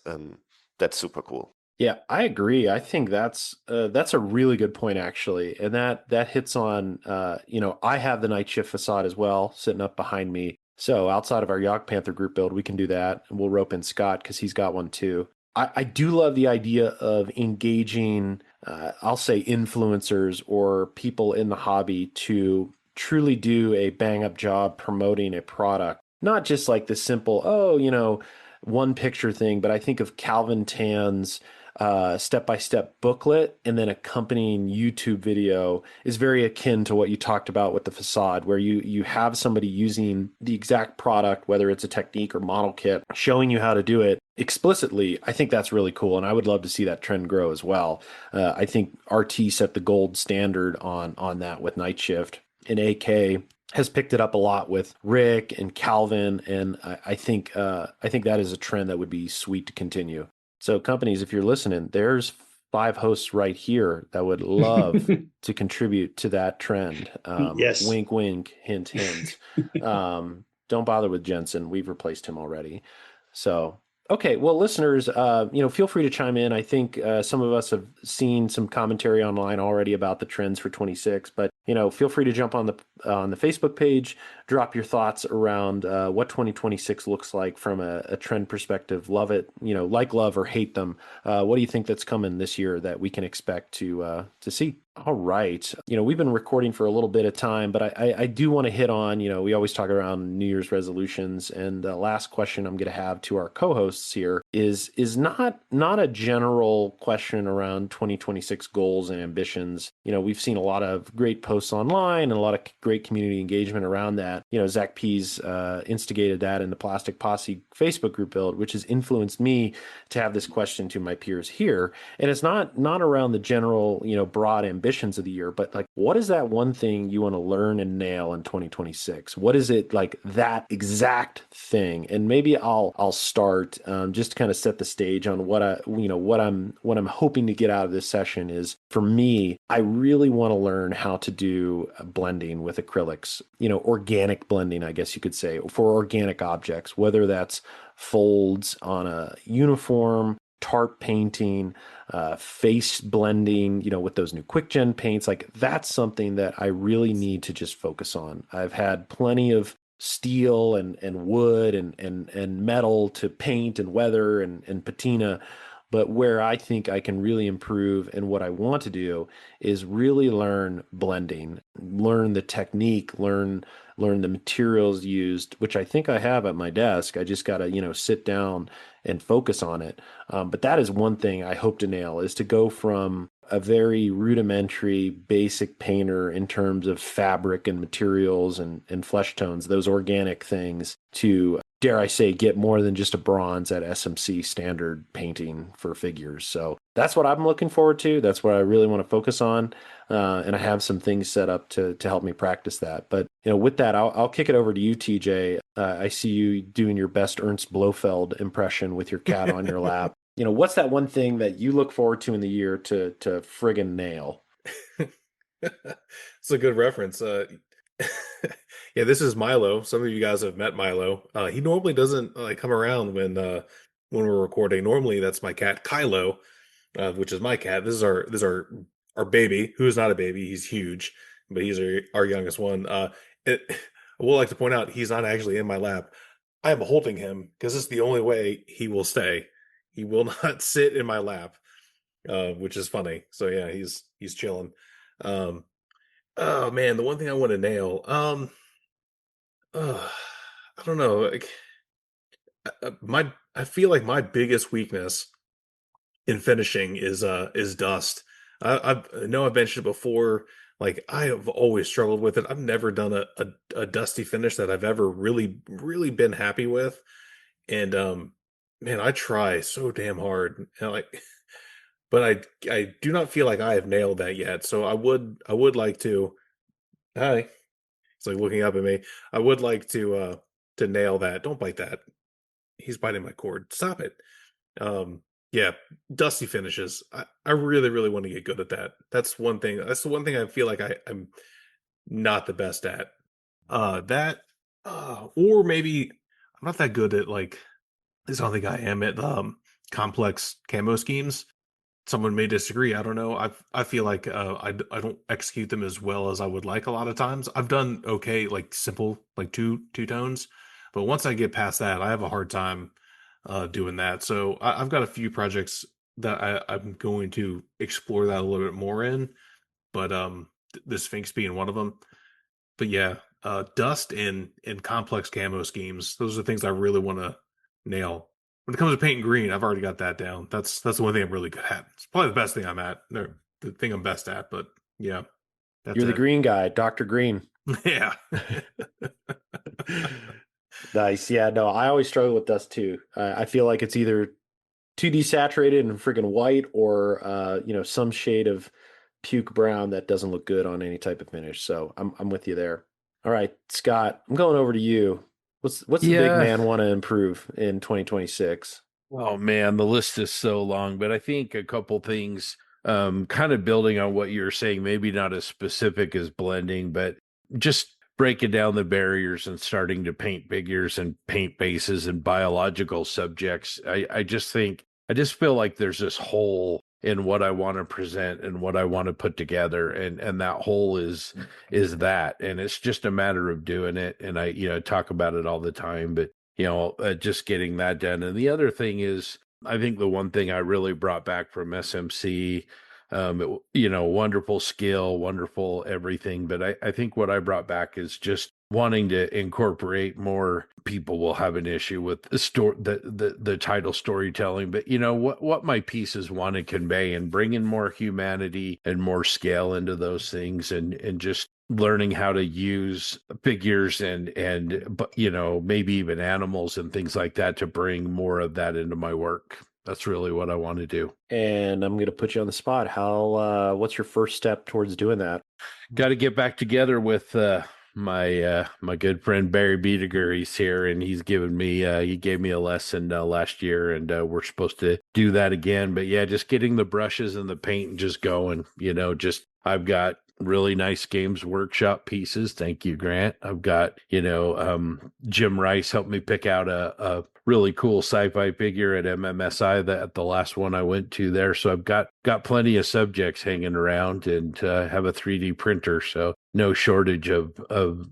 That's super cool. Yeah, I agree. I think that's a really good point actually, and that hits on I have the night shift facade as well sitting up behind me. So outside of our Yacht Panther group build, we can do that, and we'll rope in Scott because he's got one too. I do love the idea of engaging, I'll say influencers or people in the hobby to truly do a bang up job promoting a product, not just like the simple, one picture thing, but I think of Calvin Tan's step-by-step booklet and then accompanying YouTube video is very akin to what you talked about with the facade, where you have somebody using the exact product, whether it's a technique or model kit, showing you how to do it explicitly. I think that's really cool, and I would love to see that trend grow as well. I think RT set the gold standard on that with Night Shift, and AK has picked it up a lot with Rick and Calvin, and I think that is a trend that would be sweet to continue. So companies, if you're listening, there's 5 hosts right here that would love to contribute to that trend. Yes. Wink, wink, hint, hint. Don't bother with Jensen. We've replaced him already. So, okay. Well, listeners, feel free to chime in. I think some of us have seen some commentary online already about the trends for 26, but feel free to jump on the Facebook page, drop your thoughts around what 2026 looks like from a trend perspective. Love it, like, love, or hate them. What do you think that's coming this year that we can expect to see? All right. We've been recording for a little bit of time, but I do want to hit on, we always talk around New Year's resolutions. And the last question I'm going to have to our co-hosts here is not a general question around 2026 goals and ambitions. We've seen a lot of great posts online and a lot of great community engagement around that. Zach Pease instigated that in the Plastic Posse Facebook group build, which has influenced me to have this question to my peers here. And it's not around the general, broad ambitions of the year, but like, what is that one thing you want to learn and nail in 2026? What is it, like, that exact thing? And maybe I'll start just to kind of set the stage on what I'm hoping to get out of this session is, for me, I really want to learn how to do blending with acrylics, organic blending, I guess you could say, for organic objects, whether that's folds on a uniform, tarp painting, face blending, with those new quick gen paints. Like, that's something that I really need to just focus on. I've had plenty of steel and wood and metal to paint and weather and patina. But where I think I can really improve and what I want to do is really learn blending, learn the technique, learn the materials used, which I think I have at my desk. I just got to, sit down and focus on it. But that is one thing I hope to nail, is to go from a very rudimentary, basic painter in terms of fabric and materials and flesh tones, those organic things, to, dare I say, get more than just a bronze at SMC standard painting for figures. So that's what I'm looking forward to. That's what I really want to focus on. And I have some things set up to help me practice that. But, with that, I'll kick it over to you, TJ. I see you doing your best Ernst Blofeld impression with your cat on your lap. What's that one thing that you look forward to in the year to friggin' nail? It's a good reference. Yeah, this is Milo. Some of you guys have met Milo. He normally doesn't come around when we're recording. Normally, that's my cat Kylo, which is my cat. This is our baby, who is not a baby. He's huge, but he's our youngest one. I would like to point out he's not actually in my lap. I am holding him because it's the only way he will stay. He will not sit in my lap, which is funny. So yeah, he's chilling. Oh man, the one thing I want to nail. I don't know. Like, I feel like my biggest weakness in finishing is dust. I know I've mentioned it before. Like, I have always struggled with it. I've never done a dusty finish that I've ever really, really been happy with. And man, I try so damn hard. And but I do not feel like I have nailed that yet. So I would like to. Hi, it's like looking up at me. I would like to nail that. Don't bite that. He's biting my cord. Stop it. Um, yeah, dusty finishes. I really, really want to get good at that. That's one thing. That's the one thing I feel like I'm not the best at. That, or maybe I'm not that good at like. At least I don't think I am at complex camo schemes. Someone may disagree. I don't know. I feel like I don't execute them as well as I would like a lot of times. I've done okay, like simple, like two tones, but once I get past that, I have a hard time doing that. So I've got a few projects that I'm going to explore that a little bit more in, but the Sphinx being one of them. But yeah, dust and complex camo schemes. Those are things I really want to nail. When it comes to painting green, I've already got that down. That's the one thing I'm really good at. It's probably the best thing I'm at. The thing I'm best at. But yeah, that's You're the it. green guy, Dr. Green. Yeah. Nice. Yeah, no, I always struggle with dust too. I feel like it's either too desaturated and freaking white or some shade of puke brown that doesn't look good on any type of finish. So I'm with you there. All right, Scott, I'm going over to you. What's the big Yeah. man want to improve in 2026? Oh man, the list is so long, but I think a couple things, kind of building on what you're saying, maybe not as specific as blending, but just breaking down the barriers and starting to paint figures and paint bases and biological subjects. I just feel like there's this hole in what I want to present and what I want to put together. And that hole is that. And it's just a matter of doing it. And I, talk about it all the time, but just getting that done. And the other thing is, I think the one thing I really brought back from SMC, wonderful skill, wonderful everything. But I think what I brought back is just wanting to incorporate more. People will have an issue with the title storytelling, but what my pieces want to convey and bring in more humanity and more scale into those things, and just learning how to use figures and maybe even animals and things like that to bring more of that into my work. That's really what I want to do. And I'm going to put you on the spot. What's your first step towards doing that? Got to get back together with my good friend Barry Biediger. He's here, and he gave me a lesson last year, and we're supposed to do that again. But yeah, just getting the brushes and the paint and just going. I've got really nice Games Workshop pieces. Thank you, Grant. I've got, Jim Rice helped me pick out a really cool sci-fi figure at MMSI, the last one I went to there. So I've got plenty of subjects hanging around, and have a 3D printer. So no shortage of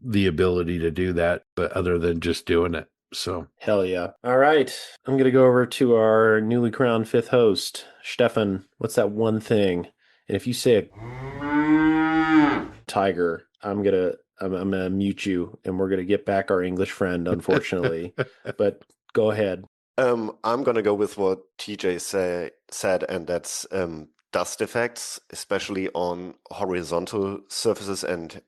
the ability to do that, but other than just doing it. So hell yeah. All right. I'm going to go over to our newly crowned fifth host, Stephan. What's that one thing? And if you say a tiger, I'm gonna mute you, and we're gonna get back our English friend, unfortunately. But go ahead. I'm gonna go with what TJ said, and that's dust effects, especially on horizontal surfaces and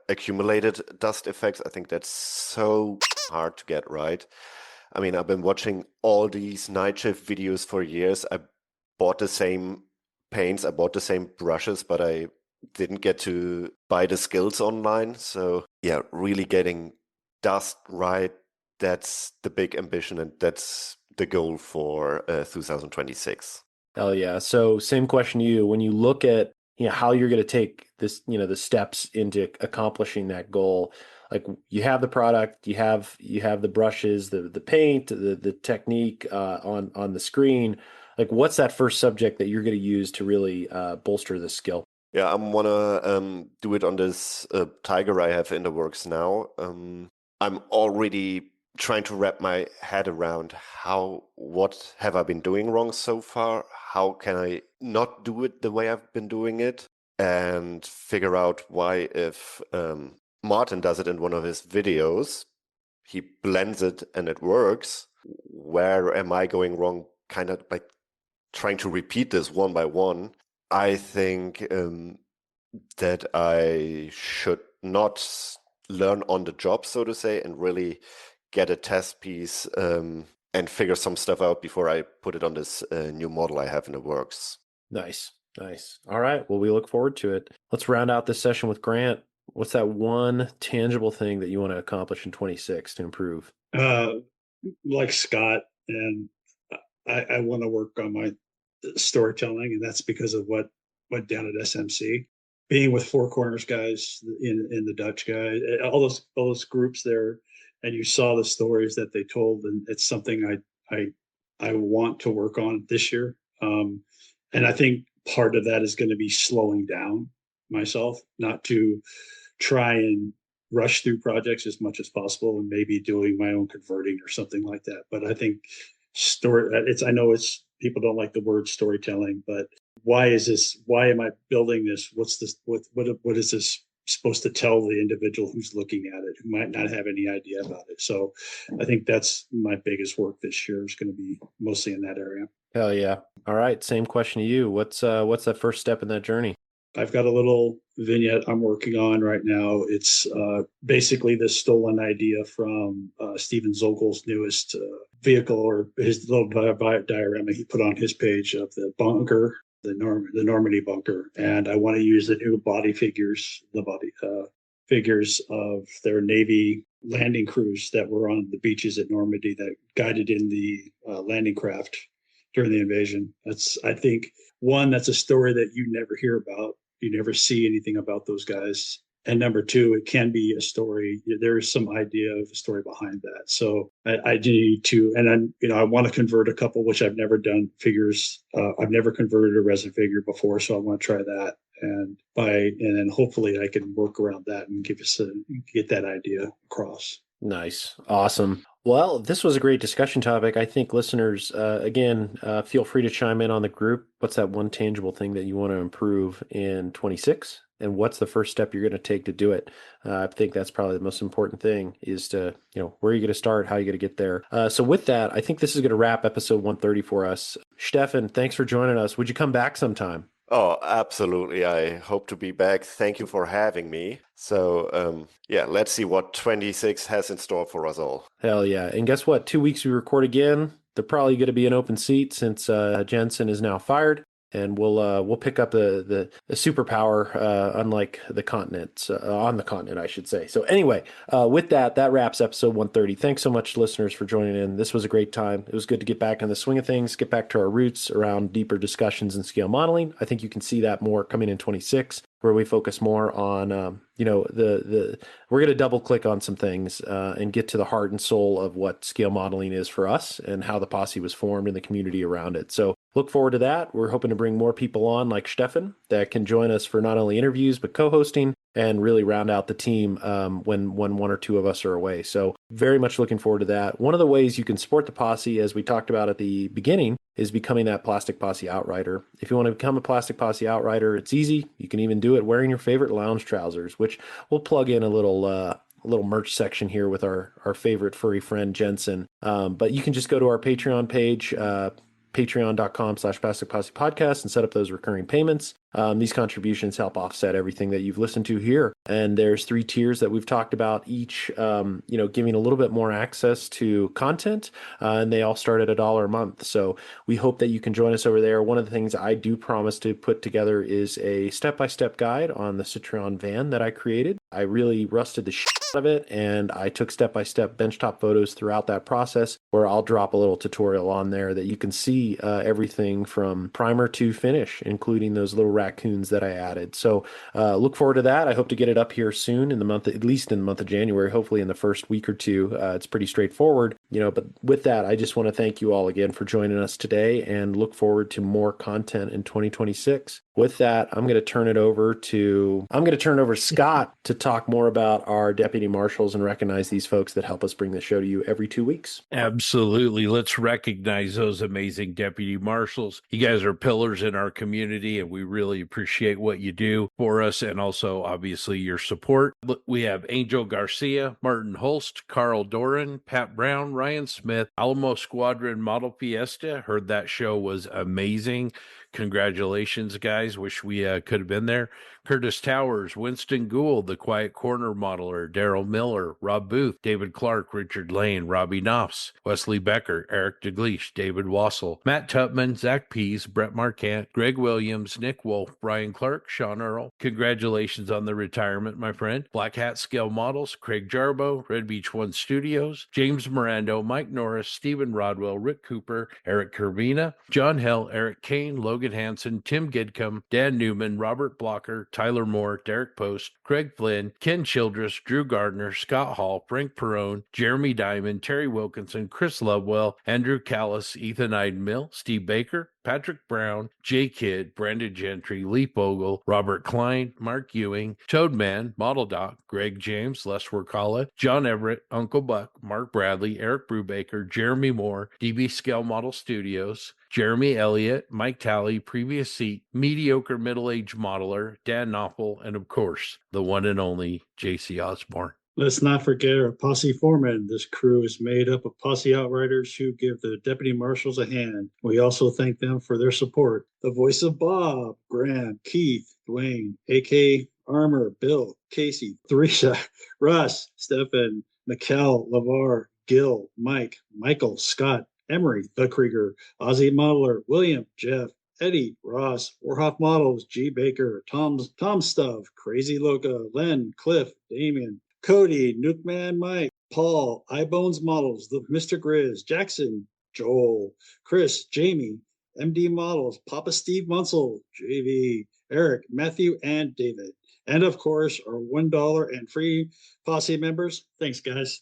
accumulated dust effects. I think that's so hard to get right. I mean, I've been watching all these night shift videos for years. I bought the same paints, I bought the same brushes, but I didn't get to buy the skills online. So yeah, really getting dust right, that's the big ambition, and that's the goal for 2026. Hell yeah. So same question to you. When you look at how you're going to take this, the steps into accomplishing that goal, like you have the product, you have the brushes, the paint, the technique on the screen. Like, what's that first subject that you're going to use to really bolster this skill? Yeah, I want to do it on this tiger I have in the works now. I'm already trying to wrap my head around what have I been doing wrong so far? How can I not do it the way I've been doing it? And figure out why, if Martin does it in one of his videos, he blends it and it works. Where am I going wrong? Kind of like trying to repeat this one by one. I think that I should not learn on the job, so to say, and really get a test piece and figure some stuff out before I put it on this new model I have in the works. Nice. Nice. All right. Well, we look forward to it. Let's round out this session with Grant. What's that one tangible thing that you want to accomplish in 26 to improve? Like Scott, and I want to work on my storytelling, and that's because of what went down at SMC. Being with Four Corners guys, in the Dutch guys, all those groups there, and you saw the stories that they told, and it's something I want to work on this year. And I think part of that is going to be slowing down myself, not to try and rush through projects as much as possible, and maybe doing my own converting or something like that. But I think I know it's people don't like the word storytelling, but why am I building this? What's this? What is this supposed to tell the individual who's looking at it, who might not have any idea about it? So I think that's my biggest work this year is going to be mostly in that area. Hell yeah. All right. Same question to you. What's that first step in that journey? I've got a little vignette I'm working on right now. It's basically this stolen idea from Steven Zogel's newest vehicle, or his little diorama he put on his page of the bunker, the Normandy bunker. And I want to use the new figures of their Navy landing crews that were on the beaches at Normandy that guided in the landing craft during the invasion. I think, one, that's a story that you never hear about. You never see anything about those guys. And number two, it can be a story. There is some idea of a story behind that. So I need to, and I want to convert a couple, which I've never done figures. I've never converted a resin figure before, so I want to try that. And then hopefully I can work around that and get that idea across. Nice. Awesome. Well, this was a great discussion topic. I think listeners, again, feel free to chime in on the group. What's that one tangible thing that you want to improve in 26? And what's the first step you're going to take to do it? I think that's probably the most important thing is to, where are you going to start? How are you going to get there? So with that, I think this is going to wrap episode 130 for us. Stephan, thanks for joining us. Would you come back sometime? Oh, absolutely. I hope to be back. Thank you for having me. So, let's see what 26 has in store for us all. Hell yeah. And guess what? 2 weeks we record again. They're probably going to be an open seat since Jensen is now fired. And we'll pick up the superpower, unlike the continents, on the continent, I should say. So anyway, with that wraps episode 130. Thanks so much, listeners, for joining in. This was a great time. It was good to get back in the swing of things, get back to our roots around deeper discussions in scale modeling. I think you can see that more coming in 26, where we focus more on, we're going to double click on some things and get to the heart and soul of what scale modeling is for us and how the posse was formed and the community around it. So look forward to that. We're hoping to bring more people on like Stephan that can join us for not only interviews, but co-hosting and really round out the team when one or two of us are away. So very much looking forward to that. One of the ways you can support the posse, as we talked about at the beginning, is becoming that Plastic Posse Outrider. If you want to become a Plastic Posse Outrider, it's easy. You can even do it wearing your favorite lounge trousers, which we'll plug in a little merch section here with our favorite furry friend, Jensen. But you can just go to our Patreon page, patreon.com/Plastic Posse Podcast, and set up those recurring payments. These contributions help offset everything that you've listened to here. And there's 3 tiers that we've talked about, each, giving a little bit more access to content. And they all start at $1 a month. So we hope that you can join us over there. One of the things I do promise to put together is a step-by-step guide on the Citroen van that I created. I really rusted the shit out of it, and I took step-by-step benchtop photos throughout that process, where I'll drop a little tutorial on there that you can see everything from primer to finish, including those little raccoons that I added. So look forward to that. I hope to get it up here soon at least in the month of January, hopefully in the first week or two. It's pretty straightforward, but with that, I just want to thank you all again for joining us today and look forward to more content in 2026. With that, I'm going to turn it over to Scott to talk more about our deputy marshals and recognize these folks that help us bring the show to you every 2 weeks. Absolutely. Let's recognize those amazing deputy marshals. You guys are pillars in our community, and we really appreciate what you do for us, and also obviously your support. We have Angel Garcia, Martin Holst, Carl Doran, Pat Brown, Ryan Smith, Alamo Squadron Model Fiesta. Heard that show was amazing. Congratulations, guys. Wish we could have been there. Curtis Towers, Winston Gould, the Quiet Corner modeler, Daryl Miller, Rob Booth, David Clark, Richard Lane, Robbie Knopfs, Wesley Becker, Eric DeGleesh, David Wassel, Matt Tupman, Zach Pease, Brett Marquant, Greg Williams, Nick Wolf, Brian Clark, Sean Earl. Congratulations on the retirement, my friend. Black Hat Scale Models, Craig Jarbo, Red Beach One Studios, James Mirando, Mike Norris, Stephen Rodwell, Rick Cooper, Eric Kervina, John Hell, Eric Kane, Logan Hansen, Tim Gidcombe, Dan Newman, Robert Blocker, Tyler Moore, Derek Post, Craig Flynn, Ken Childress, Drew Gardner, Scott Hall, Frank Perrone, Jeremy Diamond, Terry Wilkinson, Chris Lovewell, Andrew Callis, Ethan Eidenmill, Steve Baker, Patrick Brown, Jay Kidd, Brandon Gentry, Lee Bogle, Robert Klein, Mark Ewing, Toadman, Model Doc, Greg James, Les Workala, John Everett, Uncle Buck, Mark Bradley, Eric Brubaker, Jeremy Moore, DB Scale Model Studios, Jeremy Elliott, Mike Talley, Previous Seat, Mediocre Middle-Aged Modeler, Dan Knopfel, and of course, the one and only J.C. Osborne. Let's not forget our posse foreman. This crew is made up of posse outriders who give the deputy marshals a hand. We also thank them for their support. The voice of Bob, Graham, Keith, Dwayne, AK Armor, Bill, Casey, Theresia, Russ, Stephan, Mikkel, LeVar, Gil, Mike, Michael, Scott, Emery, The Krieger, Ozzy Modeler, William, Jeff, Eddie, Ross, Warhoff Models, G. Baker, Tom Stuff, Crazy Loca, Len, Cliff, Damien, Cody, Nukeman, Mike, Paul, iBones Models, the Mr. Grizz, Jackson, Joel, Chris, Jamie, MD Models, Papa Steve Munsell, JV, Eric, Matthew, and David. And of course, our $1 and free posse members. Thanks, guys.